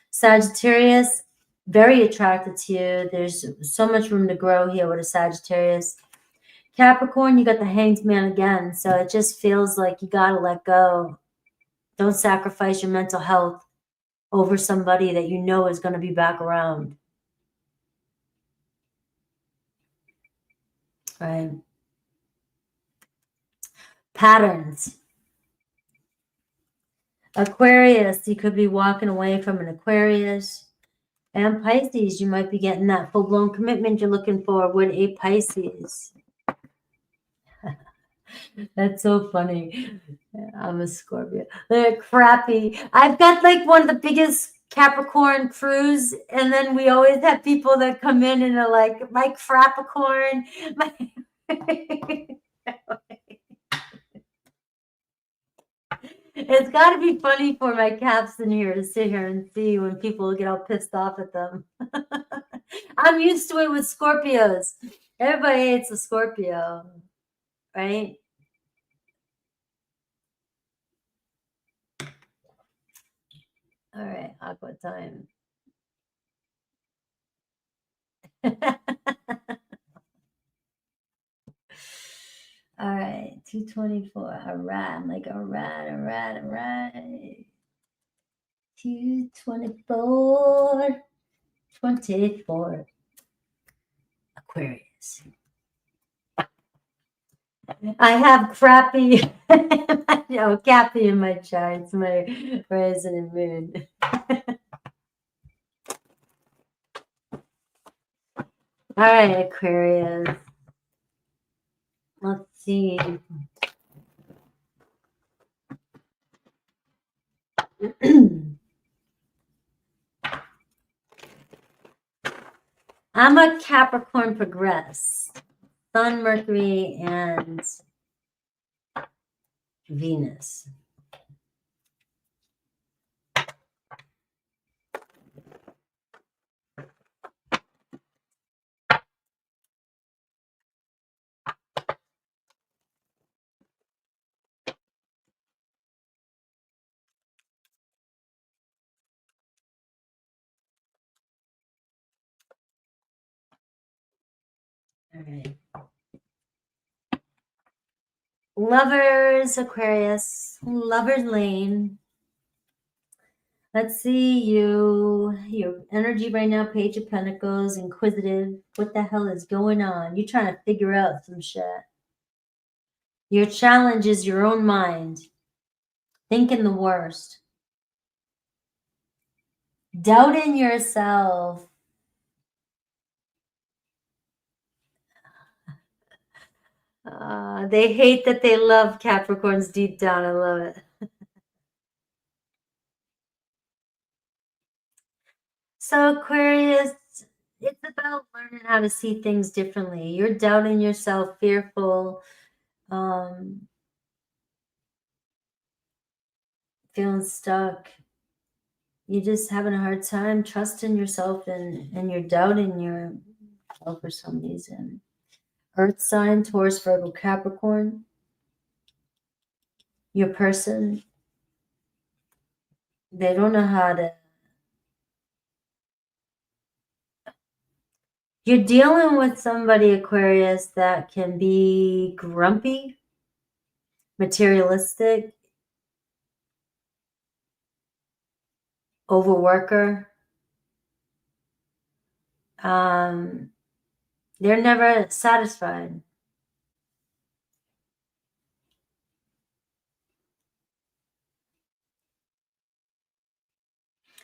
Sagittarius, very attracted to you. There's so much room to grow here with a Sagittarius. Capricorn, you got the Hanged Man again. So it just feels like you got to let go. Don't sacrifice your mental health over somebody that you know is going to be back around. Right? Patterns. Aquarius, you could be walking away from an Aquarius. And Pisces, you might be getting that full-blown commitment you're looking for with a Pisces. That's so funny. I'm a Scorpio. They're crappy. I've got like one of the biggest Capricorn crews, and then we always have people that come in and are like, my Capricorn. It's got to be funny for my caps in here to sit here and see when people get all pissed off at them. I'm used to it with Scorpios. Everybody hates a Scorpio, right? All right, aqua time. All right, 224. All right, I'm like, all right. 224. 24. Aquarius. I have crappy, Cappy in my chart. It's my resident moon. All right, Aquarius. Let's see. I'm a Capricorn progress. Sun, Mercury, and Venus. All right. Lovers, Aquarius. Lovers lane. Let's see you. Your energy right now, Page of Pentacles, inquisitive. What the hell is going on? You're trying to figure out some shit. Your challenge is your own mind. Thinking the worst. Doubting yourself. They hate that they love Capricorns deep down. I love it. So Aquarius, it's about learning how to see things differently. You're doubting yourself, fearful, feeling stuck. You're just having a hard time trusting yourself, and you're doubting yourself for some reason. Earth sign, Taurus, Virgo, Capricorn. Your person, they don't know how to. You're dealing with somebody, Aquarius, that can be grumpy, materialistic, overworker. They're never satisfied.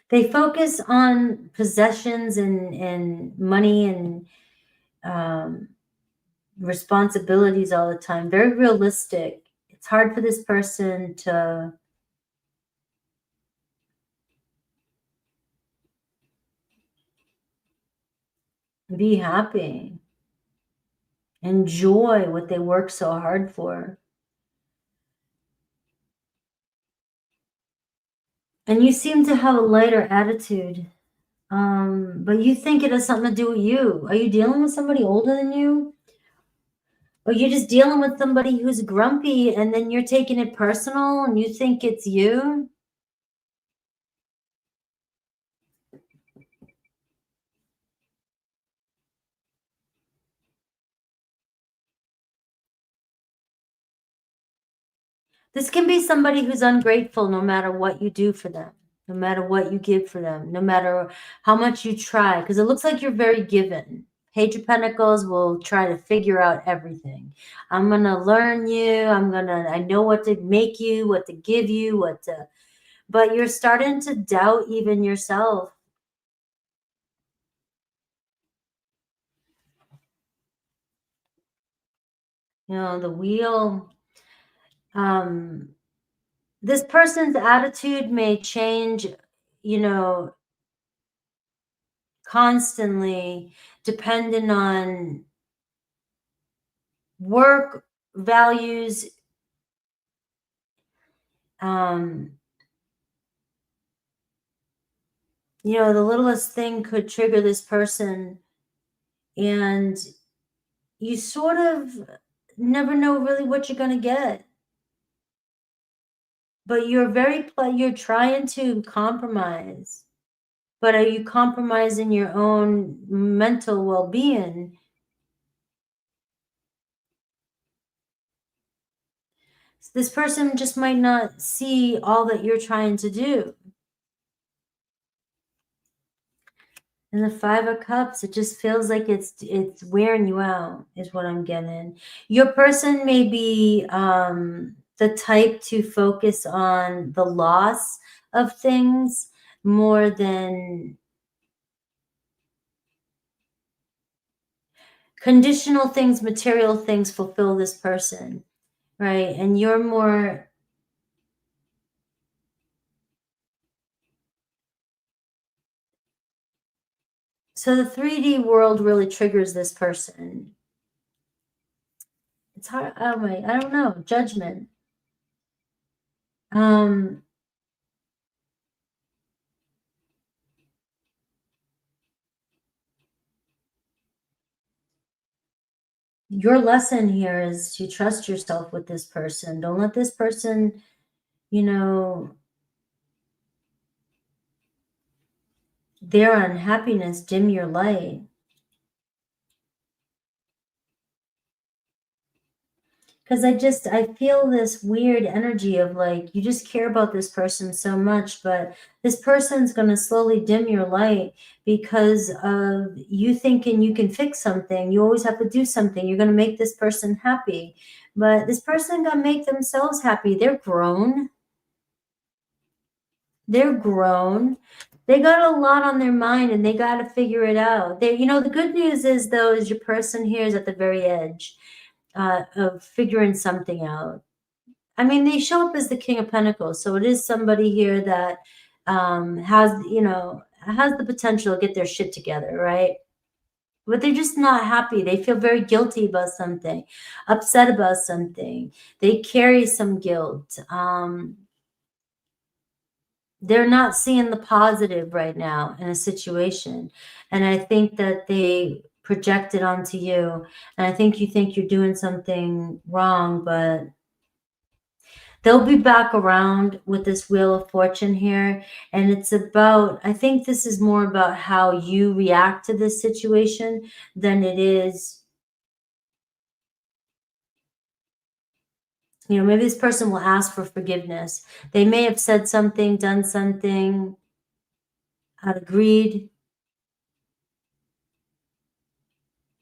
They focus on possessions and money and responsibilities all the time. Very realistic. It's hard for this person to be happy, enjoy what they work so hard for. And you seem to have a lighter attitude. But you think it has something to do with you. Are you dealing with somebody older than you? Or you're just dealing with somebody who's grumpy and then you're taking it personal and you think it's you? This can be somebody who's ungrateful no matter what you do for them, no matter what you give for them, no matter how much you try, because it looks like you're very given. Page of Pentacles will try to figure out everything. I'm going to learn you. I know what to make you, what to give you, but you're starting to doubt even yourself. You know, the wheel, this person's attitude may change, you know, constantly depending on work, values, you know, the littlest thing could trigger this person, and you sort of never know really what you're going to get. But you're trying to compromise. But are you compromising your own mental well-being? This person just might not see all that you're trying to do. And the Five of Cups, it just feels like it's wearing you out, is what I'm getting. Your person may be the type to focus on the loss of things more than conditional things, material things fulfill this person, right? And you're more... So the 3D world really triggers this person. It's hard. Oh my, I don't know. Judgment. Your lesson here is to trust yourself with this person. Don't let this person, you know, their unhappiness dim your light. Because I feel this weird energy of like, you just care about this person so much, but this person's going to slowly dim your light because of you thinking you can fix something. You always have to do something. You're going to make this person happy. But this person going to make themselves happy. They're grown. They're grown. They got a lot on their mind and they got to figure it out. They, you know, the good news is though, is your person here is at the very edge of figuring something out. I mean, they show up as the King of Pentacles, so it is somebody here that has, you know, has the potential to get their shit together, right? But they're just not happy. They feel very guilty about something, upset about something. They carry some guilt. They're not seeing the positive right now in a situation. And I think that they project it onto you. And I think you think you're doing something wrong, but they'll be back around with this Wheel of Fortune here. And it's about, I think this is more about how you react to this situation than it is, you know, maybe this person will ask for forgiveness. They may have said something, done something out of greed,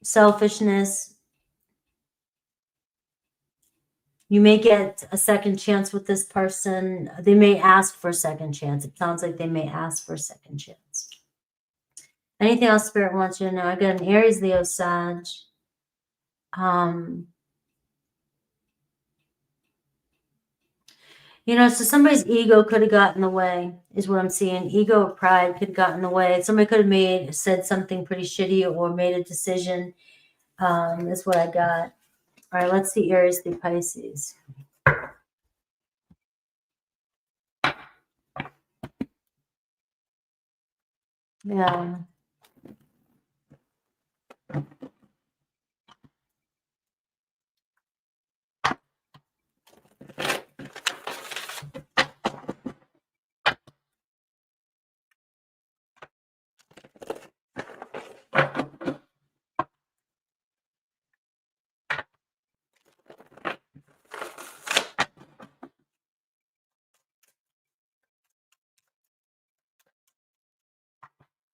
selfishness. You may get a second chance with this person. They may ask for a second chance. It sounds like they may ask for a second chance. Anything else Spirit wants you to know? I got an Aries, Leo, Sag. You know, so somebody's ego could have gotten in the way, is what I'm seeing. Ego or pride could have gotten in the way. Somebody could have said something pretty shitty or made a decision. That's what I got. All right, let's see Aries through Pisces. Yeah.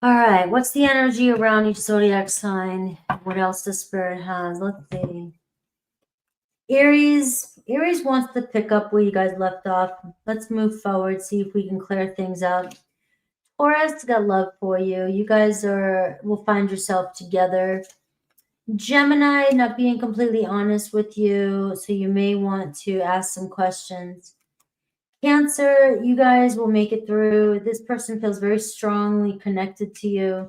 All right, what's the energy around each zodiac sign? What else the spirit has? Let's see. Aries wants to pick up where you guys left off. Let's move forward, see if we can clear things up. Taurus got love for you. You guys will find yourself together. Gemini not being completely honest with you, so you may want to ask some questions. Cancer, you guys will make it through. This person feels very strongly connected to you.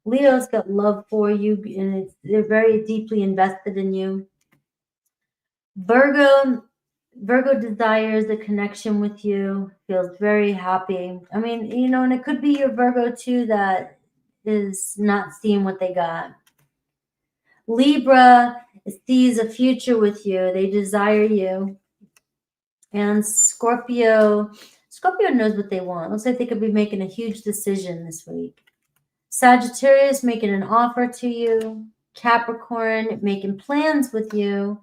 Leo's got love for you, and they're very deeply invested in you. Virgo desires a connection with you, feels very happy. I mean, you know, and it could be your Virgo too that is not seeing what they got. Libra sees a future with you. They desire you. And Scorpio knows what they want. Looks like they could be making a huge decision this week. Sagittarius making an offer to you. Capricorn making plans with you.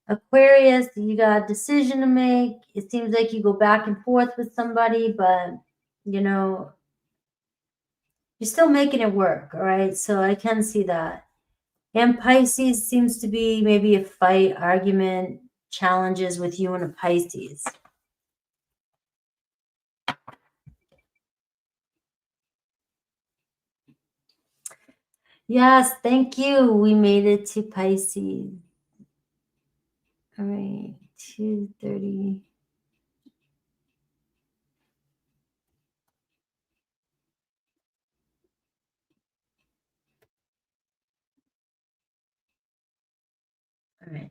Aquarius, you got a decision to make. It seems like you go back and forth with somebody, but you know, you're still making it work, all right? So I can see that. And Pisces seems to be maybe a fight, argument, challenges with you and a Pisces. Yes, thank you. We made it to Pisces. All right, 2:30. All right.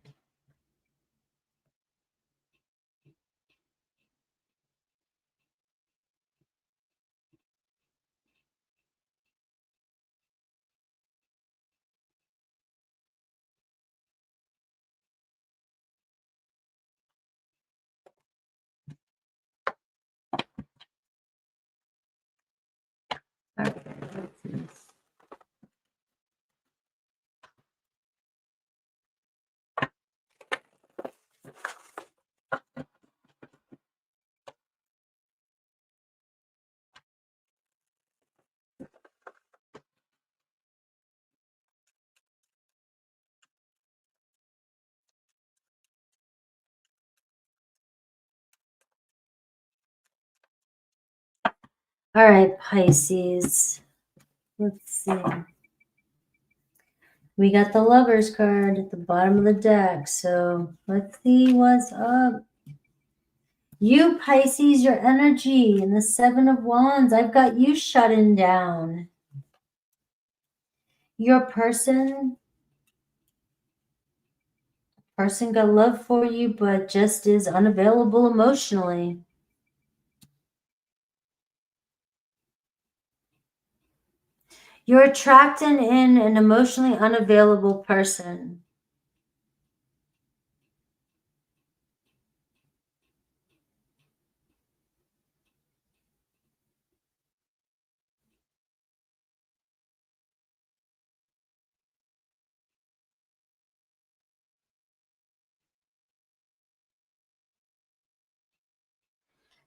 All right. Let's see this. All right, Pisces. Let's see. We got the Lovers card at the bottom of the deck. So let's see what's up. You, Pisces, your energy and the Seven of Wands. I've got you shutting down. Your person got love for you, but just is unavailable emotionally. You're attracting in an emotionally unavailable person.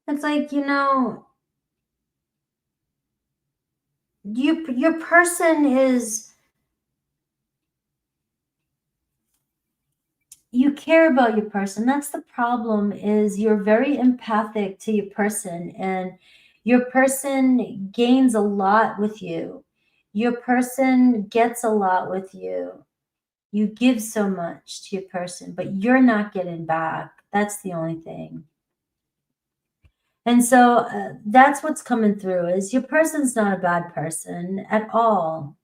It's like, you know, your person is, you care about your person. That's the problem, is you're very empathic to your person, and your person gains a lot with you. Your person gets a lot with you. You give so much to your person, but you're not getting back. That's the only thing. And so that's what's coming through, is your person's not a bad person at all.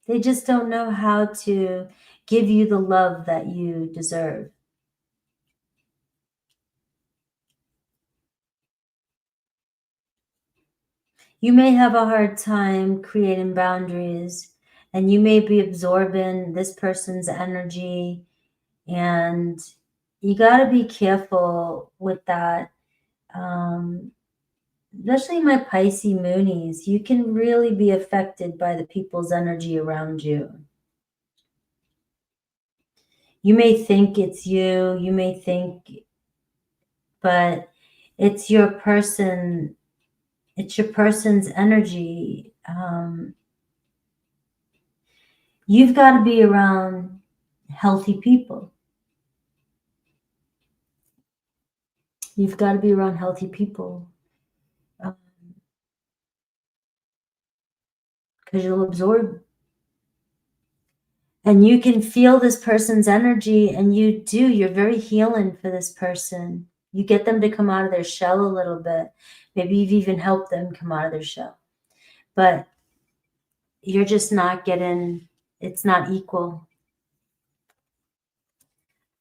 They just don't know how to give you the love that you deserve. You may have a hard time creating boundaries, and you may be absorbing this person's energy, and you got to be careful with that. Especially my Pisces Moonies, you can really be affected by the people's energy around you. You may think it's you may think, but it's your person, it's your person's energy. You've got to be around healthy people. You've got to be around healthy people. Because you'll absorb. And you can feel this person's energy, and you're very healing for this person. You get them to come out of their shell a little bit. Maybe you've even helped them come out of their shell. But you're just not getting, it's not equal.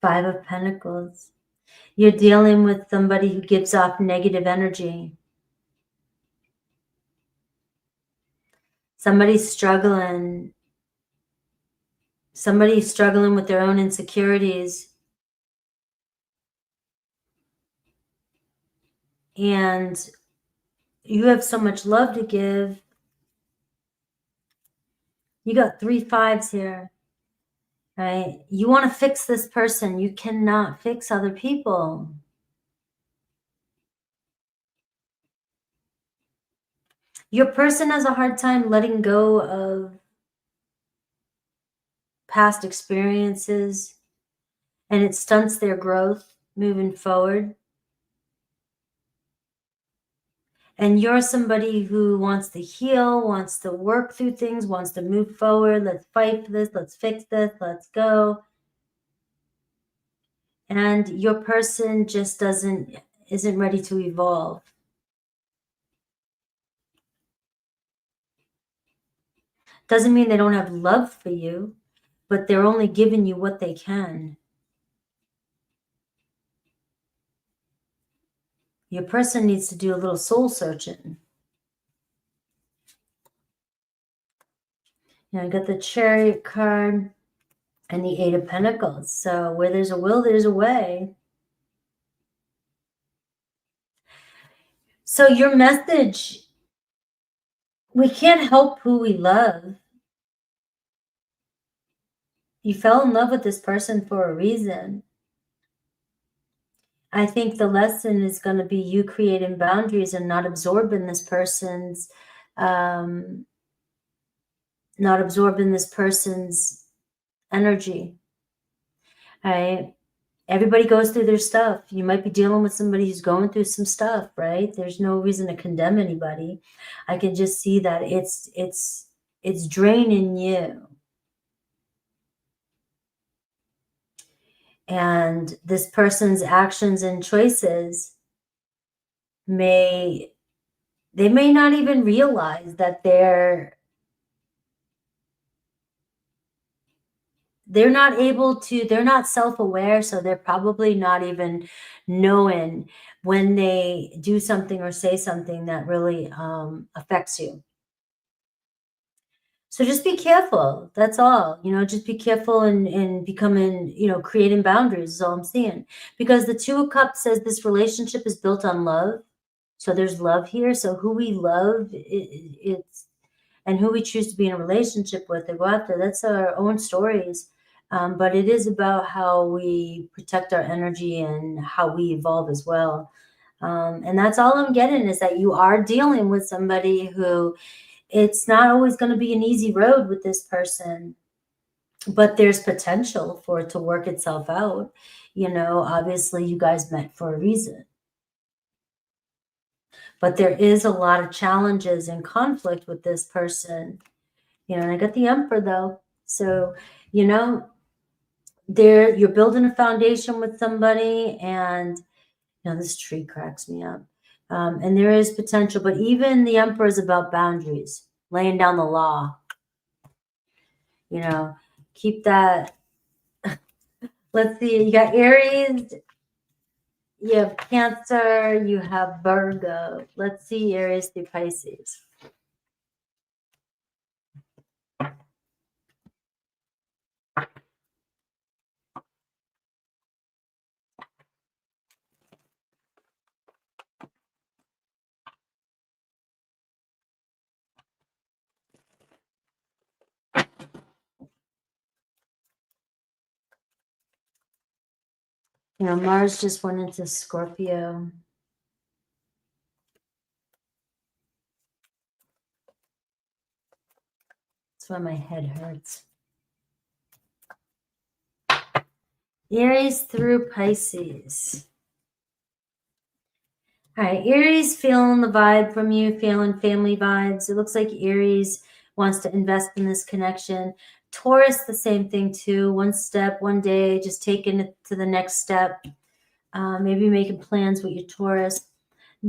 5 of Pentacles. You're dealing with somebody who gives off negative energy. Somebody's struggling. Somebody's struggling with their own insecurities. And you have so much love to give. You got 3 5s here, right? You want to fix this person. You cannot fix other people. Your person has a hard time letting go of past experiences, and it stunts their growth moving forward. And you're somebody who wants to heal, wants to work through things, wants to move forward. Let's fight for this. Let's fix this. Let's go. And your person just isn't ready to evolve. Doesn't mean they don't have love for you, but they're only giving you what they can. Your person needs to do a little soul searching. Now I got the Chariot card and the 8 of Pentacles. So where there's a will, there's a way. So your message, we can't help who we love. You fell in love with this person for a reason. I think the lesson is going to be you creating boundaries and not absorbing this person's energy. All right. Everybody goes through their stuff. You might be dealing with somebody who's going through some stuff, right? There's no reason to condemn anybody. I can just see that it's draining you. And this person's actions and choices they may not even realize that they're not self-aware, so they're probably not even knowing when they do something or say something that really affects you. So just be careful. That's all. Just be careful in becoming, creating boundaries is all I'm saying. Because the 2 of Cups says this relationship is built on love. So there's love here. So who we love, and who we choose to be in a relationship with or go after, that's our own stories. But it is about how we protect our energy and how we evolve as well. And that's all I'm getting, is that you are dealing with somebody who, it's not always going to be an easy road with this person, but there's potential for it to work itself out. Obviously you guys met for a reason. But there is a lot of challenges and conflict with this person. And I got the Emperor though. So, you're building a foundation with somebody, and this tree cracks me up. And there is potential, but even the Emperor is about boundaries, laying down the law. Keep that. Let's see, you got Aries, you have Cancer, you have Virgo. Let's see Aries through Pisces. You know, Mars just went into Scorpio. That's why my head hurts. Aries through Pisces. All right, Aries feeling the vibe from you, feeling family vibes. It looks like Aries wants to invest in this connection. Taurus, the same thing too. One step, one day, just taking it to the next step. Maybe making plans with your Taurus.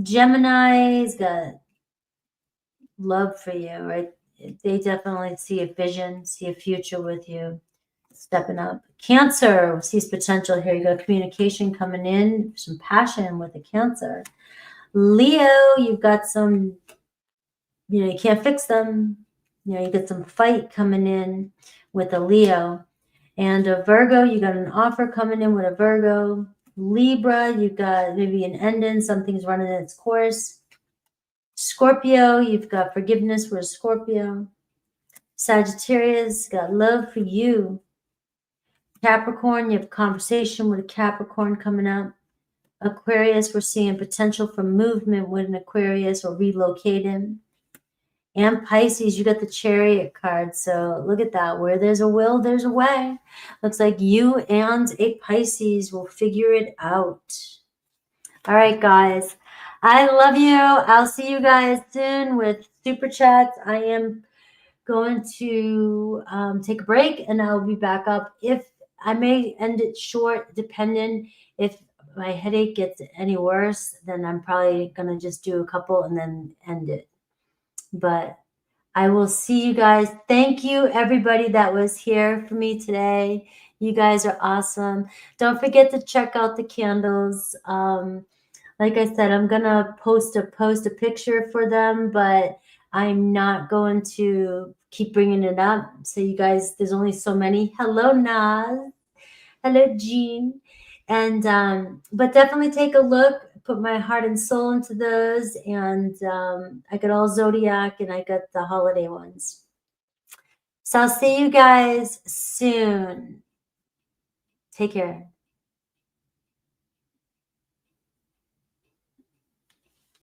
Gemini's got love for you, right? They definitely see a vision, see a future with you, stepping up. Cancer sees potential here. You got communication coming in, some passion with the Cancer. Leo, you've got some, you know, you can't fix them. You know, you get some fight coming in with a Leo. And a Virgo, you got an offer coming in with a Virgo. Libra, you've got maybe an ending, something's running its course. Scorpio, you've got forgiveness for a Scorpio. Sagittarius, got love for you. Capricorn, you have conversation with a Capricorn coming up. Aquarius, we're seeing potential for movement with an Aquarius or relocating. And Pisces, you got the Chariot card. So look at that. Where there's a will, there's a way. Looks like you and a Pisces will figure it out. All right, guys. I love you. I'll see you guys soon with Super Chats. I am going to take a break and I'll be back up. If I may end it short, depending if my headache gets any worse, then I'm probably going to just do a couple and then end it. But I will see you guys. Thank you, everybody that was here for me today. You guys are awesome. Don't forget to check out the candles. Like I said, I'm going to post a picture for them, but I'm not going to keep bringing it up. So you guys, there's only so many. Hello, Naz. Hello, Jean. And but definitely take a look. Put my heart and soul into those. And I got all Zodiac and I got the holiday ones. So I'll see you guys soon. Take care.